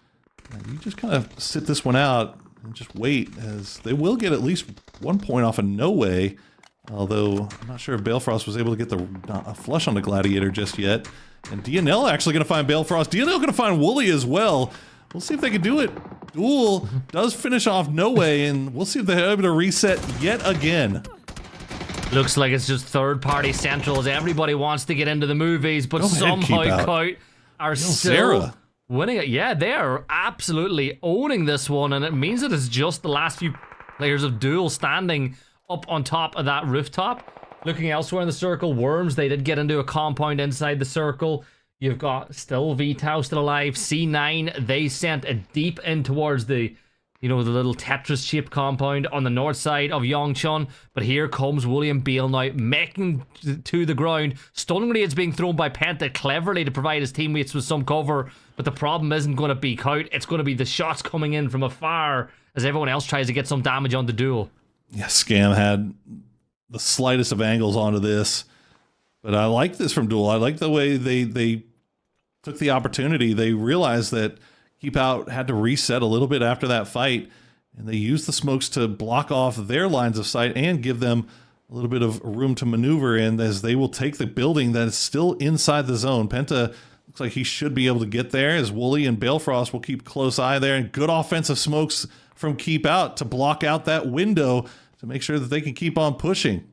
you just kind of sit this one out and just wait, as they will get at least 1 point off of No Way, although I'm not sure if Balefrost was able to get a flush on the Gladiator just yet. And DNL actually going to find Balefrost. DNL going to find Wooly as well. We'll see if they can do it. Duel does finish off No Way, and we'll see if they're able to reset yet again. Looks like it's just third-party centrals. Everybody wants to get into the movies, but somehow Kout are still winning it. Yeah, they are absolutely owning this one, and it means that it's just the last few players of Duel standing up on top of that rooftop. Looking elsewhere in the circle, Worms, they did get into a compound inside the circle. You've got still VTOW still alive. C9, they sent it deep in towards the little Tetris-shaped compound on the north side of Yongchun. But here comes William Beale now, making to the ground. Stun grenades being thrown by Penta cleverly to provide his teammates with some cover. But the problem isn't going to be Kout. It's going to be the shots coming in from afar as everyone else tries to get some damage on the Duel. Yeah, Scam had the slightest of angles onto this. But I like this from Duel. I like the way they took the opportunity. They realized that Keep Out had to reset a little bit after that fight, and they used the smokes to block off their lines of sight and give them a little bit of room to maneuver in, as they will take the building that is still inside the zone. Penta looks like he should be able to get there, as Wooly and Balefrost will keep close eye there, and good offensive smokes from Keep Out to block out that window to make sure that they can keep on pushing.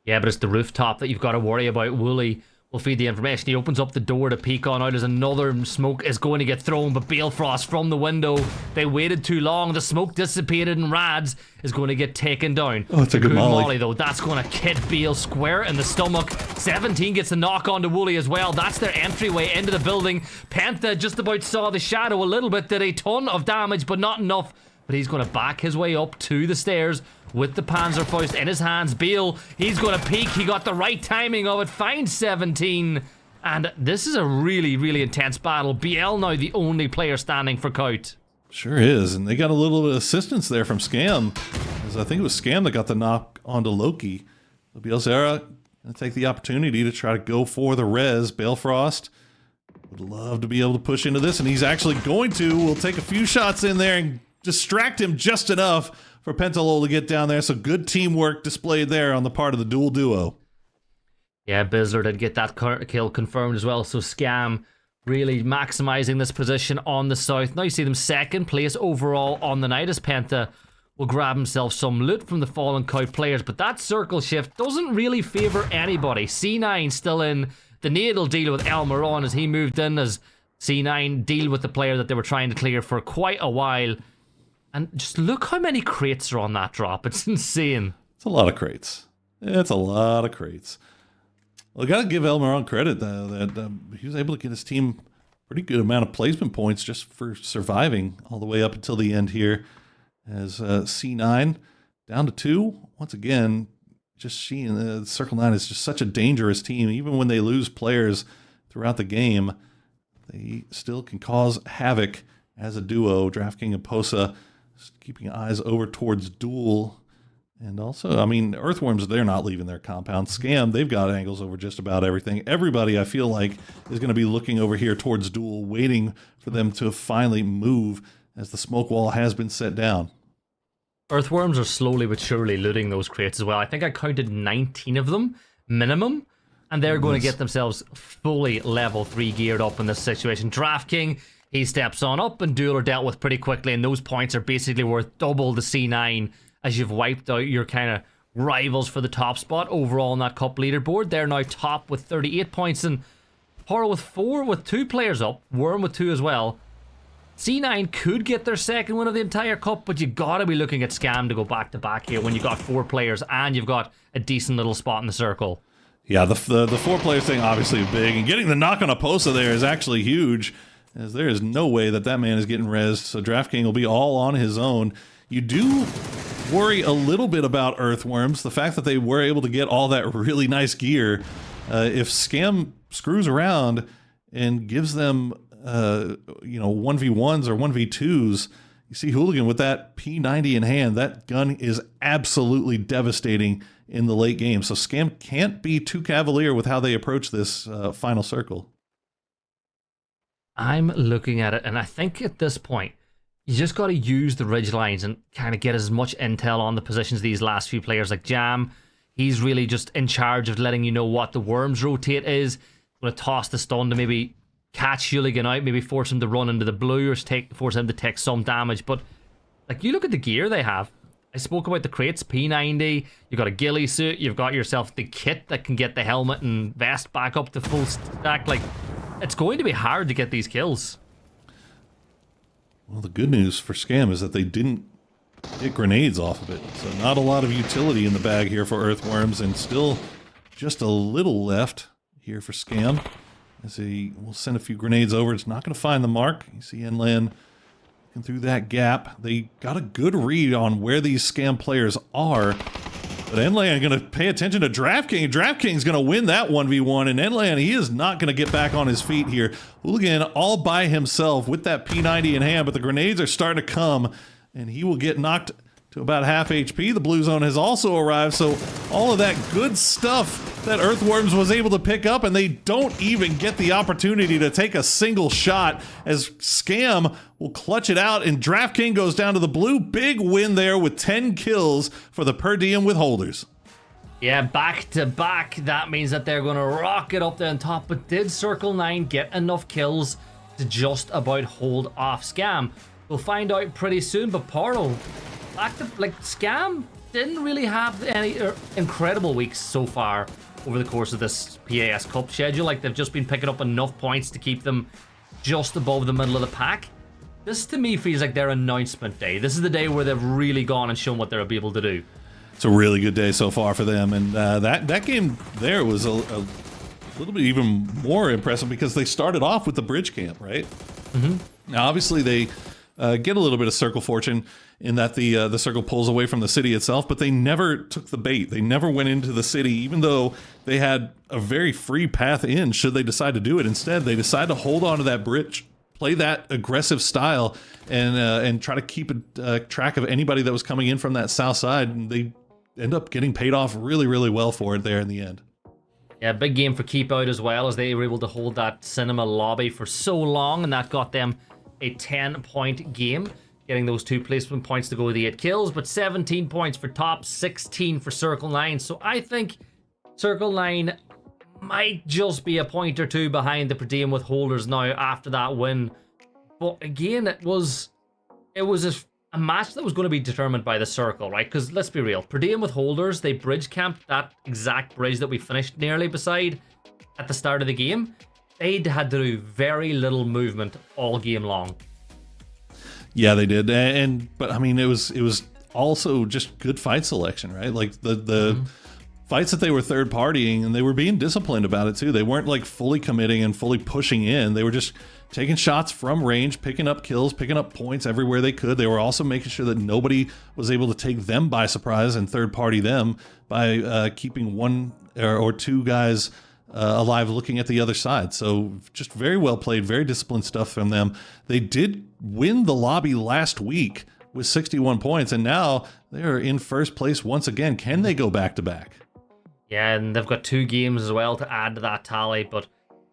Yeah, but it's the rooftop that you've got to worry about. Wooly will feed the information. He opens up the door to peek on out as another smoke is going to get thrown, but Balefrost from the window. They waited too long. The smoke dissipated, and Rads is going to get taken down. Oh, it's a good molly. Though. That's going to hit Beale square in the stomach. 17 gets a knock onto Wooly as well. That's their entryway into the building. Penta just about saw the shadow a little bit, did a ton of damage, but not enough. But he's going to back his way up to the stairs with the Panzerfaust in his hands. Beale, he's going to peek. He got the right timing of it. Finds 17. And this is a really, really intense battle. BL now the only player standing for Kout. Sure is. And they got a little bit of assistance there from Scam, as I think it was Scam that got the knock onto Loki. Bielzera going to take the opportunity to try to go for the res. Balefrost would love to be able to push into this, and he's actually going to. We'll take a few shots in there and distract him just enough for Pentalol to get down there. So good teamwork displayed there on the part of the Duel duo. Yeah, Bizzler did get that kill confirmed as well, so Scam really maximizing this position on the south. Now you see them second place overall on the night as Penta will grab himself some loot from the Fallen Cow players, but that circle shift doesn't really favor anybody. C9 still in. The nade will deal with Elmaron as he moved in, as C9 deal with the player that they were trying to clear for quite a while. And just look how many crates are on that drop. It's insane. It's a lot of crates. It's a lot of crates. Well, I got to give Elmaron credit, though, that he was able to get his team a pretty good amount of placement points just for surviving all the way up until the end here. As C9 down to 2. Once again, just she and Circle 9 is just such a dangerous team. Even when they lose players throughout the game, they still can cause havoc as a duo. DraftKings and Posa keeping eyes over towards Duel. And also, I mean, Earthworms, they're not leaving their compound. Scam, they've got angles over just about everything. Everybody, I feel like, is going to be looking over here towards Duel, waiting for them to finally move as the smoke wall has been set down. Earthworms are slowly but surely looting those crates as well. I think I counted 19 of them, minimum, and they're going to get themselves fully level 3 geared up in this situation. DraftKings, he steps on up, and Duel are dealt with pretty quickly, and those points are basically worth double the C9 as you've wiped out your kind of rivals for the top spot overall on that cup leaderboard. They're now top with 38 points, and Horror with 4 with 2 players up, Worm with 2 as well. C9 could get their second win of the entire cup, but you gotta be looking at Scam to go back to back here when you've got 4 players and you've got a decent little spot in the circle. Yeah, the 4 player thing obviously big, and getting the knock on a Posa there is actually huge, as there is no way that that man is getting rezzed, so DraftKings will be all on his own. You do worry a little bit about Earthworms, the fact that they were able to get all that really nice gear. If Scam screws around and gives them 1v1s or 1v2s, you see Hooligan with that P90 in hand. That gun is absolutely devastating in the late game. So Scam can't be too cavalier with how they approach this final circle. I'm looking at it, and I think at this point, you just got to use the ridge lines and kind of get as much intel on the positions of these last few players. Like Jam, he's really just in charge of letting you know what the Worms rotate is. Going to toss the stun to maybe catch Hooligan out, maybe force him to run into the blue or force him to take some damage. But like, you look at the gear they have. I spoke about the crates, P90, you've got a ghillie suit, you've got yourself the kit that can get the helmet and vest back up to full stack. Like, it's going to be hard to get these kills. Well, the good news for Scam is that they didn't get grenades off of it. So not a lot of utility in the bag here for Earthworms, and still just a little left here for Scam. As he will send a few grenades over. It's not going to find the mark. You see Enlan looking through that gap. They got a good read on where these Scam players are. But Enlan going to pay attention to DraftKings. DraftKings going to win that 1v1. And Enlan, he is not going to get back on his feet here. Hooligan all by himself with that P90 in hand. But the grenades are starting to come. And he will get knocked to about half HP. The blue zone has also arrived. So all of that good stuff that Earthworms was able to pick up, and they don't even get the opportunity to take a single shot as Scam will clutch it out, and DraftKings goes down to the blue. Big win there with 10 kills for the per diem withholders. Yeah, back to back. That means that they're going to rocket up there on top, but did Circle 9 get enough kills to just about hold off Scam? We'll find out pretty soon, but Paro, back to, like, Scam didn't really have any incredible weeks so far over the course of this PAS Cup schedule. Like, they've just been picking up enough points to keep them just above the middle of the pack. This to me feels like their announcement day. This is the day where they've really gone and shown what they'll be able to do. It's a really good day so far for them, and that game there was a little bit even more impressive because they started off with the bridge camp, right? Mm-hmm. Now, obviously, they get a little bit of circle fortune in that the circle pulls away from the city itself, but they never took the bait. They never went into the city, even though they had a very free path in should they decide to do it. Instead, they decide to hold on to that bridge, play that aggressive style, and try to keep track of anybody that was coming in from that south side, and they end up getting paid off really, really well for it there in the end. Yeah, big game for Keep Out as well, as they were able to hold that cinema lobby for so long, and that got them a 10-point game, getting those 2 placement points to go with the 8 kills, but 17 points for top, 16 for Circle 9. So I think Circle 9 might just be a point or two behind the per diem withholders now after that win. But again, it was a match that was going to be determined by the circle, right? Because let's be real, per diem withholders, they bridge camped that exact bridge that we finished nearly beside at the start of the game. They'd had to do very little movement all game long. Yeah, they did, but I mean, it was also just good fight selection, right? Like the fights that they were third partying, and they were being disciplined about it too. They weren't like fully committing and fully pushing in. They were just taking shots from range, picking up kills, picking up points everywhere they could. They were also making sure that nobody was able to take them by surprise and third party them by keeping one or two guys alive looking at the other side. So just very well played, very disciplined stuff from them. They did win the lobby last week with 61 points, and now they're in first place once again. Can they go back to back? Yeah, and they've got 2 games as well to add to that tally, but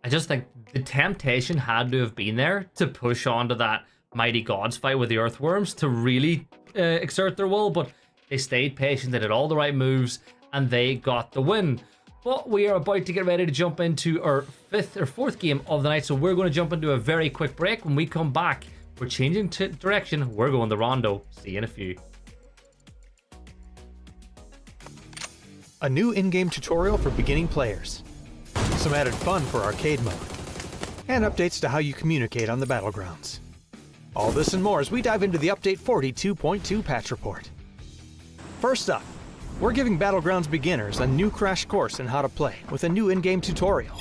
I just think the temptation had to have been there to push on to that Mighty Gods fight with the Earthworms to really exert their will, but they stayed patient, they did all the right moves, and they got the win. But we are about to get ready to jump into our 5th or 4th game of the night, so we're going to jump into a very quick break. When we come back, we're changing direction. We're going the Rondo. See you in a few. A new in-game tutorial for beginning players, some added fun for arcade mode, and updates to how you communicate on the battlegrounds. All this and more as we dive into the Update 42.2 patch report. First up, we're giving Battlegrounds beginners a new crash course in how to play with a new in-game tutorial.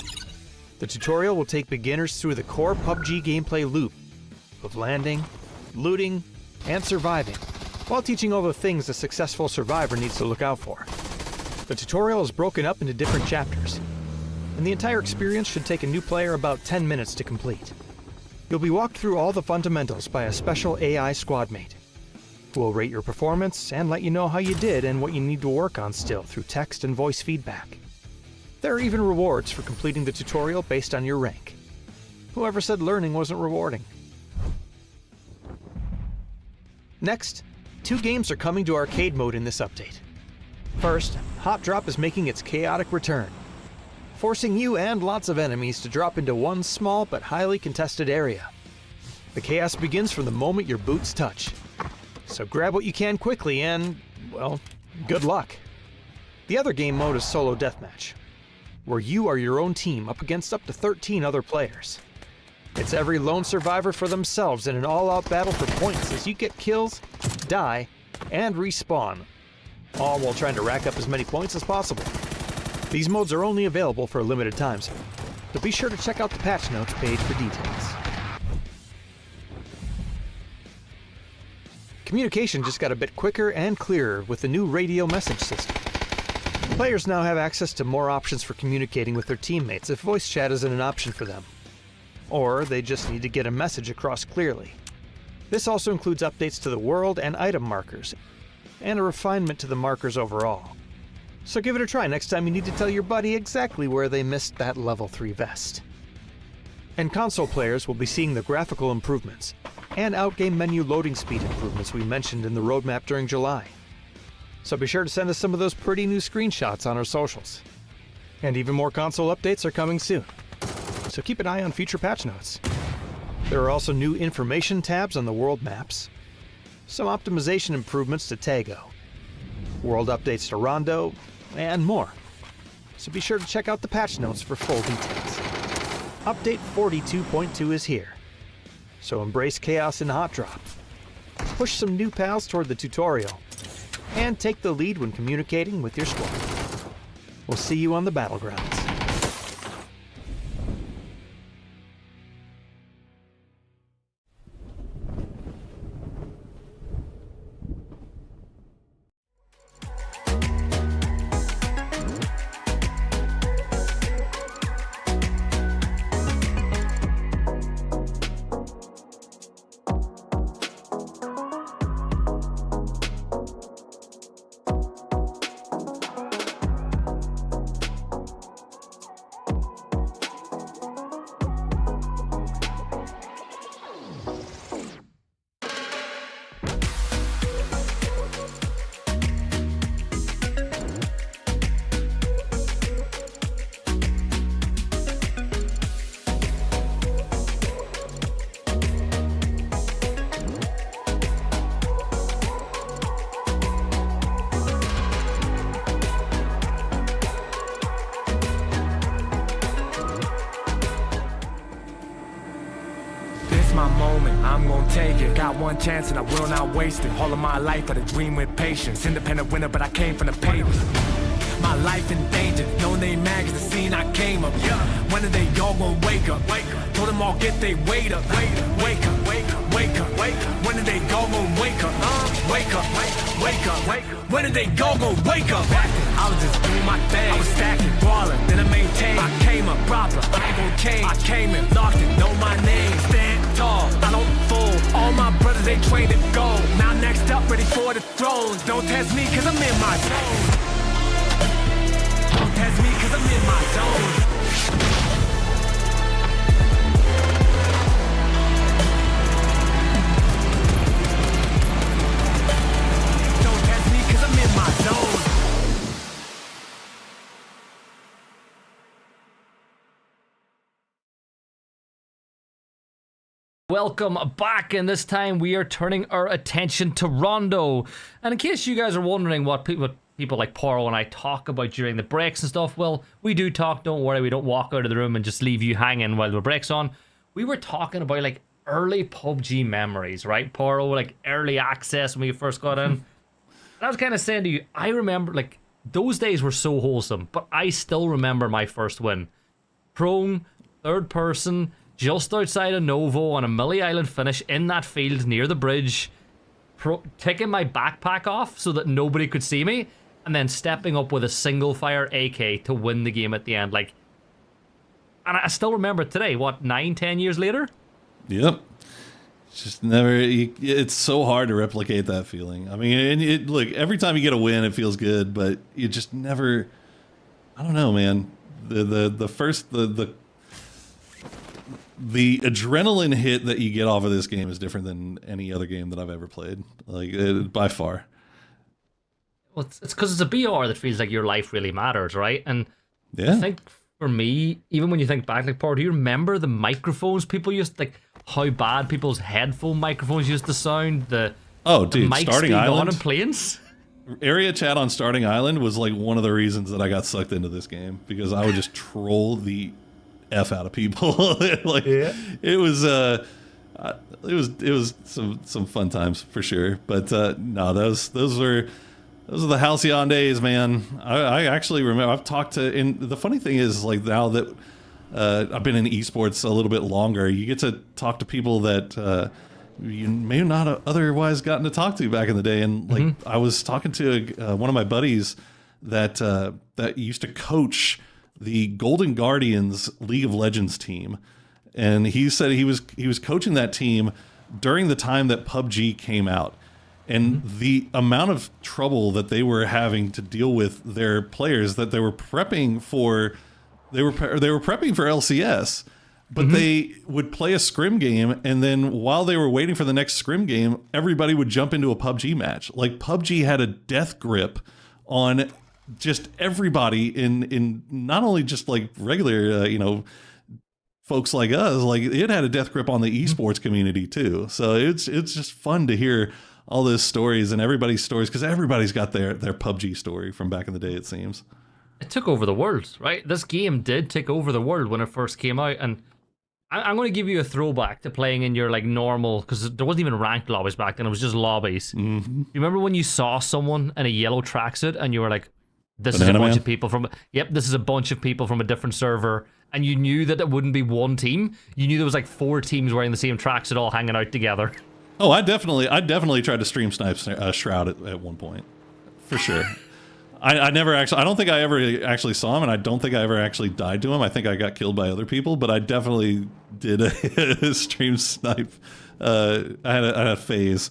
The tutorial will take beginners through the core PUBG gameplay loop of landing, looting, and surviving, while teaching all the things a successful survivor needs to look out for. The tutorial is broken up into different chapters, and the entire experience should take a new player about 10 minutes to complete. You'll be walked through all the fundamentals by a special AI squad mate, who will rate your performance and let you know how you did and what you need to work on still through text and voice feedback. There are even rewards for completing the tutorial based on your rank. Whoever said learning wasn't rewarding? Next, 2 games are coming to arcade mode in this update. First, Hot Drop is making its chaotic return, forcing you and lots of enemies to drop into one small but highly contested area. The chaos begins from the moment your boots touch, so grab what you can quickly and, well, good luck. The other game mode is Solo Deathmatch, where you are your own team up against up to 13 other players. It's every lone survivor for themselves in an all-out battle for points as you get kills, die, and respawn, all while trying to rack up as many points as possible. These modes are only available for a limited time, so be sure to check out the patch notes page for details. Communication just got a bit quicker and clearer with the new radio message system. Players now have access to more options for communicating with their teammates if voice chat isn't an option for them, or they just need to get a message across clearly. This also includes updates to the world and item markers, and a refinement to the markers overall. So give it a try next time you need to tell your buddy exactly where they missed that level 3 vest. And console players will be seeing the graphical improvements and out-game menu loading speed improvements we mentioned in the roadmap during July. So be sure to send us some of those pretty new screenshots on our socials. And even more console updates are coming soon, so keep an eye on future patch notes. There are also new information tabs on the world maps, some optimization improvements to Tago, world updates to Rondo, and more. So be sure to check out the patch notes for full details. Update 42.2 is here, so embrace chaos in Hot Drop, push some new pals toward the tutorial, and take the lead when communicating with your squad. We'll see you on the battlegrounds. my moment, I'm gonna take it. Got one chance and I will not waste it. All of my life I had a dream with patience. Independent winner, but I came from the pavement. My life in danger, no name mag is the scene I came up. When are they all gonna wake up? Told them all get they weight up. Wake up. When are they all gonna wake up? Wake up. When are they all gonna wake up? I was just doing my thing. I was stacking, ballin', then I maintained. I came up proper, I ain't gon' change. I came in, locked it, know my name. Stand tall, I don't fold. All my brothers, they trained to go. Now next up, ready for the throne. Don't test me, cause I'm in my zone. Don't test me, cause I'm in my zone. Don't test me, cause I'm in my zone. Welcome back, and this time we are turning our attention to Rondo. And in case you guys are wondering what people like Poro and I talk about during the breaks and stuff, well, we do talk, don't worry, we don't walk out of the room and just leave you hanging while the break's on. We were talking about like early PUBG memories, right, Poro? Like early access when we first got in. And I was kind of saying to you, I remember like those days were so wholesome, but I still remember my first win. Prone, third person, just outside of Novo on a Millie Island finish in that field near the bridge, taking my backpack off so that nobody could see me, and then stepping up with a single fire AK to win the game at the end. Like, and I still remember it today, what, 9-10 years later? Yep. It's just never, it's so hard to replicate that feeling. I mean, look, every time you get a win, it feels good, but you just never, I don't know, man. The adrenaline hit that you get off of this game is different than any other game that I've ever played, by far. Well, it's because it's a BR that feels like your life really matters, right? And yeah. I think for me, even when you think back, like, Paul, do you remember the microphones people used, like how bad people's headphone microphones used to sound? The mics Starting being Island on in planes? Area chat on Starting Island was like one of the reasons that I got sucked into this game, because I would just troll the F out of people. It was some fun times for sure. But no, those were the halcyon days, man. I actually remember, I've talked to, and the funny thing is, like, now that I've been in esports a little bit longer, you get to talk to people that you may not have otherwise gotten to talk to back in the day. And like, I was talking to one of my buddies that used to coach the Golden Guardians League of Legends team, and he said he was coaching that team during the time that PUBG came out, and the amount of trouble that they were having to deal with their players, that they were prepping for, they were prepping for LCS, but they would play a scrim game, and then while they were waiting for the next scrim game, everybody would jump into a PUBG match. Like, PUBG had a death grip on just everybody in not only just like regular folks like us. Like, it had a death grip on the esports community too. So it's just fun to hear all those stories and everybody's stories, because everybody's got their PUBG story from back in the day, it seems. It took over the world, right? This game did take over the world when it first came out, and I'm going to give you a throwback to playing in your like normal, because there wasn't even ranked lobbies back then, it was just lobbies. You remember when you saw someone in a yellow tracksuit and you were like, this is a bunch of people from, this is a bunch of people from a different server, and you knew that it wouldn't be one team. You knew there was like 4 teams wearing the same tracksuit all hanging out together. Oh, I definitely tried to stream snipe Shroud at one point, for sure. I never actually, I don't think I ever actually saw him, and I don't think I ever actually died to him. I think I got killed by other people, but I definitely did a stream snipe. I had a phase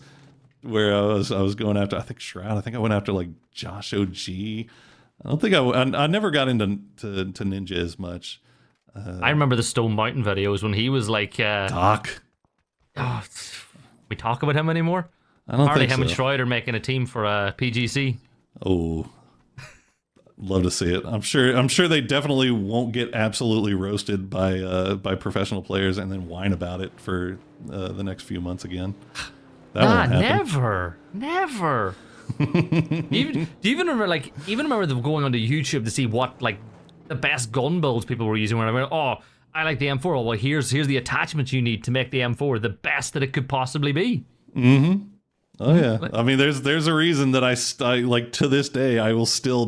where I was going after, I think Shroud. I think I went after like Josh OG. I don't think I never got into Ninja as much. I remember the Stone Mountain videos when he was like Doc. Oh, we talk about him anymore? I don't think so. Him and Schroeder making a team for PGC. Oh, love to see it. I'm sure they definitely won't get absolutely roasted by professional players and then whine about it for the next few months again. That won't happen. Never. Do you even remember them going onto YouTube to see what like the best gun builds people were using? When I went, I like the M4. Well, here's the attachments you need to make the M4 the best that it could possibly be. Oh yeah, I mean, there's a reason that I like to this day I will still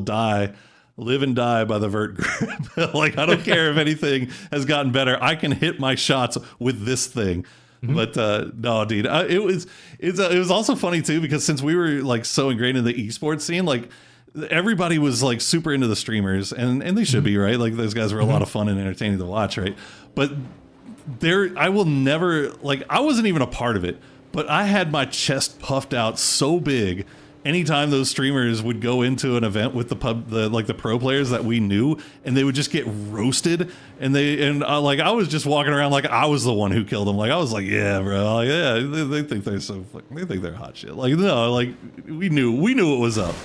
live and die by the vert grip. Like I don't care if anything has gotten better. I can hit my shots with this thing. But no, dude, it was also funny too because since we were like so ingrained in the esports scene, like everybody was like super into the streamers, and they should be, right? Like those guys were a lot of fun and entertaining to watch, right? But I will never, like, I wasn't even a part of it, but I had my chest puffed out so big anytime those streamers would go into an event with the pro players that we knew, and they would just get roasted, and like I was just walking around like I was the one who killed them. Like I was like, yeah, bro, like, yeah, they think they're so fucking, they think they're hot shit. Like no, like we knew what was up.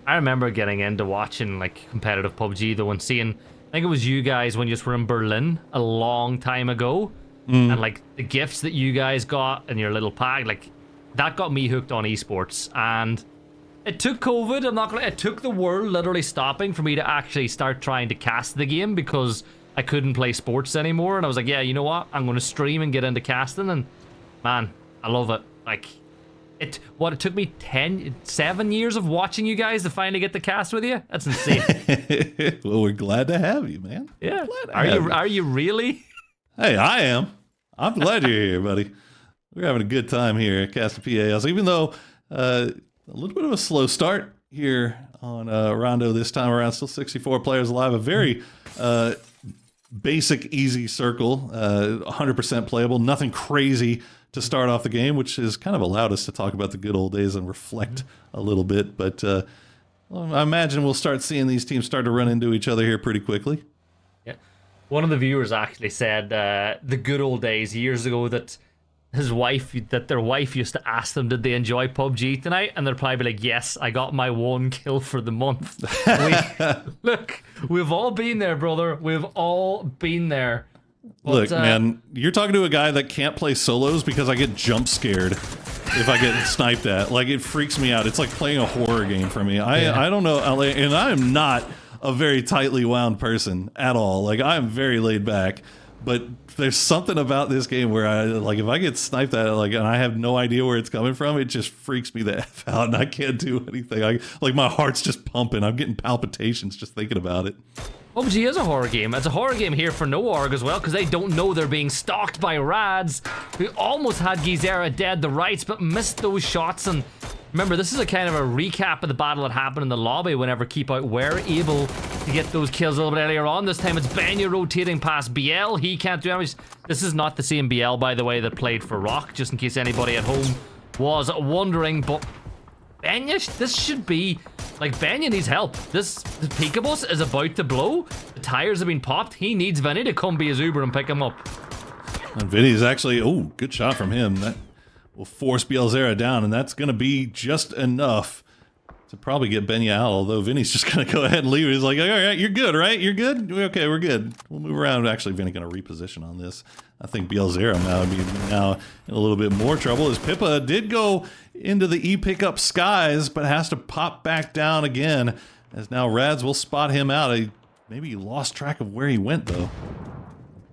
I remember getting into watching like competitive PUBG though, and seeing, I think it was you guys when you just were in Berlin a long time ago, and like the gifts that you guys got in your little pack, like that got me hooked on esports. And it took COVID, it took the world literally stopping for me to actually start trying to cast the game because I couldn't play sports anymore. And I was like, yeah, you know what? I'm going to stream and get into casting. And man, I love it. Like it took me 7 years of watching you guys to finally get the cast with you. That's insane. Well, we're glad to have you, man. Yeah. Are you really? Hey, I am. I'm glad you're here, buddy. We're having a good time here at Cast of PAS, even though a little bit of a slow start here on Rondo this time around. Still 64 players alive. A very basic, easy circle, 100% playable. Nothing crazy to start off the game, which has kind of allowed us to talk about the good old days and reflect a little bit. But well, I imagine we'll start seeing these teams start to run into each other here pretty quickly. Yeah. One of the viewers actually said the good old days years ago that their wife used to ask them, did they enjoy PUBG tonight? And they'd probably be like, yes, I got my 1 kill for the month. Look, we've all been there, brother. We've all been there. But, look, man, you're talking to a guy that can't play solos because I get jump scared if I get sniped at. Like, it freaks me out. It's like playing a horror game for me. I don't know, and I am not a very tightly wound person at all. Like, I am very laid back. But there's something about this game where if I get sniped at, and I have no idea where it's coming from, it just freaks me the F out, and I can't do anything. My heart's just pumping. I'm getting palpitations just thinking about it. PUBG is a horror game. It's a horror game here for no org as well, because they don't know they're being stalked by rads. We almost had Gizera dead the rights, but missed those shots. And remember, this is a kind of a recap of the battle that happened in the lobby whenever Keep Out were able to get those kills a little bit earlier on. This time it's Benya rotating past BL. He can't do damage. This is not the same BL, by the way, that played for Rock, just in case anybody at home was wondering. But Benya, this should be, Benya needs help. The Peekabus is about to blow. The tires have been popped. He needs Vinny to come be his Uber and pick him up. And Vinny's actually, good shot from him. That will force Bielzera down, and that's going to be just enough to probably get Benya out, although Vinny's just going to go ahead and leave. He's like, all right, you're good, right? You're good? Okay, we're good. We'll move around. Actually, Vinny going to reposition on this. I think Bielzera would be now in a little bit more trouble, as Pippa did go into the E-pickup skies, but has to pop back down again, as now Rads will spot him out. Maybe he lost track of where he went, though.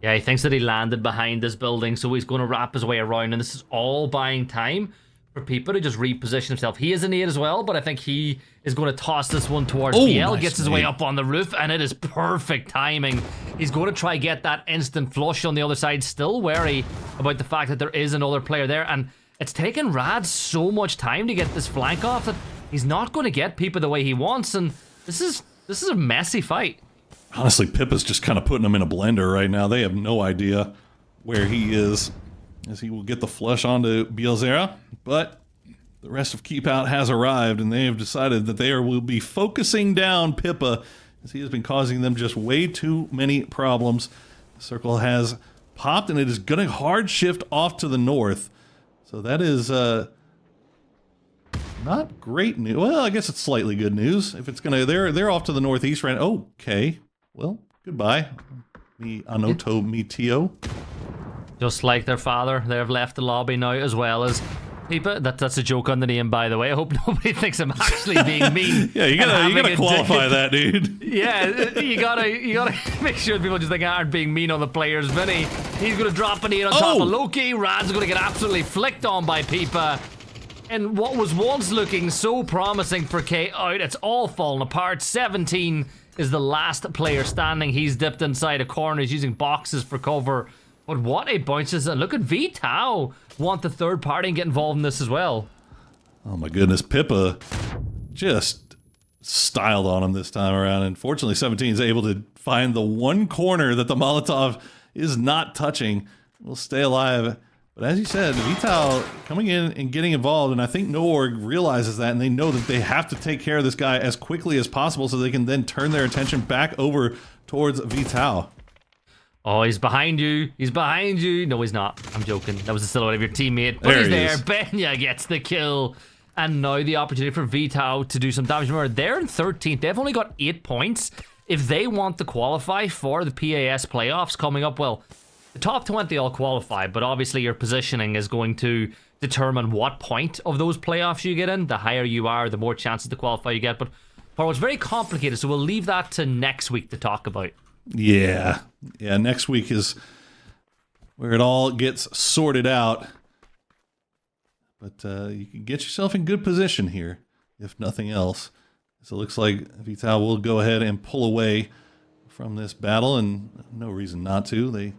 Yeah, he thinks that he landed behind this building, so he's going to wrap his way around, and this is all buying time for people to just reposition himself. He is a nade as well, but I think he is going to toss this one towards BL, nice gets his way up on the roof, and it is perfect timing. He's going to try get that instant flush on the other side, still wary about the fact that there is another player there, and it's taken Rad so much time to get this flank off that he's not going to get Pippa the way he wants, and this is a messy fight. Honestly, Pippa's just kind of putting him in a blender right now. They have no idea where he is, as he will get the flush onto Bielzera. But the rest of Keep Out has arrived, and they have decided that they will be focusing down Pippa, as he has been causing them just way too many problems. The circle has popped, and it is going to hard shift off to the north. So that is not great news. Well, I guess it's slightly good news. If it's going to, they're off to the northeast right now. Okay. Well, goodbye. Me Anoto, me Tio. Just like their father, they have left the lobby now, as well as Pipa, that's a joke on the name, by the way. I hope nobody thinks I'm actually being mean. Yeah, you gotta qualify that, dude. Yeah, you gotta make sure people just think I aren't being mean on the players. Vinny, he's gonna drop a nade on top of Loki. Rad's gonna get absolutely flicked on by Pipa. And what was once looking so promising for K out, it's all fallen apart. 17 is the last player standing. He's dipped inside a corner. He's using boxes for cover. But what a bounce is that. Look at V-Tau want the third party and get involved in this as well. Oh my goodness, Pippa just styled on him this time around. And fortunately, 17 is able to find the one corner that the Molotov is not touching. Will stay alive. But as you said, V-Tau coming in and getting involved, and I think NoOrg realizes that, and they know that they have to take care of this guy as quickly as possible so they can then turn their attention back over towards V-Tau. Oh, he's behind you. He's behind you. No, he's not. I'm joking. That was the silhouette of your teammate. But he's there. Benya gets the kill. And now the opportunity for V-Tau to do some damage. Remember, they're in 13th. They've only got 8 points. If they want to qualify for the PAS playoffs coming up, well, the top 20 all qualify, but obviously your positioning is going to determine what point of those playoffs you get in. The higher you are, the more chances to qualify you get. But Paul, it's very complicated, so we'll leave that to next week to talk about. Yeah, next week is where it all gets sorted out. But you can get yourself in good position here, if nothing else. So it looks like V-Tau will go ahead and pull away from this battle, and no reason not to. They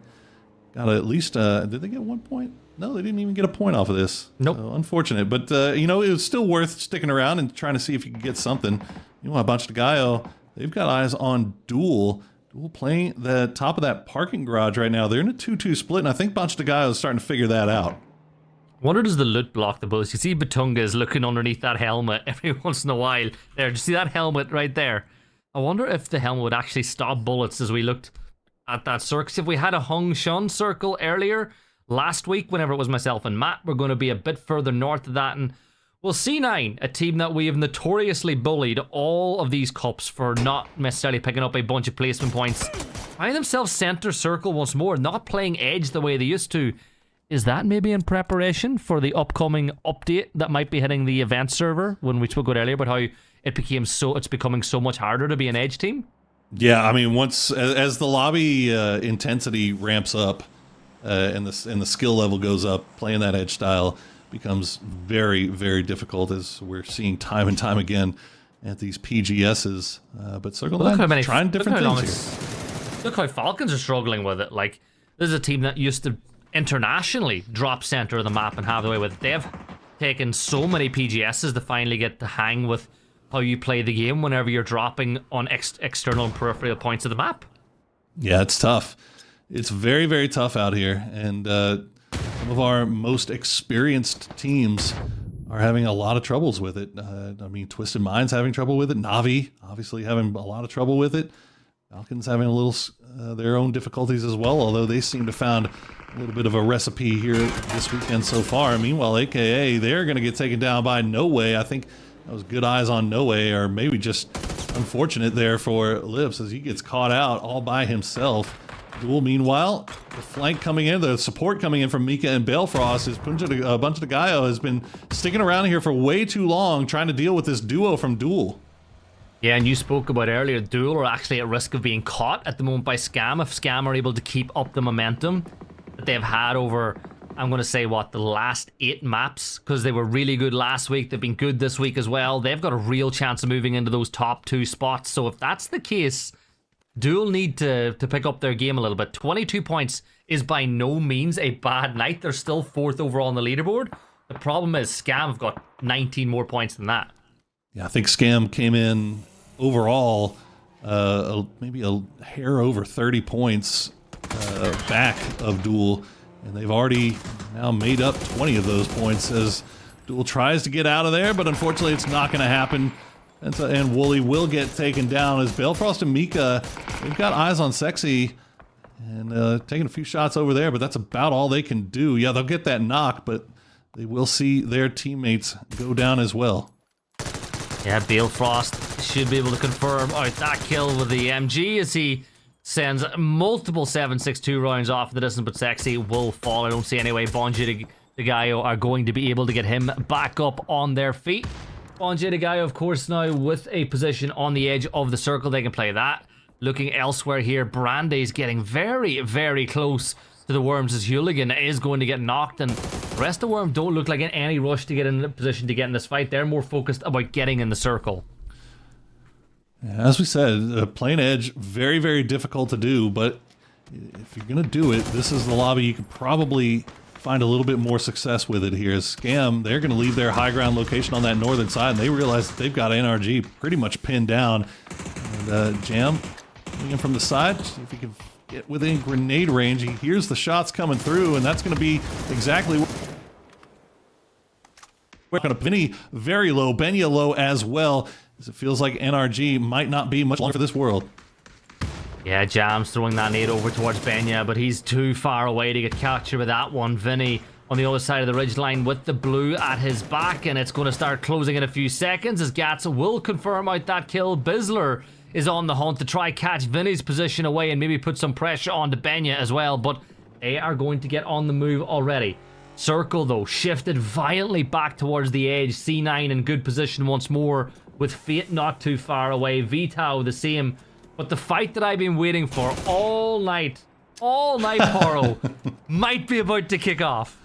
got at least, did they get 1 point? No, they didn't even get a point off of this. Nope. So unfortunate, but it was still worth sticking around and trying to see if you could get something. You know, a bunch of Gallo, they've got eyes on Duel. Duel playing the top of that parking garage right now. They're in a 2-2 split, and I think Bunch of Gallo is starting to figure that out. Wonder does the loot block the bullets? You see Batunga is looking underneath that helmet every once in a while. There, do you see that helmet right there? I wonder if the helmet would actually stop bullets as we looked at that circle. If we had a Hung Shun circle earlier last week, whenever it was myself and Matt, we're going to be a bit further north of that. And well, C9, a team that we have notoriously bullied all of these cups for not necessarily picking up a bunch of placement points, find themselves center circle once more, not playing edge the way they used to. Is that maybe in preparation for the upcoming update that might be hitting the event server, when we spoke about earlier about how it's becoming so much harder to be an edge team? Yeah, I mean, once as the lobby intensity ramps up and the skill level goes up, playing that edge style becomes very, very difficult, as we're seeing time and time again at these PGSs. But Circle 9 trying different things here. Look how Falcons are struggling with it. Like, this is a team that used to internationally drop center of the map and have the way with it. They've taken so many PGSs to finally get the hang with how you play the game whenever you're dropping on external and peripheral points of the map. Yeah, it's tough. It's very, very tough out here. And some of our most experienced teams are having a lot of troubles with it. I mean, Twisted Minds having trouble with it. Na'Vi obviously having a lot of trouble with it. Falcons having a little their own difficulties as well, although they seem to found a little bit of a recipe here this weekend so far. Meanwhile, AKA, they're going to get taken down by No Way. I think that was good eyes on No Way, or maybe just unfortunate there for Lips as he gets caught out all by himself. Duel, meanwhile, the flank coming in, the support coming in from Mika and Balefrost, is a bunch of Gallo has been sticking around here for way too long trying to deal with this duo from Duel. Yeah, and you spoke about earlier, Duel are actually at risk of being caught at the moment by Scam. If Scam are able to keep up the momentum that they've had over, I'm going to say, the last 8 maps, because they were really good last week. They've been good this week as well. They've got a real chance of moving into those top 2 spots. So if that's the case, Duel need to pick up their game a little bit. 22 points is by no means a bad night. They're still 4th overall on the leaderboard. The problem is Scam have got 19 more points than that. Yeah, I think Scam came in overall maybe a hair over 30 points back of Duel, and they've already now made up 20 of those points as Duel tries to get out of there, but unfortunately it's not going to happen. And Wooly will get taken down as Balefrost and Mika, they've got eyes on Sexy and taking a few shots over there, but that's about all they can do. Yeah, they'll get that knock, but they will see their teammates go down as well. Yeah, Balefrost should be able to confirm that kill with the MG as he sends multiple 7.62 rounds off the distance, but Sexy will fall. I don't see any way Bungie DeGaio are going to be able to get him back up on their feet. PUBG DeGaio, of course, now with a position on the edge of the circle, they can play that. Looking elsewhere here, Brandy's getting very, very close to the Worms as Hooligan is going to get knocked, and the rest of Worm don't look like in any rush to get in a position to get in this fight. They're more focused about getting in the circle. As we said, plain edge, very, very difficult to do, but if you're going to do it, this is the lobby you can probably find a little bit more success with it here. As Scam, they're going to leave their high ground location on that northern side, and they realize that they've got NRG pretty much pinned down. And Jam, coming in from the side, see if he can get within grenade range. He hears the shots coming through, and that's going to be exactly what we're going to Vinny very low, Benya low as well, as it feels like NRG might not be much longer for this world. Yeah, Jam's throwing that nade over towards Benya, but he's too far away to get captured with that one. Vinny on the other side of the ridgeline with the blue at his back, and it's going to start closing in a few seconds as Gats will confirm out that kill. Bizzler is on the hunt to try catch Vinny's position away and maybe put some pressure onto Benya as well, but they are going to get on the move already. Circle, though, shifted violently back towards the edge. C9 in good position once more with Fate not too far away. Vitao the same. But the fight that I've been waiting for all night, Poro, might be about to kick off.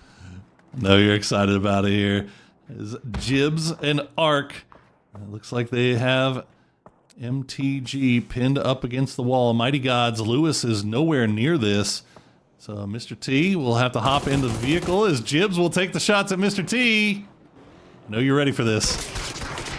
No, you're excited about it here. Is Jibs and Arc. It looks like they have MTG pinned up against the wall. Mighty Gods, Lewis is nowhere near this. So Mr. T will have to hop into the vehicle as Jibs will take the shots at Mr. T. I know you're ready for this.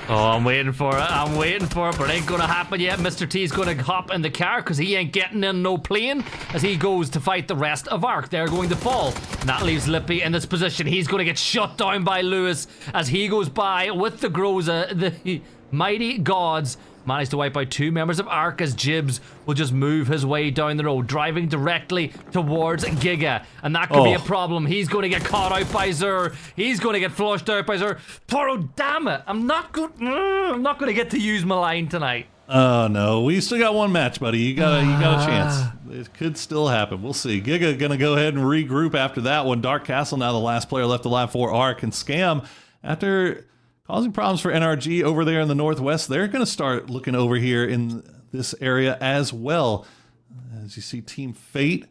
Oh, I'm waiting for it, but it ain't gonna happen yet. Mr. T's gonna hop in the car because he ain't getting in no plane as he goes to fight the rest of Arc. They're going to fall, and that leaves Lippy in this position. He's gonna get shut down by Lewis as he goes by with the Groza. The Mighty Gods managed to wipe out 2 members of Arc as Jibs will just move his way down the road, driving directly towards Giga. And that could be a problem. He's going to get caught out by Zur. He's going to get flushed out by Zur. Poro, damn it. I'm not going to get to use my line tonight. Oh, no. We still got one match, buddy. You got a chance. It could still happen. We'll see. Giga going to go ahead and regroup after that one. Dark Castle now the last player left alive for Arc. And Scam, after causing problems for NRG over there in the northwest, they're going to start looking over here in this area as well. As you see Team Fate,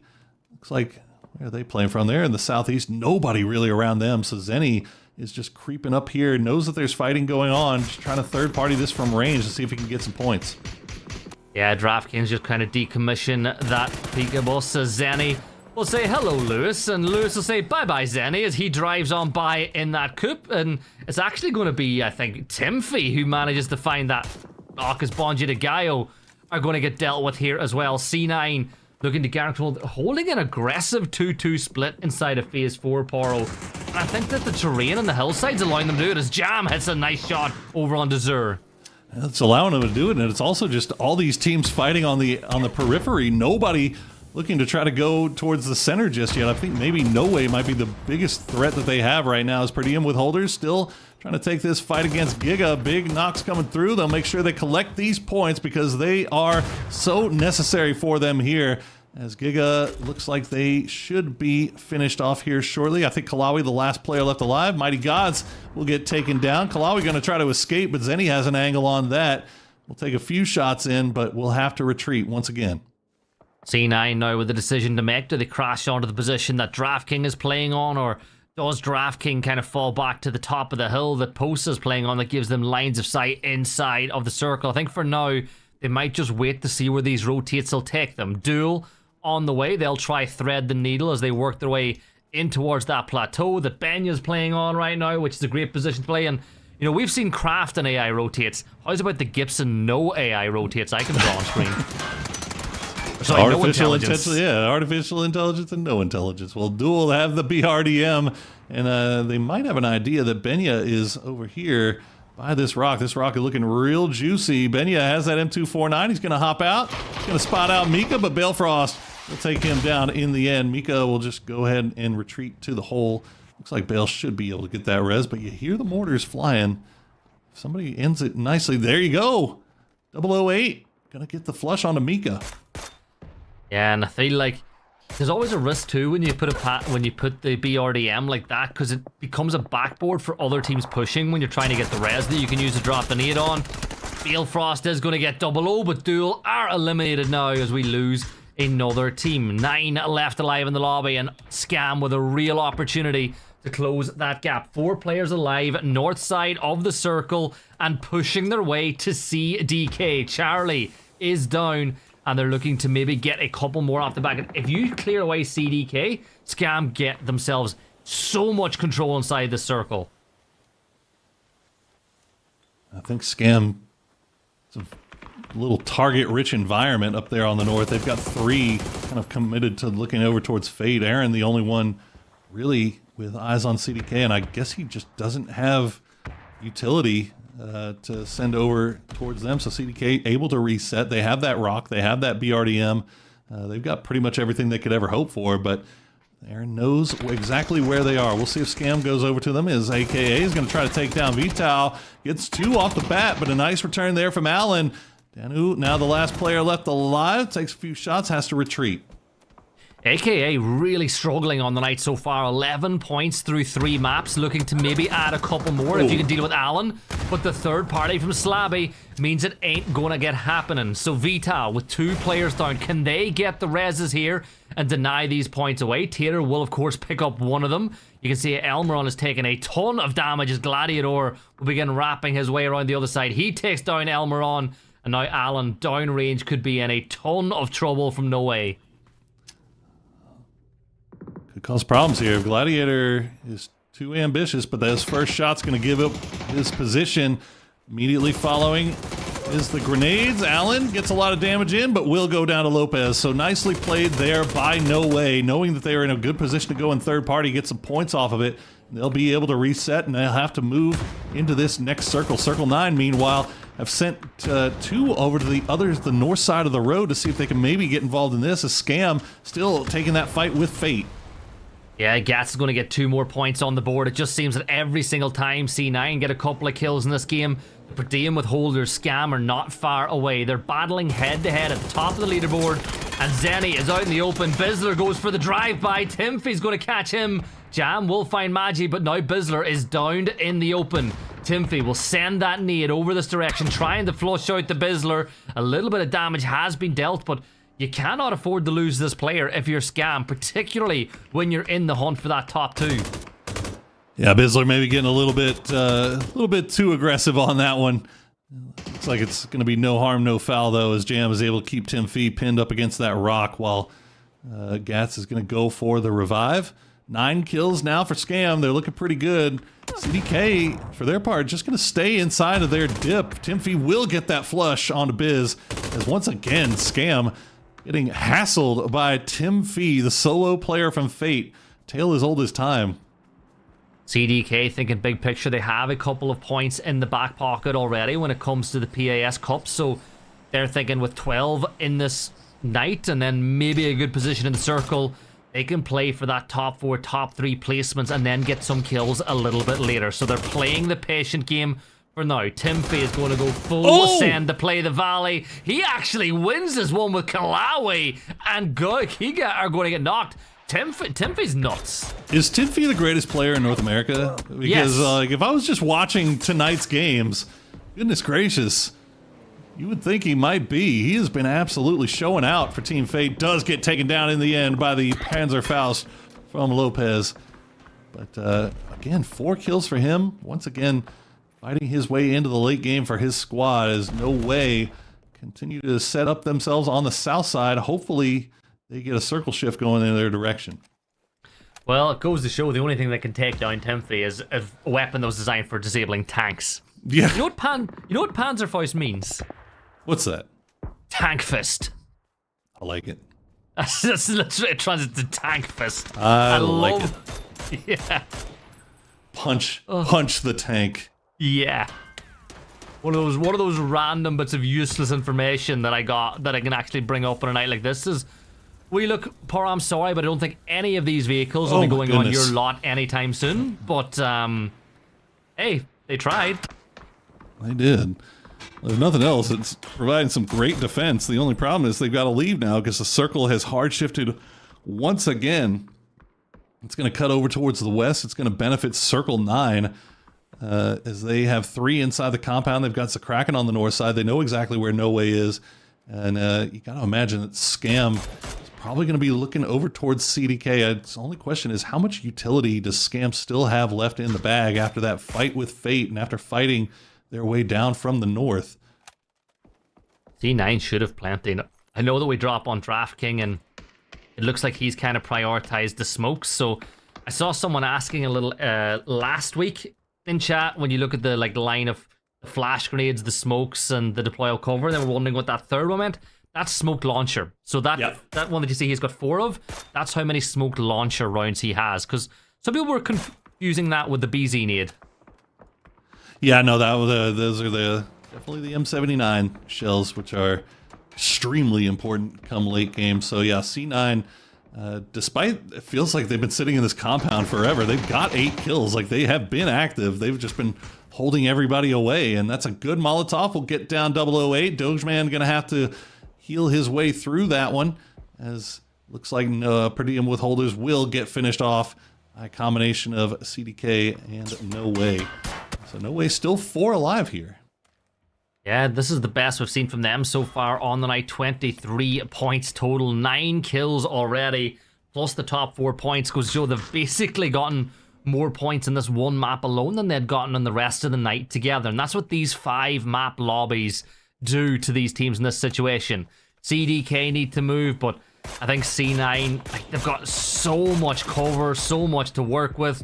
looks like, where are they playing from? There in the southeast, nobody really around them. So Zenny is just creeping up here, knows that there's fighting going on, just trying to third party this from range to see if he can get some points. Yeah, DraftKings just kind of decommission that Pika boss as Zenny will say hello, Lewis, and Lewis will say bye-bye, Zenny, as he drives on by in that coupe, and it's actually going to be, I think, Timothy who manages to find that Arcus Bonji de Gaio are going to get dealt with here as well. C9 looking to guarantee holding an aggressive 2-2 split inside of Phase 4, Poro. And I think that the terrain on the hillside's allowing them to do it as Jam hits a nice shot over on Zur. It's allowing them to do it, and it's also just all these teams fighting on the periphery. Nobody looking to try to go towards the center just yet. I think maybe No Way might be the biggest threat that they have right now. As Per Diem with Holders still trying to take this fight against Giga. Big knocks coming through. They'll make sure they collect these points because they are so necessary for them here. As Giga looks like they should be finished off here shortly. I think Kalawi, the last player left alive. Mighty Gods will get taken down. Kalawi going to try to escape, but Zenny has an angle on that. We'll take a few shots in, but we'll have to retreat once again. C9 now with the decision to make. Do they crash onto the position that DraftKings is playing on, or does DraftKings kind of fall back to the top of the hill that Post is playing on that gives them lines of sight inside of the circle? I think for now, they might just wait to see where these rotates will take them. Duel on the way. They'll try thread the needle as they work their way in towards that plateau that Benya's playing on right now, which is a great position to play in. You know, we've seen Craft and AI rotates. How's about the Gibson no AI rotates I can draw on screen? Sorry, artificial intelligence. Yeah, artificial intelligence and no intelligence. Well, Duel have the BRDM, and they might have an idea that Benya is over here by this rock. This rock is looking real juicy. Benya has that M249. He's going to hop out. He's going to spot out Mika, but Balefrost will take him down in the end. Mika will just go ahead and retreat to the hole. Looks like Bale should be able to get that res, but you hear the mortars flying. Somebody ends it nicely. There you go. 008. Going to get the flush onto Mika. Yeah, and I feel like There's always a risk too when you put the BRDM like that, because it becomes a backboard for other teams pushing when you're trying to get the res that you can use to drop the nade on. Balefrost is going to get double O, but Duel are eliminated now as we lose another team. 9 left alive in the lobby, and Scam with a real opportunity to close that gap. 4 players alive, north side of the circle, and pushing their way to CDK. Charlie is down, and they're looking to maybe get a couple more off the back. If you clear away CDK, Scam get themselves so much control inside the circle. I think Scam, it's a little target-rich environment up there on the north. They've got 3 kind of committed to looking over towards Fade. Aaron, the only one really with eyes on CDK, and I guess he just doesn't have utility to send over towards them. So CDK able to reset. They have that rock. They have that BRDM. They've got pretty much everything they could ever hope for, but Aaron knows exactly where they are. We'll see if Scam goes over to them. His AKA is going to try to take down Vital. Gets 2 off the bat, but a nice return there from Allen. Danu, now the last player left alive, takes a few shots, has to retreat. AKA really struggling on the night so far. 11 points through 3 maps, looking to maybe add a couple more if you can deal with Allen. But the third party from Slabby means it ain't gonna get happening. So Vital with 2 players down, can they get the reses here and deny these points away? Tater will of course pick up one of them. You can see Elmeron has taken a ton of damage as Gladiator will begin wrapping his way around the other side. He takes down Elmeron, and now Allen downrange could be in a ton of trouble from No Way. Could cause problems here. Gladiator is too ambitious, but his first shot's going to give up his position. Immediately following is the grenades. Allen gets a lot of damage in, but will go down to Lopez. So nicely played there by No Way, knowing that they are in a good position to go in third party, get some points off of it. They'll be able to reset, and they'll have to move into this next circle. Circle 9, meanwhile, have sent 2 over to the north side of the road to see if they can maybe get involved in this. A Scam still taking that fight with Fate. Yeah, Gats is going to get 2 more points on the board. It just seems that every single time C9 get a couple of kills in this game, the per diem with Holders, Scam are not far away. They're battling head-to-head at the top of the leaderboard, and Zenny is out in the open. Bizzler goes for the drive-by. Timfy's going to catch him. Jam will find Magi, but now Bizzler is downed in the open. Timfy will send that nade over this direction, trying to flush out the Bizzler. A little bit of damage has been dealt, but you cannot afford to lose this player if you're Scam, particularly when you're in the hunt for that top 2. Yeah, Bizzler maybe getting a little bit too aggressive on that one. Looks like it's going to be no harm, no foul, though, as Jam is able to keep Timfy pinned up against that rock, while Gats is going to go for the revive. 9 kills now for Scam. They're looking pretty good. CDK, for their part, just going to stay inside of their dip. Timfy will get that flush onto Biz, as once again, Scam getting hassled by Timfy, the solo player from Fate. Tale as old as time. CDK thinking big picture. They have a couple of points in the back pocket already when it comes to the PAS Cup, so they're thinking with 12 in this night and then maybe a good position in the circle, they can play for that top 4, top 3 placements and then get some kills a little bit later. So they're playing the patient game for now. Timfy is going to go full send to play the Valley. He actually wins this one with Kalawi, and Giga are going to get knocked. Timfy's nuts. Is Timfy the greatest player in North America? Because yes. If I was just watching tonight's games, goodness gracious, you would think he might be. He has been absolutely showing out for Team Fate. Does get taken down in the end by the Panzerfaust from Lopez. But again, 4 kills for him. Once again, fighting his way into the late game for his squad, as No Way continue to set up themselves on the south side. Hopefully they get a circle shift going in their direction. Well, it goes to show the only thing that can take down Timfy is a weapon that was designed for disabling tanks. Yeah. You know what Panzerfaust means? What's that? Tank fist. I like it. That's literally, it translates to tank fist. I like it. Yeah. Punch the tank. Yeah. One of those random bits of useless information that I got that I can actually bring up on a night like this is, look, Par, I'm sorry, but I don't think any of these vehicles will be going on your lot anytime soon. But hey, they tried. They did. Well, if nothing else, it's providing some great defense. The only problem is they've got to leave now because the circle has hard shifted once again. It's going to cut over towards the west. It's going to benefit Circle 9 as they have 3 inside the compound. They've got Kraken on the north side. They know exactly where No Way is. And you got to imagine that Scam is probably going to be looking over towards CDK. The only question is, how much utility does Scam still have left in the bag after that fight with Fate and after fighting their way down from the north? C9 should have plenty. I know that we drop on DraftKings and it looks like he's kind of prioritized the smokes. So I saw someone asking a little last week in chat, when you look at the line of the flash grenades, the smokes, and the deploy cover, they were wondering what that third one meant. That's smoke launcher. So that one that you see he's got 4 of, that's how many smoke launcher rounds he has. Because some people were confusing that with the BZ nade. Yeah, no, those are definitely the M79 shells, which are extremely important come late game. So yeah, C9, despite it feels like they've been sitting in this compound forever, they've got 8 kills. Like, they have been active. They've just been holding everybody away, and that's a good Molotov. Will get down 008. Dogeman gonna have to heal his way through that one, as looks like per diem withholders will get finished off by a combination of CDK and No Way. So No Way still 4 alive here. Yeah, this is the best we've seen from them so far on the night. 23 points total, 9 kills already, plus the top 4 points. Goes Joe, they've basically gotten more points in this one map alone than they'd gotten in the rest of the night together. And that's what these 5 map lobbies do to these teams in this situation. CDK need to move, but I think C9, they've got so much cover, so much to work with.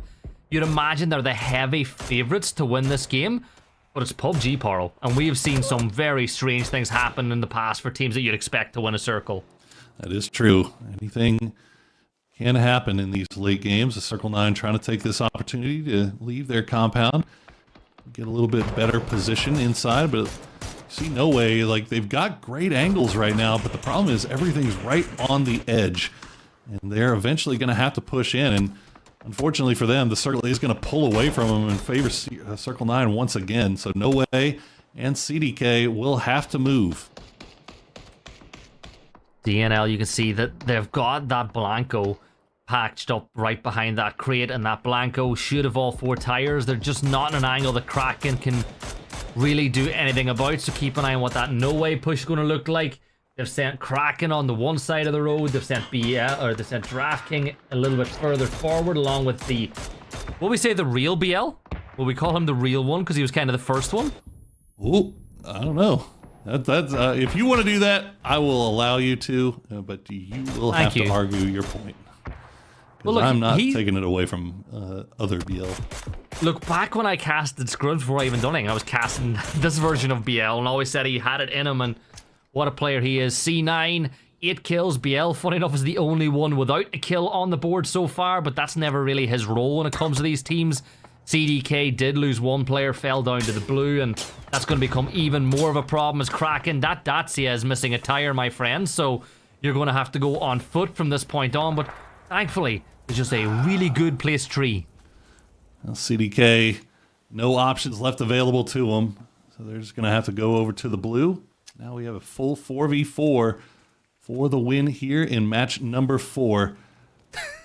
You'd imagine they're the heavy favorites to win this game. But it's PUBG, Paro, and we have seen some very strange things happen in the past for teams that you'd expect to win a circle. That is true. Anything can happen in these late games. The Circle 9 trying to take this opportunity to leave their compound, get a little bit better position inside, but see No Way, like, they've got great angles right now, but the problem is everything's right on the edge, and they're eventually going to have to push in, and unfortunately for them, the Circle is going to pull away from them and favor Circle 9 once again. So No Way and CDK will have to move. DNL, you can see that they've got that Blanco patched up right behind that crate, and that Blanco should have all 4 tires. They're just not in an angle that Kraken can really do anything about, so keep an eye on what that No Way push is going to look like. They've sent Kraken on the one side of the road. They've sent they've sent DraftKings a little bit further forward, along with the, what we say, the real BL? Will we call him the real one because he was kind of the first one? Oh, I don't know. That's if you want to do that, I will allow you to, but you will have to argue your point. Well, look, I'm not taking it away from other BL. Look, back when I casted Scrubs before I even done it, I was casting this version of BL and always said he had it in him, and what a player he is. C9, 8 kills. BL, funny enough, is the only one without a kill on the board so far, but that's never really his role when it comes to these teams. CDK did lose 1 player, fell down to the blue, and that's going to become even more of a problem as Kraken. That Dacia is missing a tire, my friend, so you're going to have to go on foot from this point on, but thankfully, it's just a really good placed tree. Well, CDK, no options left available to them, so they're just going to have to go over to the blue. Now we have a full 4v4 for the win here in match number 4.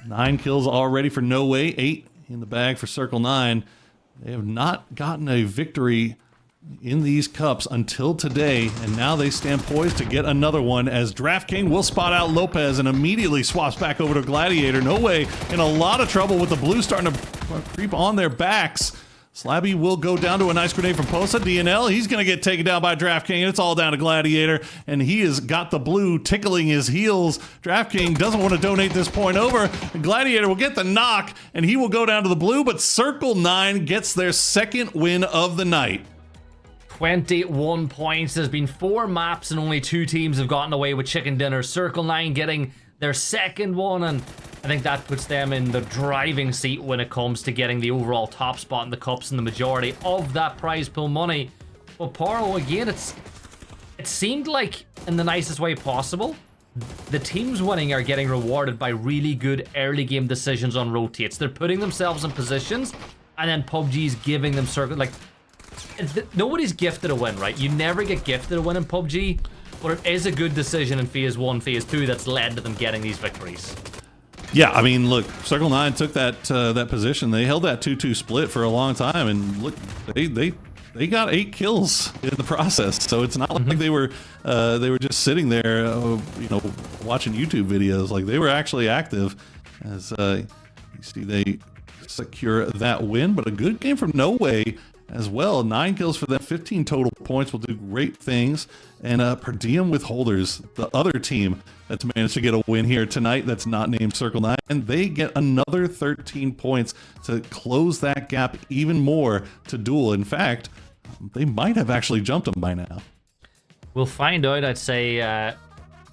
9 kills already for No Way, 8 in the bag for Circle 9. They have not gotten a victory in these cups until today, and now they stand poised to get another one as DraftKings will spot out Lopez and immediately swaps back over to Gladiator. No Way in a lot of trouble with the blue starting to creep on their backs. Slabby will go down to a nice grenade from Posa. DNL, he's going to get taken down by DraftKings, and it's all down to Gladiator, and he has got the blue tickling his heels. DraftKings doesn't want to donate this point over. Gladiator will get the knock, and he will go down to the blue, but Circle 9 gets their second win of the night. 21 points. There's been 4 maps, and only 2 teams have gotten away with chicken dinner. Circle 9 getting their second one, and I think that puts them in the driving seat when it comes to getting the overall top spot in the cups and the majority of that prize pool money. But Paro, again, it seemed like, in the nicest way possible, the teams winning are getting rewarded by really good early game decisions on rotates. They're putting themselves in positions, and then PUBG's giving them circle. Like, nobody's gifted a win, right? You never get gifted a win in PUBG, but it is a good decision in Phase 1, Phase 2 that's led to them getting these victories. Yeah, I mean, look, Circle 9 took that that position. They held that 2-2 split for a long time, and look, they got 8 kills in the process. So it's not like they were just sitting there, watching YouTube videos. Like, they were actually active. As you see, they secure that win, but a good game from No Way as well. 9 kills for them, 15 total points, will do great things. And Per Diem Withholders, the other team that's managed to get a win here tonight that's not named Circle 9, and they get another 13 points to close that gap even more to Duel. In fact, they might have actually jumped them by now. We'll find out, I'd say,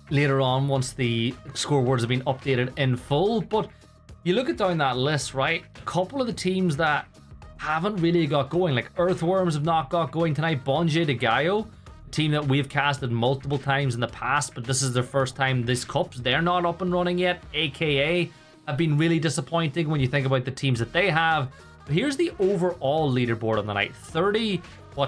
later on once the scoreboards have been updated in full. But you look at down that list, right? A couple of the teams that haven't really got going, like Earthworms have not got going tonight. Bonje de Gallo, a team that we've casted multiple times in the past, but this is their first time this cups. They're not up and running yet. AKA have been really disappointing when you think about the teams that they have. But here's the overall leaderboard on the night.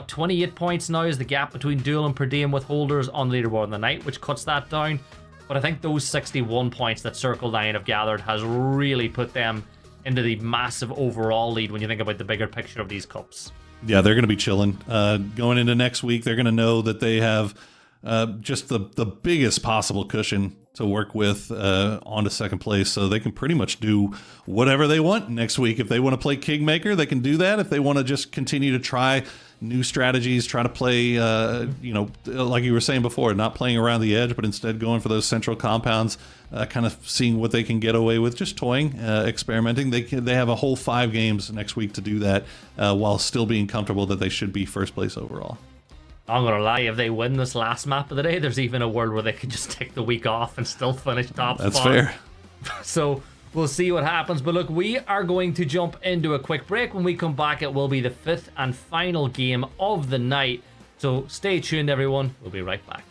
28 points now is the gap between Duel and Per Diem Withholders on the leaderboard on the night, which cuts that down. But I think those 61 points that Circle 9 have gathered has really put them into the massive overall lead when you think about the bigger picture of these cups. Yeah, they're going to be chilling. Going into next week, they're going to know that they have just the biggest possible cushion to work with onto second place, so they can pretty much do whatever they want next week. If they want to play Kingmaker, they can do that. If they want to just continue to try new strategies, try to play, like you were saying before, not playing around the edge, but instead going for those central compounds, kind of seeing what they can get away with, just toying, experimenting. They have a whole 5 games next week to do that, while still being comfortable that they should be first place overall. I'm gonna lie, if they win this last map of the day, there's even a world where they could just take the week off and still finish top spot. That's fair. So we'll see what happens. But look, we are going to jump into a quick break. When we come back, it will be the 5th and final game of the night. So stay tuned, everyone. We'll be right back.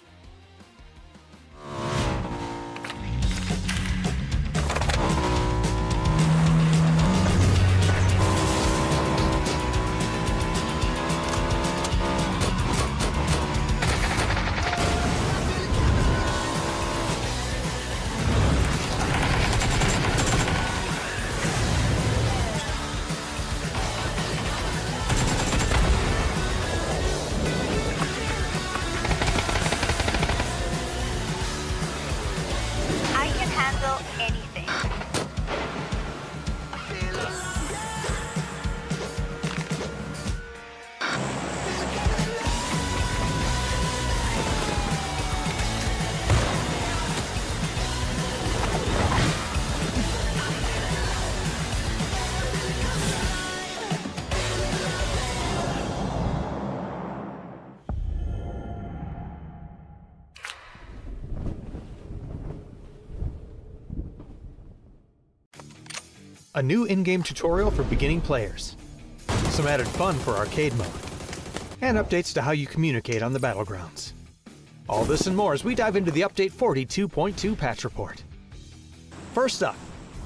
A new in-game tutorial for beginning players, some added fun for arcade mode, and updates to how you communicate on the battlegrounds. All this and more as we dive into the Update 42.2 patch report. First up,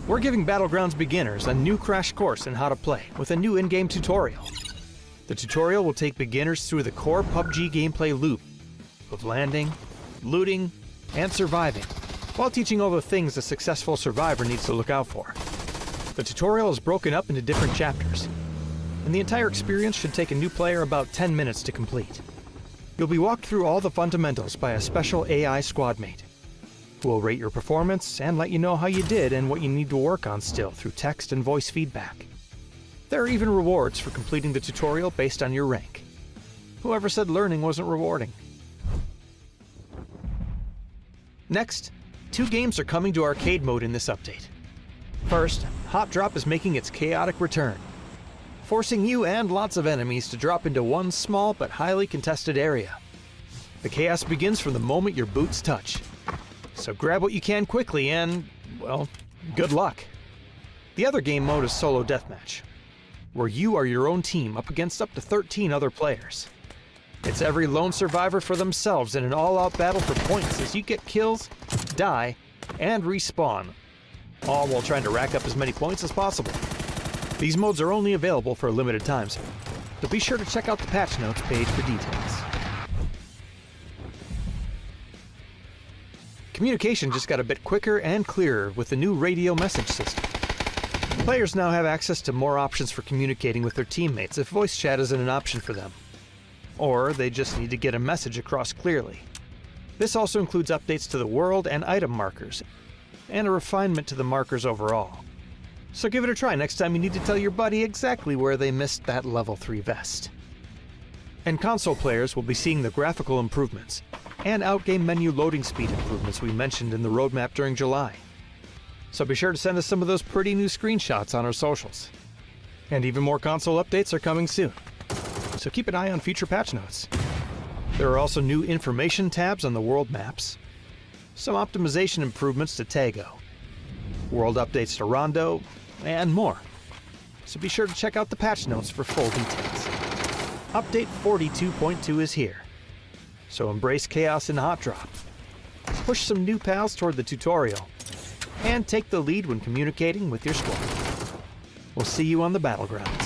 we're giving Battlegrounds beginners a new crash course in how to play with a new in-game tutorial. The tutorial will take beginners through the core PUBG gameplay loop of landing, looting, and surviving, while teaching all the things a successful survivor needs to look out for. The tutorial is broken up into different chapters, and the entire experience should take a new player about 10 minutes to complete. You'll be walked through all the fundamentals by a special AI squad mate, who will rate your performance and let you know how you did and what you need to work on still through text and voice feedback. There are even rewards for completing the tutorial based on your rank. Whoever said learning wasn't rewarding? Next, 2 games are coming to arcade mode in this update. First, Hot Drop is making its chaotic return, forcing you and lots of enemies to drop into one small but highly contested area. The chaos begins from the moment your boots touch, so grab what you can quickly and, well, good luck. The other game mode is Solo Deathmatch, where you are your own team up against up to 13 other players. It's every lone survivor for themselves in an all-out battle for points as you get kills, die, and respawn, all while trying to rack up as many points as possible. These modes are only available for a limited time, so be sure to check out the patch notes page for details. Communication just got a bit quicker and clearer with the new radio message system. Players now have access to more options for communicating with their teammates if voice chat isn't an option for them. Or they just need to get a message across clearly. This also includes updates to the world and item markers, and a refinement to the markers overall. So give it a try next time you need to tell your buddy exactly where they missed that level 3 vest. And console players will be seeing the graphical improvements and outgame menu loading speed improvements we mentioned in the roadmap during July. So be sure to send us some of those pretty new screenshots on our socials. And even more console updates are coming soon, so keep an eye on future patch notes. There are also new information tabs on the world maps, some optimization improvements to Tago, world updates to Rondo, and more. So be sure to check out the patch notes for full details. Update 42.2 is here, so embrace chaos in Hot Drop, push some new pals toward the tutorial, and take the lead when communicating with your squad. We'll see you on the battlegrounds.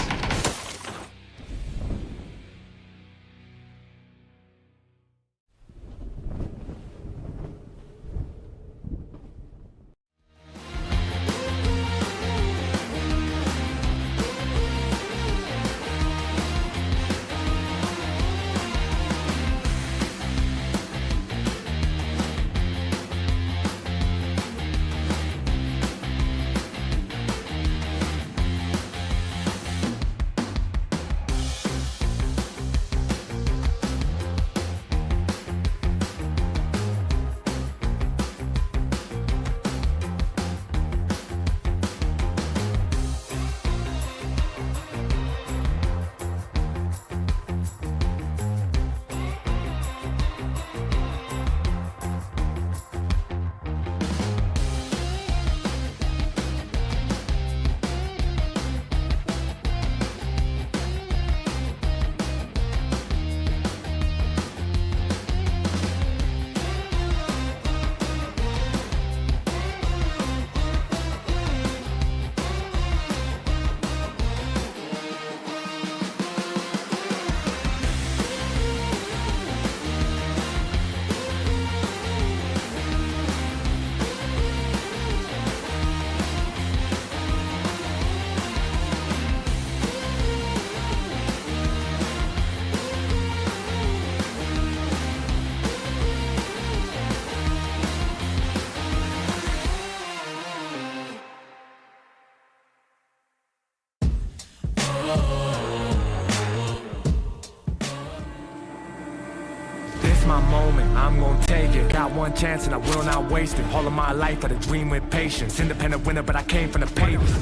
My moment, I'm gonna take it. Got one chance and I will not waste it. All of my life I dream with patience. Independent winner, but I came from the pavement.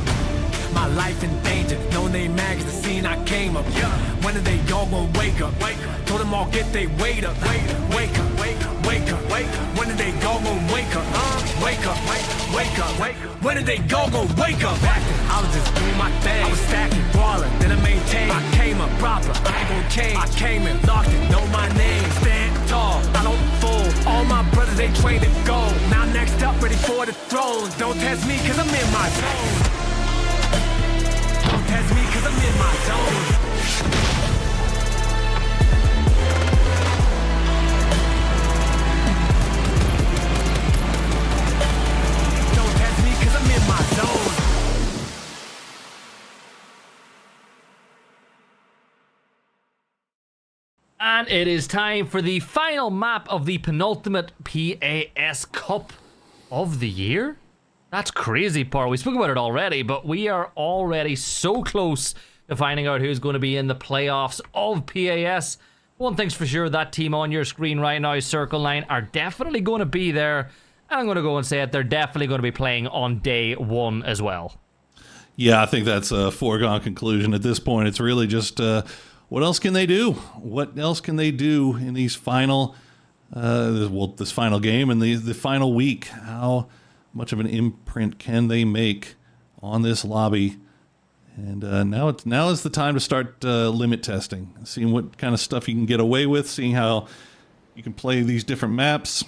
My life in danger, no name mags, the scene I came up. When are they all gonna wake up? Told them all get they weight up. Wake up, wake up, wake up. When are they all gonna wake up? Wake up, wake up. When are they all gonna wake up? I was just doing my thing. I was stacking, brawling, then I maintained. I came up proper, I ain't gonna change. I came in, locked it, know my name. Stand tall, I don't fold. All my brothers, they trained to go. Now next up, ready for the throne. Don't test me, cause I'm in my zone. Don't test me, cause I'm in my zone. And it is time for the final map of the penultimate PAS Cup of the year. That's crazy, Par. We spoke about it already, but we are already so close to finding out who's going to be in the playoffs of PAS. One thing's for sure, that team on your screen right now, Circle 9, are definitely going to be there. And I'm going to go and say it, they're definitely going to be playing on day one as well. Yeah, I think that's a foregone conclusion at this point. It's really just... what else can they do? What else can they do in these final, this final game and the final week? How much of an imprint can they make on this lobby? And now is the time to start limit testing, seeing what kind of stuff you can get away with, seeing how you can play these different maps.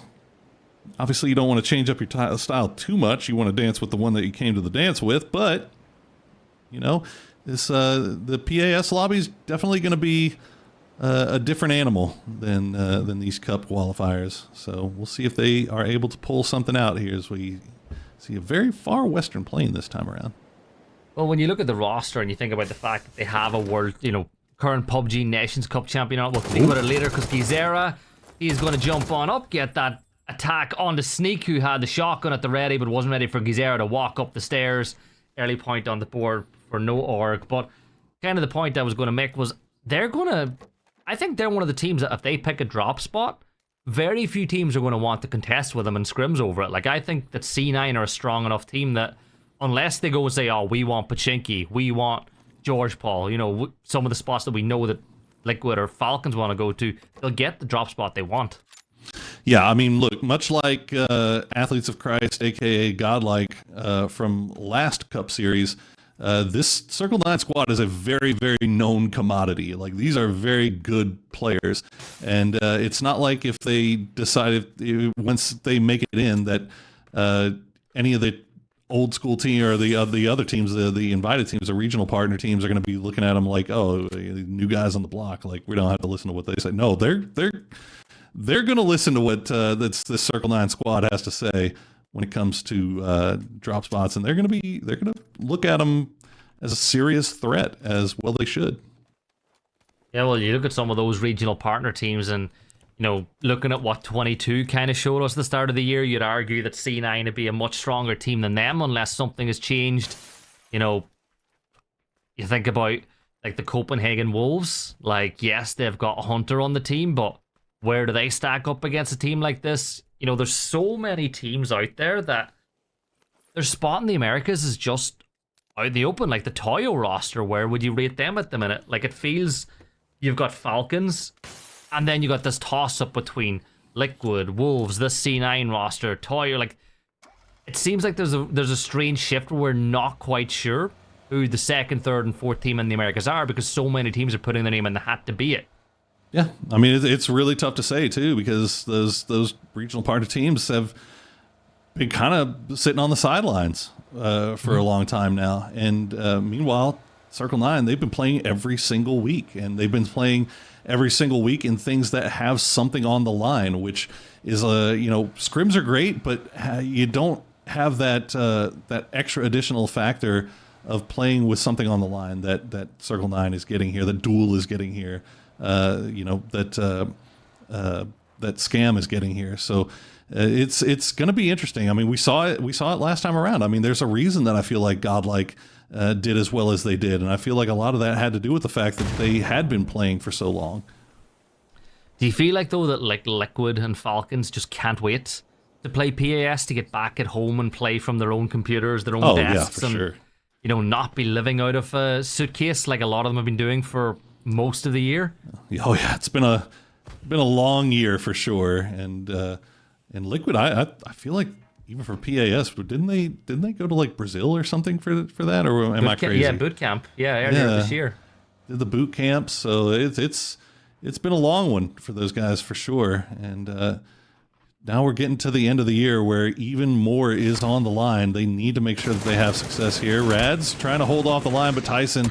Obviously, you don't want to change up your style too much. You want to dance with the one that you came to the dance with, but you know. The PAS lobby is definitely going to be a different animal than these Cup qualifiers. So we'll see if they are able to pull something out here as we see a very far western plane this time around. Well, when you look at the roster and you think about the fact that they have a world, current PUBG Nations Cup champion, we'll speak about it later because Gizera, he's going to jump on up, get that attack on the Sneak, who had the shotgun at the ready but wasn't ready for Gizera to walk up the stairs. Early point on the board for no org. But kind of the point I was going to make was I think they're one of the teams that if they pick a drop spot, very few teams are going to want to contest with them and scrims over it. Like, I think that C9 are a strong enough team that unless they go and say, oh, we want Pachinki, we want George Paul, some of the spots that we know that Liquid or Falcons want to go to, they'll get the drop spot they want. Yeah, I mean, look, much like Athletes of Christ, a.k.a. Godlike, from last Cup series, this Circle 9 squad is a very, very known commodity. Like, these are very good players. And it's not like if they decided, once they make it in, that any of the old school team or the other teams, the invited teams, the regional partner teams are going to be looking at them like, oh, new guys on the block. Like, we don't have to listen to what they say. No, they're going to listen to what this Circle 9 squad has to say when it comes to drop spots, and they're going to look at them as a serious threat, as well they should. Yeah, well, you look at some of those regional partner teams, and looking at what 22 kind of showed us at the start of the year, you'd argue that C9 would be a much stronger team than them unless something has changed. You think about like the Copenhagen Wolves. Like, yes, they've got a Hunter on the team, but where do they stack up against a team like this? There's so many teams out there that their spot in the Americas is just out in the open. Like the Toyo roster, where would you rate them at the minute? Like, it feels you've got Falcons, and then you got this toss-up between Liquid, Wolves, this C9 roster, Toyo. Like, it seems like there's a strange shift where we're not quite sure who the second, third, and fourth team in the Americas are because so many teams are putting their name in the hat to be it. Yeah, I mean, it's really tough to say, too, because those regional partner teams have been kind of sitting on the sidelines for a long time now. And meanwhile, Circle 9, they've been playing every single week, and they've been playing every single week in things that have something on the line, which is, scrims are great, but you don't have that extra additional factor of playing with something on the line that Circle 9 is getting here, that Duel is getting here. That Scam is getting here. So it's going to be interesting. I mean, we saw it last time around. I mean, there's a reason that I feel like Godlike did as well as they did, and I feel like a lot of that had to do with the fact that they had been playing for so long. Do you feel like, though, that like Liquid and Falcons just can't wait to play PAS, to get back at home and play from their own computers, their own desks, yeah, for sure. Not be living out of a suitcase like a lot of them have been doing for most of the year? Oh yeah, it's been a long year for sure. And Liquid, I feel like even for PAS, didn't they go to like Brazil or something for that, or am I crazy? Yeah, boot camp. Yeah, earlier this year. Did the boot camp, so it's been a long one for those guys for sure. And now we're getting to the end of the year where even more is on the line. They need to make sure that they have success here. Rad's trying to hold off the line, but Tyson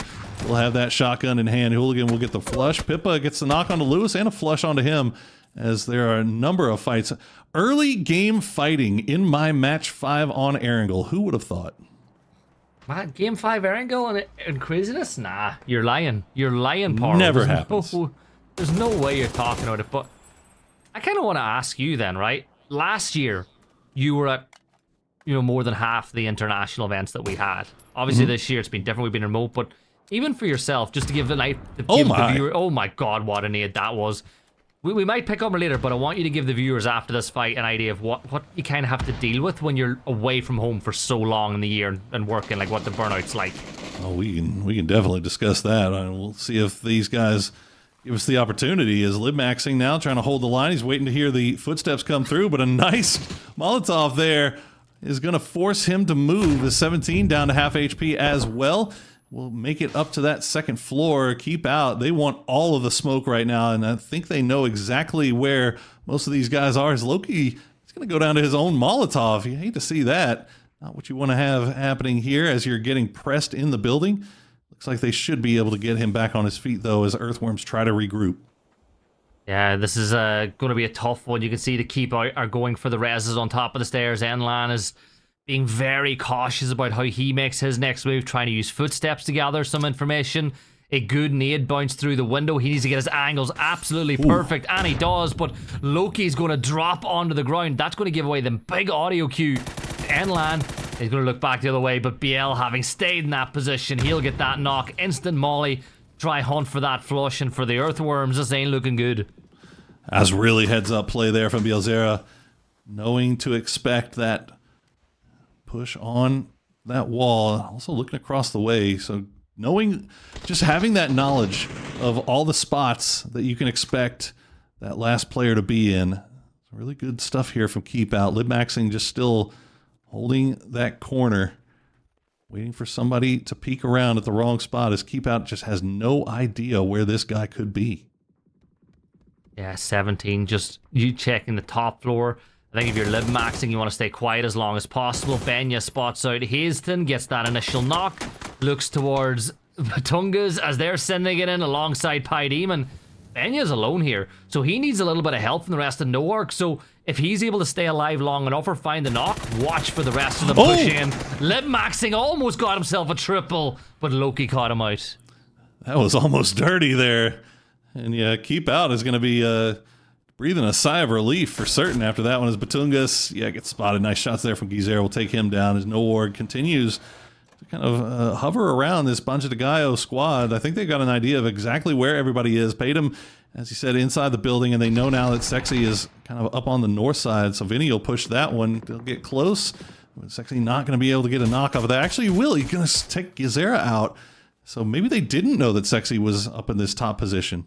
will have that shotgun in hand. Hooligan will get the flush. Pippa gets the knock onto Lewis and a flush onto him, as there are a number of fights. Early game fighting in my match 5 on Erangel. Who would have thought? Man, game 5 Erangel and craziness? Nah, you're lying. You're lying, Paul. Never happens. There's no way you're talking about it. But I kind of want to ask you then, right? Last year, you were at more than half the international events that we had. Obviously, this year it's been different. We've been remote, but even for yourself, just to give the viewer, oh my god, what an aid that was. We might pick up later, but I want you to give the viewers after this fight an idea of what you kind of have to deal with when you're away from home for so long in the year and working, like what the burnout's like. Oh, we can definitely discuss that. We'll see if these guys give us the opportunity. Is Libmaxing now trying to hold the line? He's waiting to hear the footsteps come through, but a nice Molotov there is going to force him to move. The 17 down to half HP as well. We'll make it up to that second floor. Keep out. They want all of the smoke right now, and I think they know exactly where most of these guys are. As Loki is going to go down to his own Molotov. You hate to see that. Not what you want to have happening here as you're getting pressed in the building. Looks like they should be able to get him back on his feet, though, as Earthworms try to regroup. Yeah, this is going to be a tough one. You can see the keep out are going for the reses on top of the stairs. Enlan is being very cautious about how he makes his next move, trying to use footsteps to gather some information. A good nade bounced through the window. He needs to get his angles absolutely perfect, and he does, but Loki's going to drop onto the ground. That's going to give away the big audio cue to Enlan. He's going to look back the other way, but BL having stayed in that position, he'll get that knock. Instant molly. Try hunt for that flush, and for the earthworms, this ain't looking good. As really heads up play there from Bielzera, knowing to expect that push on that wall, also looking across the way. So knowing, just having that knowledge of all the spots that you can expect that last player to be in. Really good stuff here from Keep Out. Libmaxing just still holding that corner, waiting for somebody to peek around at the wrong spot as Keep Out just has no idea where this guy could be. Yeah, 17, just you checking the top floor. I think if you're Libmaxing, you want to stay quiet as long as possible. Benya spots out Hazelton, gets that initial knock, looks towards Batungas as they're sending it in alongside Pi Demon. Benya's alone here, so he needs a little bit of help from the rest of Noark. So if he's able to stay alive long enough or find the knock, watch for the rest of them push in. Libmaxing almost got himself a triple, but Loki caught him out. That was almost dirty there. And yeah, Keep Out is going to be breathing a sigh of relief for certain after that one as Batungas, gets spotted. Nice shots there from Gizera. Will take him down as Noarg continues to kind of hover around this Banjo de Gallo squad. I think they got an idea of exactly where everybody is. Paid him, as he said, inside the building, and they know now that Sexy is kind of up on the north side, so Vinny will push that one. They'll get close. Sexy not going to be able to get a knock off of that. Actually, he will. He's going to take Gizera out. So maybe they didn't know that Sexy was up in this top position.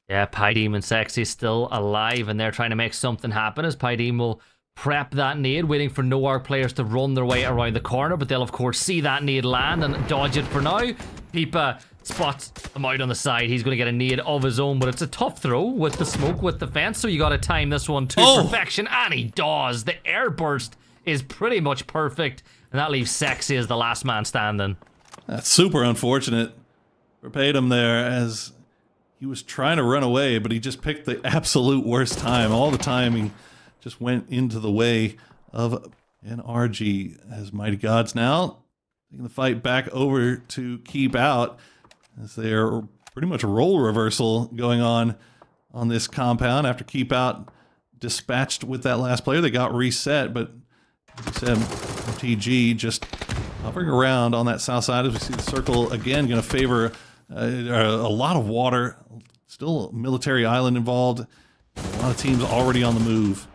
Yeah, Pydeem and Sexy still alive, and they're trying to make something happen as Pydeem will prep that nade, waiting for Noark players to run their way around the corner, but they'll of course see that nade land and dodge it for now. Pipa spots him out on the side. He's going to get a nade of his own, but it's a tough throw with the smoke, with the fence, so you got to time this one to perfection, and he does. The air burst is pretty much perfect, and that leaves Sexy as the last man standing. That's super unfortunate for Paydum there, as he was trying to run away, but he just picked the absolute worst time. All the timing just went into the way of NRG, as Mighty Gods now taking the fight back over to Keep Out, as they're pretty much a role reversal going on this compound. After Keep Out dispatched with that last player, they got reset, but as I said, MTG just hovering around on that south side as we see the circle again going to favor a lot of water, still military island involved, a lot of teams already on the move.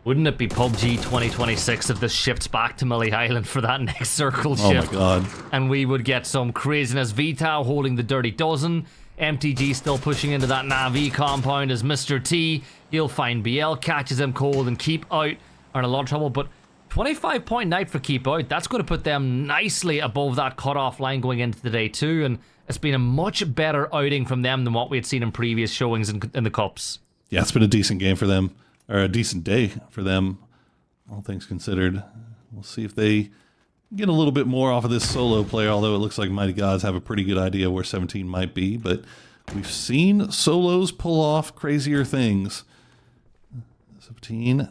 Wouldn't it be PUBG 2026 if this shifts back to Millie Island for that next circle shift? Oh my god. And we would get some craziness. Vital holding the Dirty Dozen. MTG still pushing into that Navi compound as Mr. T. He'll find BL, catches him cold, and Keep Out are in a lot of trouble. But 25-point night for Keep Out. That's going to put them nicely above that cutoff line going into the day two. And it's been a much better outing from them than what we had seen in previous showings in the Cups. Yeah, it's been a decent game for them, or a decent day for them, all things considered. We'll see if they get a little bit more off of this solo player, although it looks like Mighty Gods have a pretty good idea where 17 might be, but we've seen solos pull off crazier things. 17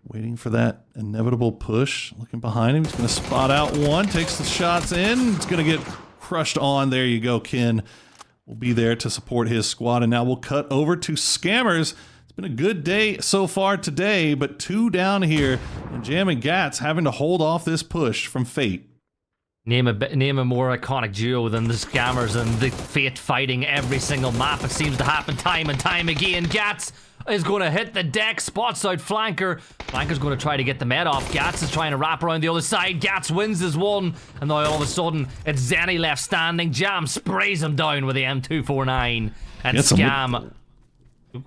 waiting for that inevitable push, looking behind him. He's going to spot out one, takes the shots in. It's going to get crushed on. There you go. Kin will be there to support his squad, and now we'll cut over to Scammers. It's been a good day so far today, but two down here, and Jam and Gats having to hold off this push from Fate. Name a more iconic duo than the Scammers and the Fate fighting every single map. It seems to happen time and time again. Gats is going to hit the deck, spots out Flanker. Flanker's going to try to get the med off. Gats is trying to wrap around the other side. Gats wins his one, and now all of a sudden it's Zenny left standing. Jam sprays him down with the M249, and Scam.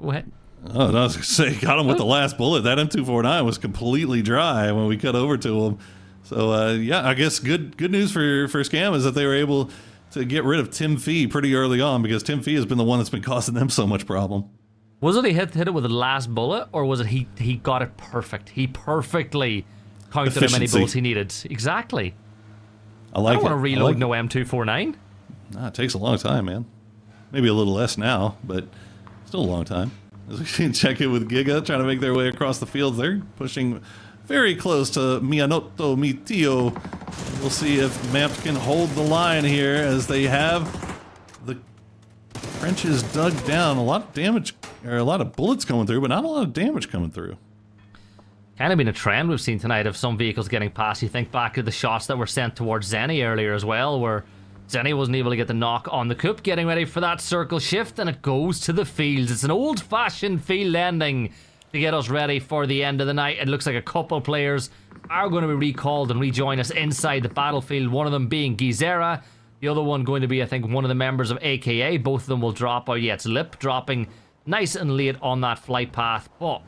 Go ahead. Oh, I was going to say, got him with the last bullet. That M249 was completely dry when we cut over to him. So, yeah, I guess good news for Scam is that they were able to get rid of Tim Fee pretty early on, because Tim Fee has been the one that's been causing them so much problem. Was it he hit it with the last bullet, or was it he got it perfect? He perfectly counted how many bullets he needed. Exactly. I like it. I don't want to reload no M249. Nah, it takes a long time, man. Maybe a little less now, but still a long time. As we can check in with Giga, trying to make their way across the fields. They're pushing very close to Mianoto Mitio. We'll see if Mampt can hold the line here as they have the trenches dug down. A lot of damage, or a lot of bullets coming through, but not a lot of damage coming through. Kind of been a trend we've seen tonight of some vehicles getting past. You think back to the shots that were sent towards Zenny earlier as well, where Zenny wasn't able to get the knock on the Coop, getting ready for that circle shift, and it goes to the fields. It's an old-fashioned field ending to get us ready for the end of the night. It looks like a couple players are going to be recalled and rejoin us inside the battlefield, one of them being Gizera, the other one going to be, I think, one of the members of AKA. Both of them will drop. Oh yeah, it's Lip dropping nice and late on that flight path. But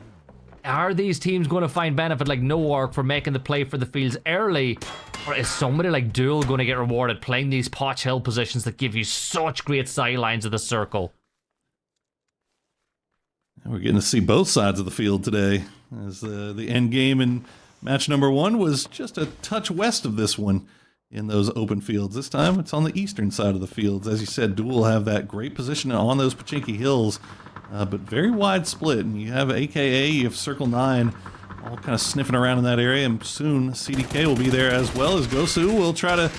are these teams going to find benefit like Noark for making the play for the fields early? Or is somebody like Duel going to get rewarded playing these Potch Hill positions that give you such great sidelines of the circle? We're getting to see both sides of the field today, as the end game in match number 1 was just a touch west of this one in those open fields. This time it's on the eastern side of the fields. As you said, Duel have that great position on those Pachinki Hills, but very wide split. And you have AKA, you have Circle 9, all kind of sniffing around in that area, and soon CDK will be there as well, as Gosu will try to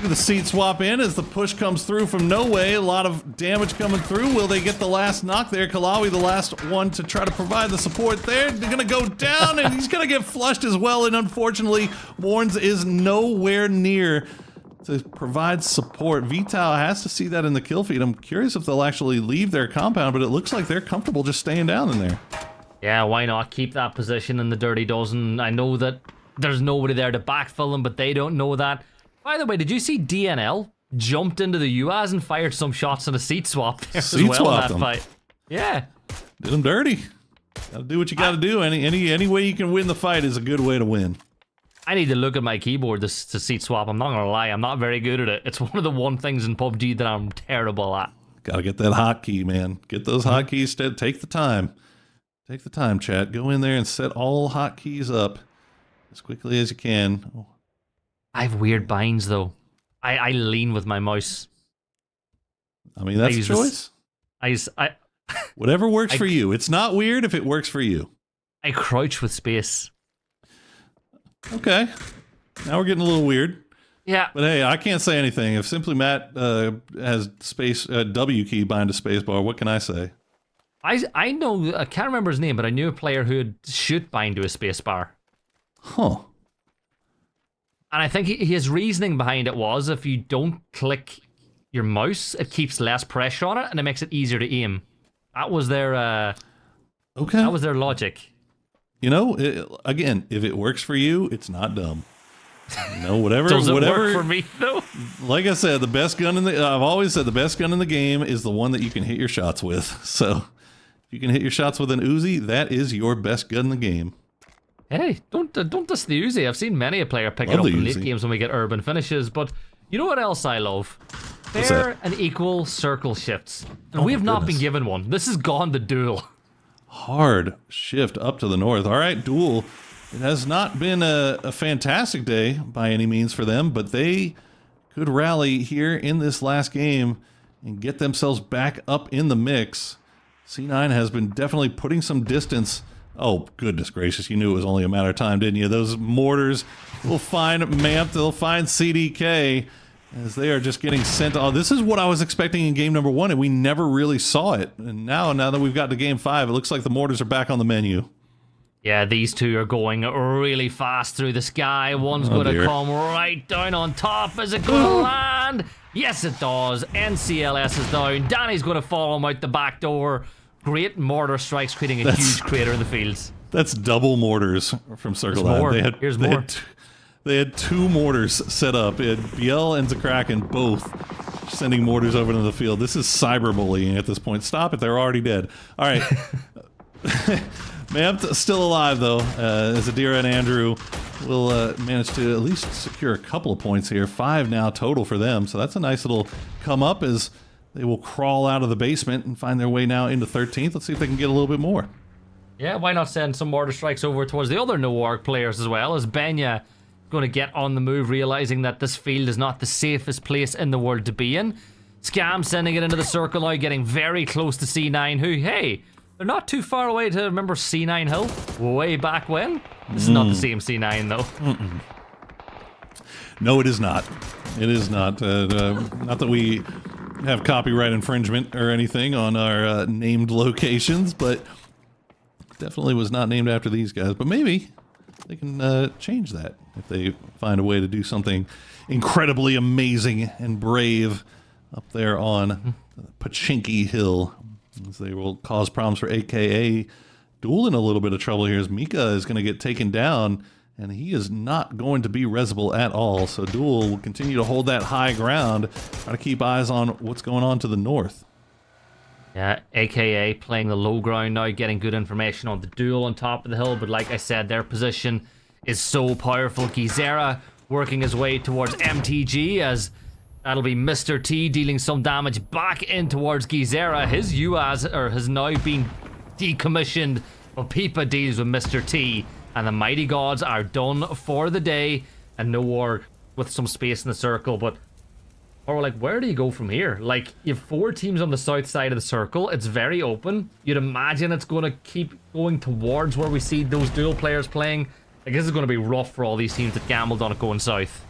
do the seat swap in as the push comes through from No Way. A lot of damage coming through. Will they get the last knock there? Kalawi, the last one to try to provide the support there. They're going to go down, and he's going to get flushed as well, and unfortunately, Warns is nowhere near to provide support. Vital has to see that in the kill feed. I'm curious if they'll actually leave their compound, but it looks like they're comfortable just staying down in there. Yeah, why not keep that position in the Dirty Dozen? I know that there's nobody there to backfill them, but they don't know that. By the way, did you see DNL jumped into the UAZ and fired some shots on a seat swap there as well in that fight? Yeah. Did them dirty. Gotta do what you gotta do. Any way you can win the fight is a good way to win. I need to look at my keyboard to seat swap. I'm not gonna lie, I'm not very good at it. It's one of the one things in PUBG that I'm terrible at. Gotta get that hotkey, man. Get those hotkeys. Take the time. Take the time, chat. Go in there and set all hotkeys up as quickly as you can. Oh. I have weird binds, though. I lean with my mouse. I mean, that's a choice. Whatever works for you. It's not weird if it works for you. I crouch with space. Okay. Now we're getting a little weird. Yeah. But hey, I can't say anything. If Simply Matt has space W key bind to spacebar, what can I say? I know, I can't remember his name, but I knew a player who would shoot bind to a spacebar. Huh. And I think his reasoning behind it was if you don't click your mouse, it keeps less pressure on it and it makes it easier to aim. That was their okay. That was their logic. You know, again, if it works for you, it's not dumb. You know, whatever. Does it whatever work for me though? Like I said, the best gun in the I've always said the best gun in the game is the one that you can hit your shots with. So if you can hit your shots with an Uzi, that is your best gun in the game. Hey, don't diss the Uzi. I've seen many a player pick it up in late games when we get urban finishes. But you know what else I love? Fair and equal circle shifts. And we have not been given one. This has gone to Duel. Hard shift up to the north. All right, Duel. It has not been a fantastic day by any means for them, but they could rally here in this last game and get themselves back up in the mix. C9 has been definitely putting some distance. Oh, goodness gracious. You knew it was only a matter of time, didn't you? Those mortars will find Mampt. They'll find CDK as they are just getting sent. Oh, this is what I was expecting in game number 1, and we never really saw it. And now that we've got to game 5, it looks like the mortars are back on the menu. Yeah, these two are going really fast through the sky. One's going to come right down on top. Is it going to land? Yes, it does. NCLS is down. Danny's going to follow him out the back door. Great mortar strikes, creating a huge crater in the fields. That's double mortars from Circle Line. Here's more. They had 2 mortars set up. It had Biel and Zakraken both sending mortars over into the field. This is cyberbullying at this point. Stop it. They're already dead. All right. Mampt still alive, though, as Adira and Andrew will manage to at least secure a couple of points here. 5 now total for them, so that's a nice little come up as they will crawl out of the basement and find their way now into 13th. Let's see if they can get a little bit more. Yeah, why not send some mortar strikes over towards the other Noark players as well, as Benya going to get on the move, realizing that this field is not the safest place in the world to be in. Scam sending it into the circle now, getting very close to C9, who, hey, they're not too far away to remember C9 Hill way back when. This is not the same C9 though. No, it is not. It is not. Not that we have copyright infringement or anything on our named locations, but definitely was not named after these guys. But maybe they can change that if they find a way to do something incredibly amazing and brave up there on Pachinki Hill. As they will cause problems for AKA. Duel in a little bit of trouble here as Mika is going to get taken down, and he is not going to be resable at all. So Duel will continue to hold that high ground, try to keep eyes on what's going on to the north. Yeah, AKA playing the low ground now, getting good information on the Duel on top of the hill, but like I said, their position is so powerful. Gizera working his way towards MTG as that'll be Mr. T dealing some damage back in towards Gizera. His UAS has now been decommissioned, but Pipa deals with Mr. T, and the Mighty Gods are done for the day, and no war with some space in the circle. But or like, where do you go from here? Like, you have 4 teams on the south side of the circle. It's very open. You'd imagine it's going to keep going towards where we see those dual players playing. Like, this is going to be rough for all these teams that gambled on it going south.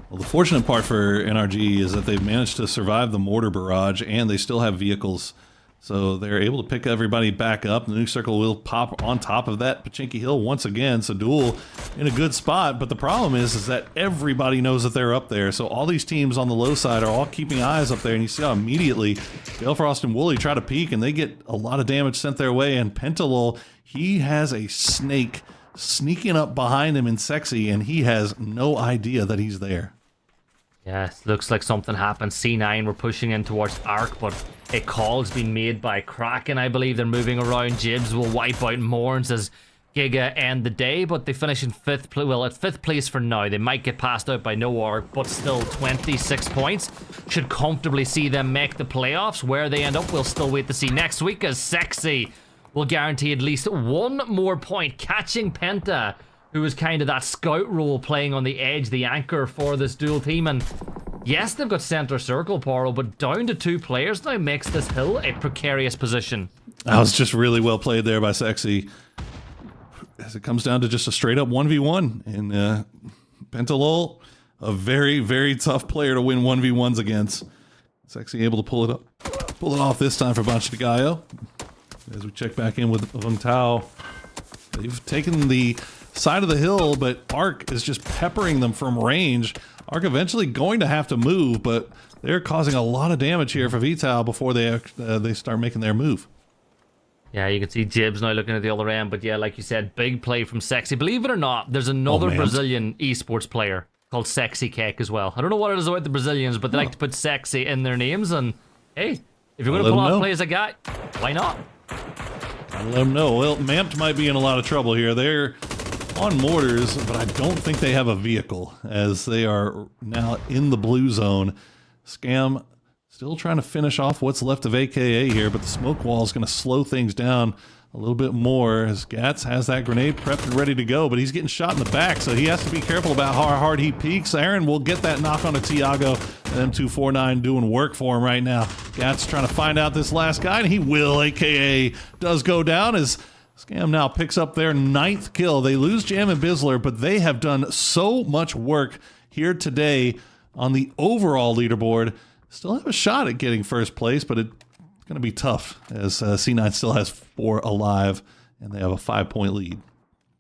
Well, the fortunate part for NRG is that they've managed to survive the mortar barrage, and they still have vehicles. So they're able to pick everybody back up. The new circle will pop on top of that Pachinki Hill once again. So Duel in a good spot. But the problem is that everybody knows that they're up there. So all these teams on the low side are all keeping eyes up there. And you see how immediately Balefrost and Wooly try to peek, and they get a lot of damage sent their way. And Pentalol, he has a snake sneaking up behind him in Sexy, and he has no idea that he's there. Yeah, looks like something happened. C9 were pushing in towards Arc, but a call's been made by Kraken. I believe they're moving around. Jibs will wipe out Morns as Giga end the day, but they finish in 5th place. Well, at 5th place for now. They might get passed out by Noarg, but still 26 points. Should comfortably see them make the playoffs. Where they end up, we'll still wait to see next week, as Sexy will guarantee at least 1 more point, catching Penta, who was kind of that scout role playing on the edge, the anchor for this dual team. And yes, they've got center circle, Poro, but down to 2 players now makes this hill a precarious position. That was just really well played there by Sexy. As it comes down to just a straight up 1v1. And Pentalol, a very, very tough player to win 1v1s against. Sexy able to pull it off this time for Bancho de Gallo. As we check back in with Vung Tao, they've taken the side of the hill, but Arc is just peppering them from range. Arc eventually going to have to move, but they're causing a lot of damage here for Vital before they start making their move. Yeah, you can see Jibs now looking at the other end, but yeah, like you said, big play from Sexy. Believe it or not, there's another Brazilian esports player called Sexy Cake as well. I don't know what it is about the Brazilians, but they like to put sexy in their names, and hey, if you're going to pull off play as a guy, why not? I'll let them know. Well, Mamped might be in a lot of trouble here. They're on mortars, but I don't think they have a vehicle, as they are now in the blue zone. Scam still trying to finish off what's left of AKA here, but the smoke wall is going to slow things down a little bit more, as Gats has that grenade prepped and ready to go, but he's getting shot in the back, so he has to be careful about how hard he peeks. Aaron will get that knock on a Tiago, and M249 doing work for him right now. Gats trying to find out this last guy, and he will. AKA does go down as Scam now picks up their 9th kill. They lose Jam and Bizzler, but they have done so much work here today on the overall leaderboard. Still have a shot at getting first place, but it's going to be tough, as C9 still has 4 alive, and they have a 5-point lead.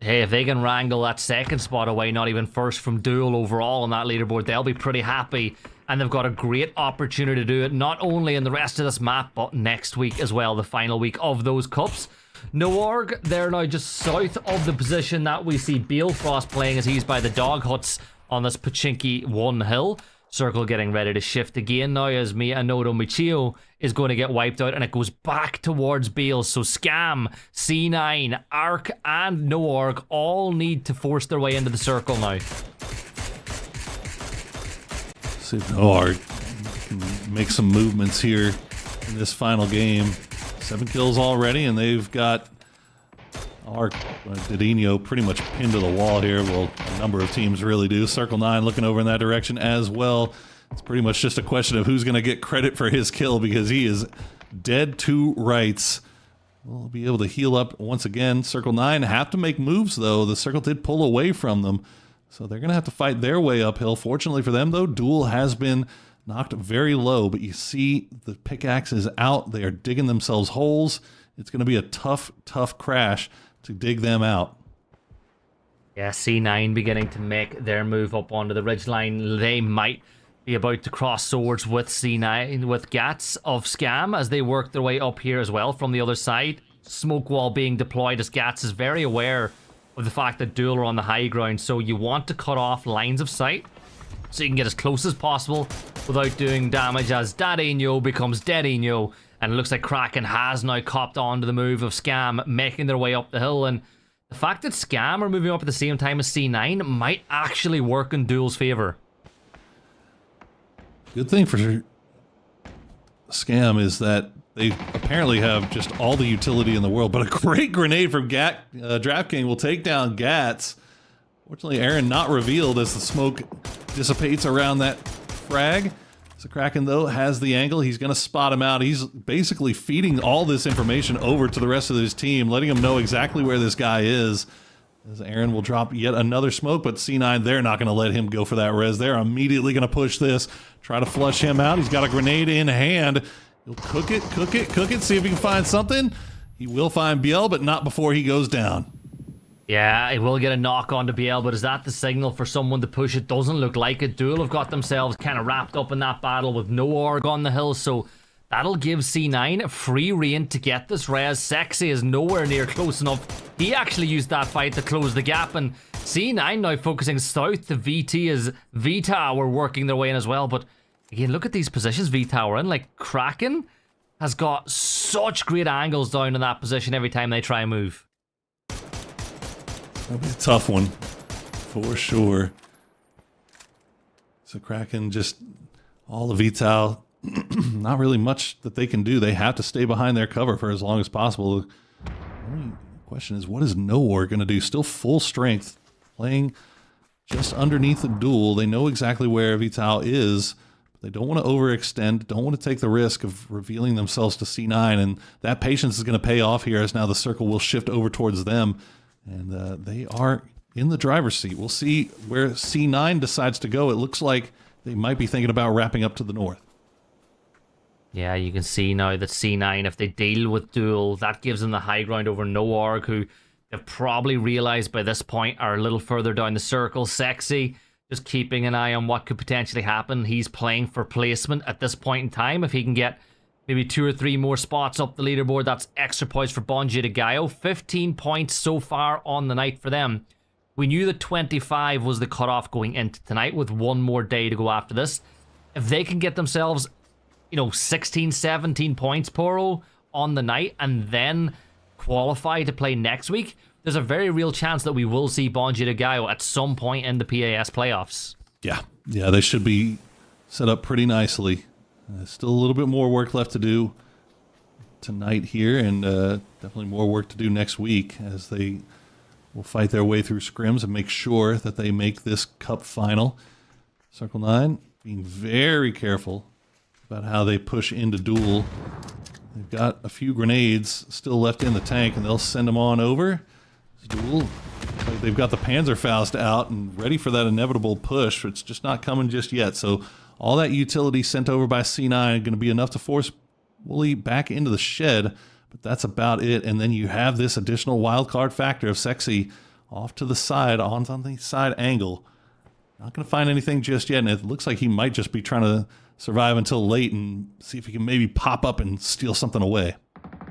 Hey, if they can wrangle that 2nd spot away, not even first from Duel overall on that leaderboard, they'll be pretty happy. And they've got a great opportunity to do it, not only in the rest of this map, but next week as well, the final week of those cups. Noarg, they're now just south of the position that we see Balefrost playing, as he's by the dog huts on this Pachinki 1 hill. Circle getting ready to shift again now, as Anodo Michio is going to get wiped out, and it goes back towards Bale. So Scam, C9, Arc, and Noarg all need to force their way into the circle now. See if Noarg can make some movements here in this final game. 7 kills already, and they've got Arc, Didino pretty much pinned to the wall here. Well, a number of teams really do. Circle 9 looking over in that direction as well. it's pretty much just a question of who's going to get credit for his kill, because he is dead to rights. We'll be able to heal up once again. Circle 9 have to make moves, though. The Circle did pull away from them, so they're going to have to fight their way uphill. Fortunately for them, though, Duel has been knocked very low, but you see the pickaxe is out. They are digging themselves holes. It's going to be a tough, tough crash to dig them out. Yeah, C9 beginning to make their move up onto the ridgeline. They might be about to cross swords with C9, with Gats of Scam as they work their way up here as well from the other side. Smoke wall being deployed as Gats is very aware of the fact that Duel are on the high ground, so you want to cut off lines of sight so you can get as close as possible without doing damage, as Dadinho becomes Deadinho, and it looks like Kraken has now copped onto the move of Scam, making their way up the hill. And the fact that Scam are moving up at the same time as C9 might actually work in Duel's favor. Good thing for Scam is that they apparently have just all the utility in the world, but a great grenade from DraftKings will take down Gats. Fortunately, Aaron not revealed as the smoke dissipates around that frag. So Kraken, though, has the angle. He's going to spot him out. He's basically feeding all this information over to the rest of his team, letting them know exactly where this guy is. As Aaron will drop yet another smoke, but C9, they're not going to let him go for that res. They're immediately going to push this, try to flush him out. He's got a grenade in hand. He'll cook it, see if he can find something. He will find Biel, but not before he goes down. Yeah, he will get a knock onto Biel, but is that the signal for someone to push? It doesn't look like it. Duel have got themselves kind of wrapped up in that battle with no org on the hill, so that'll give C9 free rein to get this res. Sexy is nowhere near close enough. He actually used that fight to close the gap, and C9 now focusing south to VT as V-Tower were working their way in as well. But again, look at these positions V-Tower in. Like, Kraken has got such great angles down in that position every time they try and move. That'll be a tough one, for sure. So Kraken just, all the V-Tower, not really much that they can do. They have to stay behind their cover for as long as possible. The only question is, what is Noor going to do? Still full strength, playing just underneath the Duel. They know exactly where V-Tower is, but they don't want to overextend, don't want to take the risk of revealing themselves to C9, and that patience is going to pay off here as now the circle will shift over towards them, and they are in the driver's seat. We'll see where C9 decides to go. It looks like they might be thinking about wrapping up to the north. Yeah, you can see now that C9, if they deal with Duel, that gives them the high ground over Noorg, who they've probably realized by this point are a little further down the circle. Sexy, just keeping an eye on what could potentially happen. He's playing for placement at this point in time. If he can get maybe 2 or 3 more spots up the leaderboard, that's extra points for Bonji de Gallo. 15 points so far on the night for them. We knew that 25 was the cutoff going into tonight, with one more day to go after this. If they can get themselves, 16, 17 points, Poro, on the night, and then qualify to play next week, there's a very real chance that we will see Bonji de Gallo at some point in the PAS playoffs. Yeah, they should be set up pretty nicely. Still a little bit more work left to do tonight here, and definitely more work to do next week as they will fight their way through scrims and make sure that they make this cup final. Circle 9 being very careful about how they push into Duel. They've got a few grenades still left in the tank, and they'll send them on over. Duel, like they've got the Panzerfaust out and ready for that inevitable push. It's just not coming just yet. So all that utility sent over by C9 going to be enough to force Wooly back into the shed, but that's about it. And then you have this additional wild card factor of Sexy off to the side, on the side angle. Not going to find anything just yet, and it looks like he might just be trying to survive until late and see if he can maybe pop up and steal something away.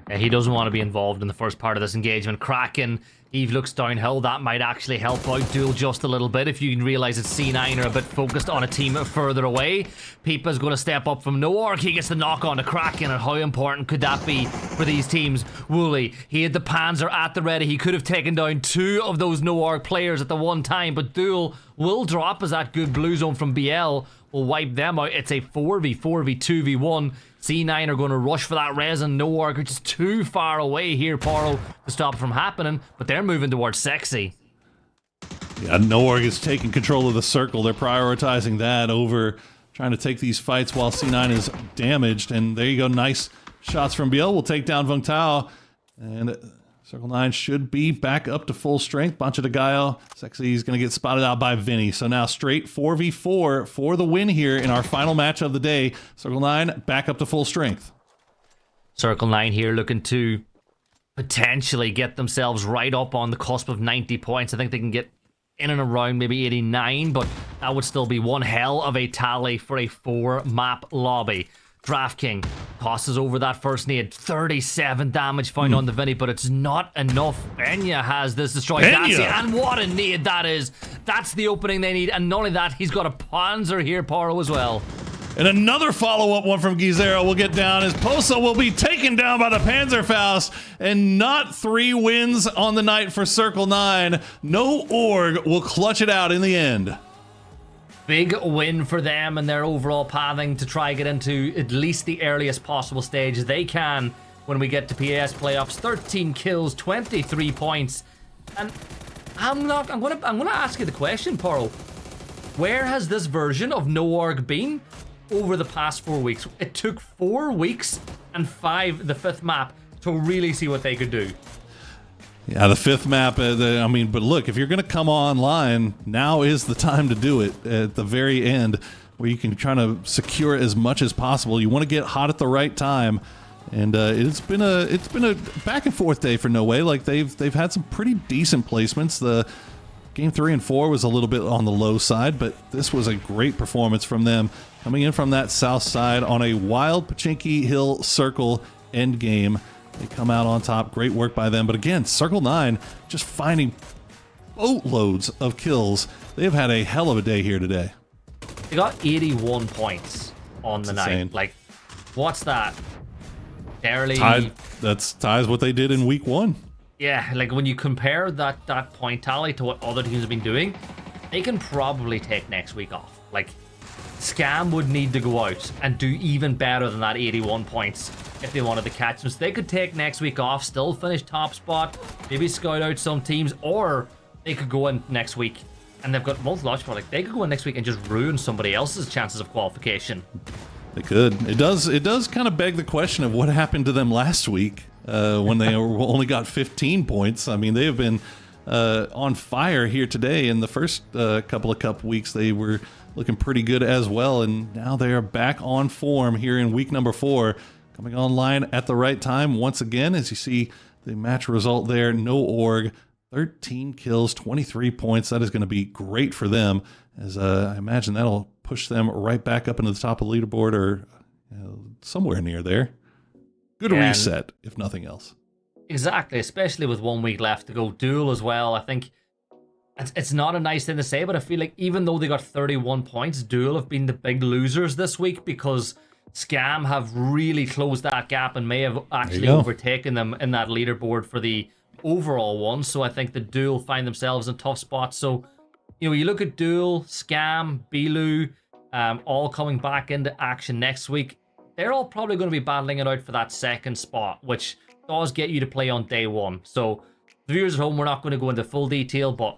Yeah, he doesn't want to be involved in the first part of this engagement. Kraken, Eve looks downhill. That might actually help out Duel just a little bit if you can realize that C9 are a bit focused on a team further away. Pipa's going to step up from Noorg. He gets the knock on to Kraken, and how important could that be for these teams? Wooly, he had the Panzer at the ready. He could have taken down 2 of those Noorg players at the one time, but Duel will drop as that good blue zone from BL will wipe them out. It's a 4v4, 2v1. C9 are going to rush for that res, and Noorg are just too far away here, Poro, to stop it from happening, but they're moving towards Sexy. Yeah, Noorg is taking control of the circle. They're prioritizing that over trying to take these fights while C9 is damaged. And there you go. Nice shots from Biel. Will take down Vung Tao. And Circle 9 should be back up to full strength. Bancha de Gallo. Sexy is going to get spotted out by Vinny. So now straight 4v4 for the win here in our final match of the day. Circle 9 back up to full strength. Circle 9 here looking to potentially get themselves right up on the cusp of 90 points. I think they can get in and around maybe 89, but that would still be one hell of a tally for a 4-map lobby. DraftKing tosses over that first nade. 37 damage found on the Vinny, but it's not enough. Benya has this destroyed Datsy, and what a nade that is. That's the opening they need, and not only that, he's got a Panzer here, Paro, as well. And another follow-up one from Gizero will get down as Posa will be taken down by the Panzerfaust, and not 3 wins on the night for Circle 9. No org will clutch it out in the end. Big win for them and their overall pathing to try get into at least the earliest possible stage they can when we get to PAS playoffs. 13 kills, 23 points. And I'm gonna ask you the question, Paro. Where has this version of No Org been over the past 4 weeks? It took 4 weeks and the fifth map, to really see what they could do. Yeah, the 5th map, but look, if you're going to come online, now is the time to do it at the very end, where you can try to secure as much as possible. You want to get hot at the right time, and it's been a back and forth day for No Way. Like they've had some pretty decent placements. The game 3 and 4 was a little bit on the low side, but this was a great performance from them, coming in from that south side on a wild Pachinki Hill Circle end game. They come out on top. Great work by them. But again, Circle 9 just finding boatloads of kills. They've had a hell of a day here today. They got 81 points on the night. Like, what's that? Barely. That's ties what they did in week 1. Yeah, like when you compare that point tally to what other teams have been doing, they can probably take next week off. Like, Scam would need to go out and do even better than that 81 points if they wanted to catch them. So they could take next week off, still finish top spot, maybe scout out some teams, or they could go in next week, and they've got multiple options. Like, they could go in next week and just ruin somebody else's chances of qualification. They could. It does kind of beg the question of what happened to them last week when they only got 15 points. I mean, they have been on fire here today. In the first couple of cup weeks, they were looking pretty good as well, and now they are back on form here in week number 4, coming online at the right time once again. As you see the match result there, No Org, 13 kills, 23 points. That is going to be great for them, as I imagine that'll push them right back up into the top of the leaderboard, or somewhere near there. Good reset, if nothing else. Exactly, especially with 1 week left to go. Duel as well. I think it's not a nice thing to say, but I feel like even though they got 31 points, Duel have been the big losers this week, because Scam have really closed that gap and may have actually overtaken them in that leaderboard for the overall one. So I think the Duel find themselves in tough spots. So, you look at Duel, Scam, Bilu, all coming back into action next week. They're all probably going to be battling it out for that second spot, which does get you to play on day 1. So the viewers at home, we're not going to go into full detail, but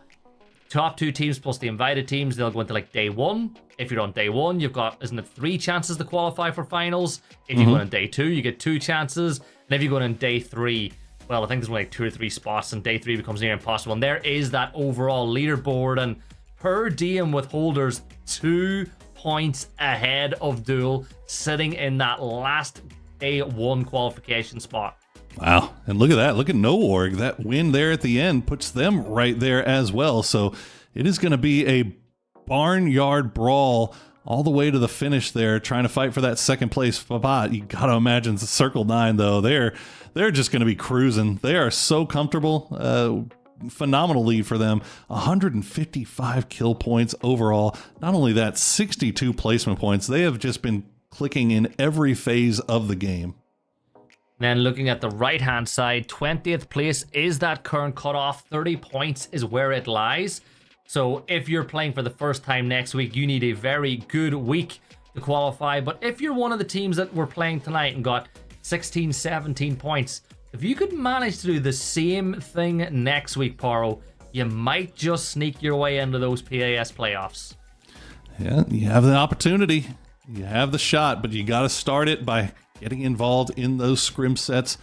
top 2 teams plus the invited teams, they'll go into like day 1. If you're on day 1, you've got, isn't it 3 chances to qualify for finals? If you go on day 2, you get 2 chances. And if you go on day 3, well, I think there's only like 2 or 3 spots, and day 3 becomes near impossible. And there is that overall leaderboard, and per diem with holders 2 points ahead of Duel, sitting in that last day 1 qualification spot. Wow. And look at that. Look at No Org. That win there at the end puts them right there as well. So it is going to be a barnyard brawl all the way to the finish there, trying to fight for that second place spot. You got to imagine the Circle 9, though. They're just going to be cruising. They are so comfortable. Phenomenal lead for them. 155 kill points overall. Not only that, 62 placement points. They have just been clicking in every phase of the game. Then looking at the right-hand side, 20th place is that current cutoff. 30 points is where it lies. So if you're playing for the first time next week, you need a very good week to qualify. But if you're one of the teams that were playing tonight and got 16, 17 points, if you could manage to do the same thing next week, Paro, you might just sneak your way into those PAS playoffs. Yeah, you have the opportunity. You have the shot, but you got to start it by getting involved in those scrim sets.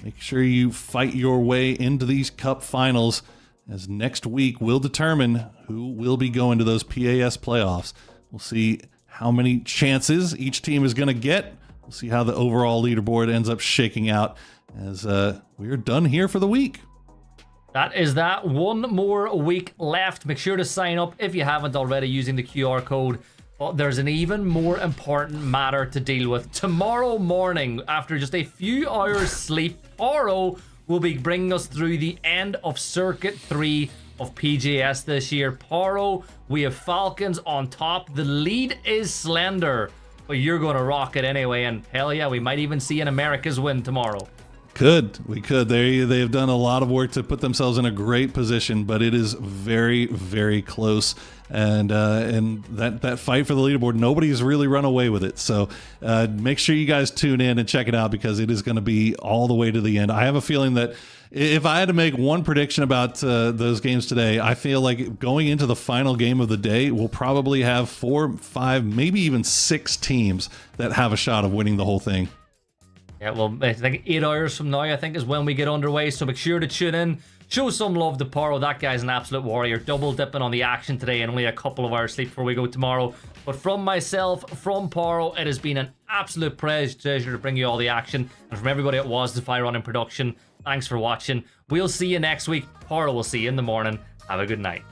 Make sure you fight your way into these cup finals, as next week will determine who will be going to those PAS playoffs. We'll see how many chances each team is going to get. We'll see how the overall leaderboard ends up shaking out, as we're done here for the week. That is that. One more week left. Make sure to sign up if you haven't already using the QR code. But there's an even more important matter to deal with. Tomorrow morning, after just a few hours sleep, Paro will be bringing us through the end of Circuit 3 of PGS this year. Paro, we have Falcons on top. The lead is slender, but you're going to rock it anyway. And hell yeah, we might even see an Americas win tomorrow. We could. They have done a lot of work to put themselves in a great position, but it is very, very close. And that fight for the leaderboard, nobody's really run away with it. So make sure you guys tune in and check it out, because it is going to be all the way to the end. I have a feeling that if I had to make one prediction about those games today, I feel like going into the final game of the day, we'll probably have 4, 5, maybe even 6 teams that have a shot of winning the whole thing. Yeah, well, I think 8 hours from now, I think, is when we get underway. So make sure to tune in. Show some love to Paro. That guy's an absolute warrior. Double dipping on the action today and only a couple of hours sleep before we go tomorrow. But from myself, from Paro, it has been an absolute pleasure to bring you all the action. And from everybody at Was the Fire On in production, thanks for watching. We'll see you next week. Paro will see you in the morning. Have a good night.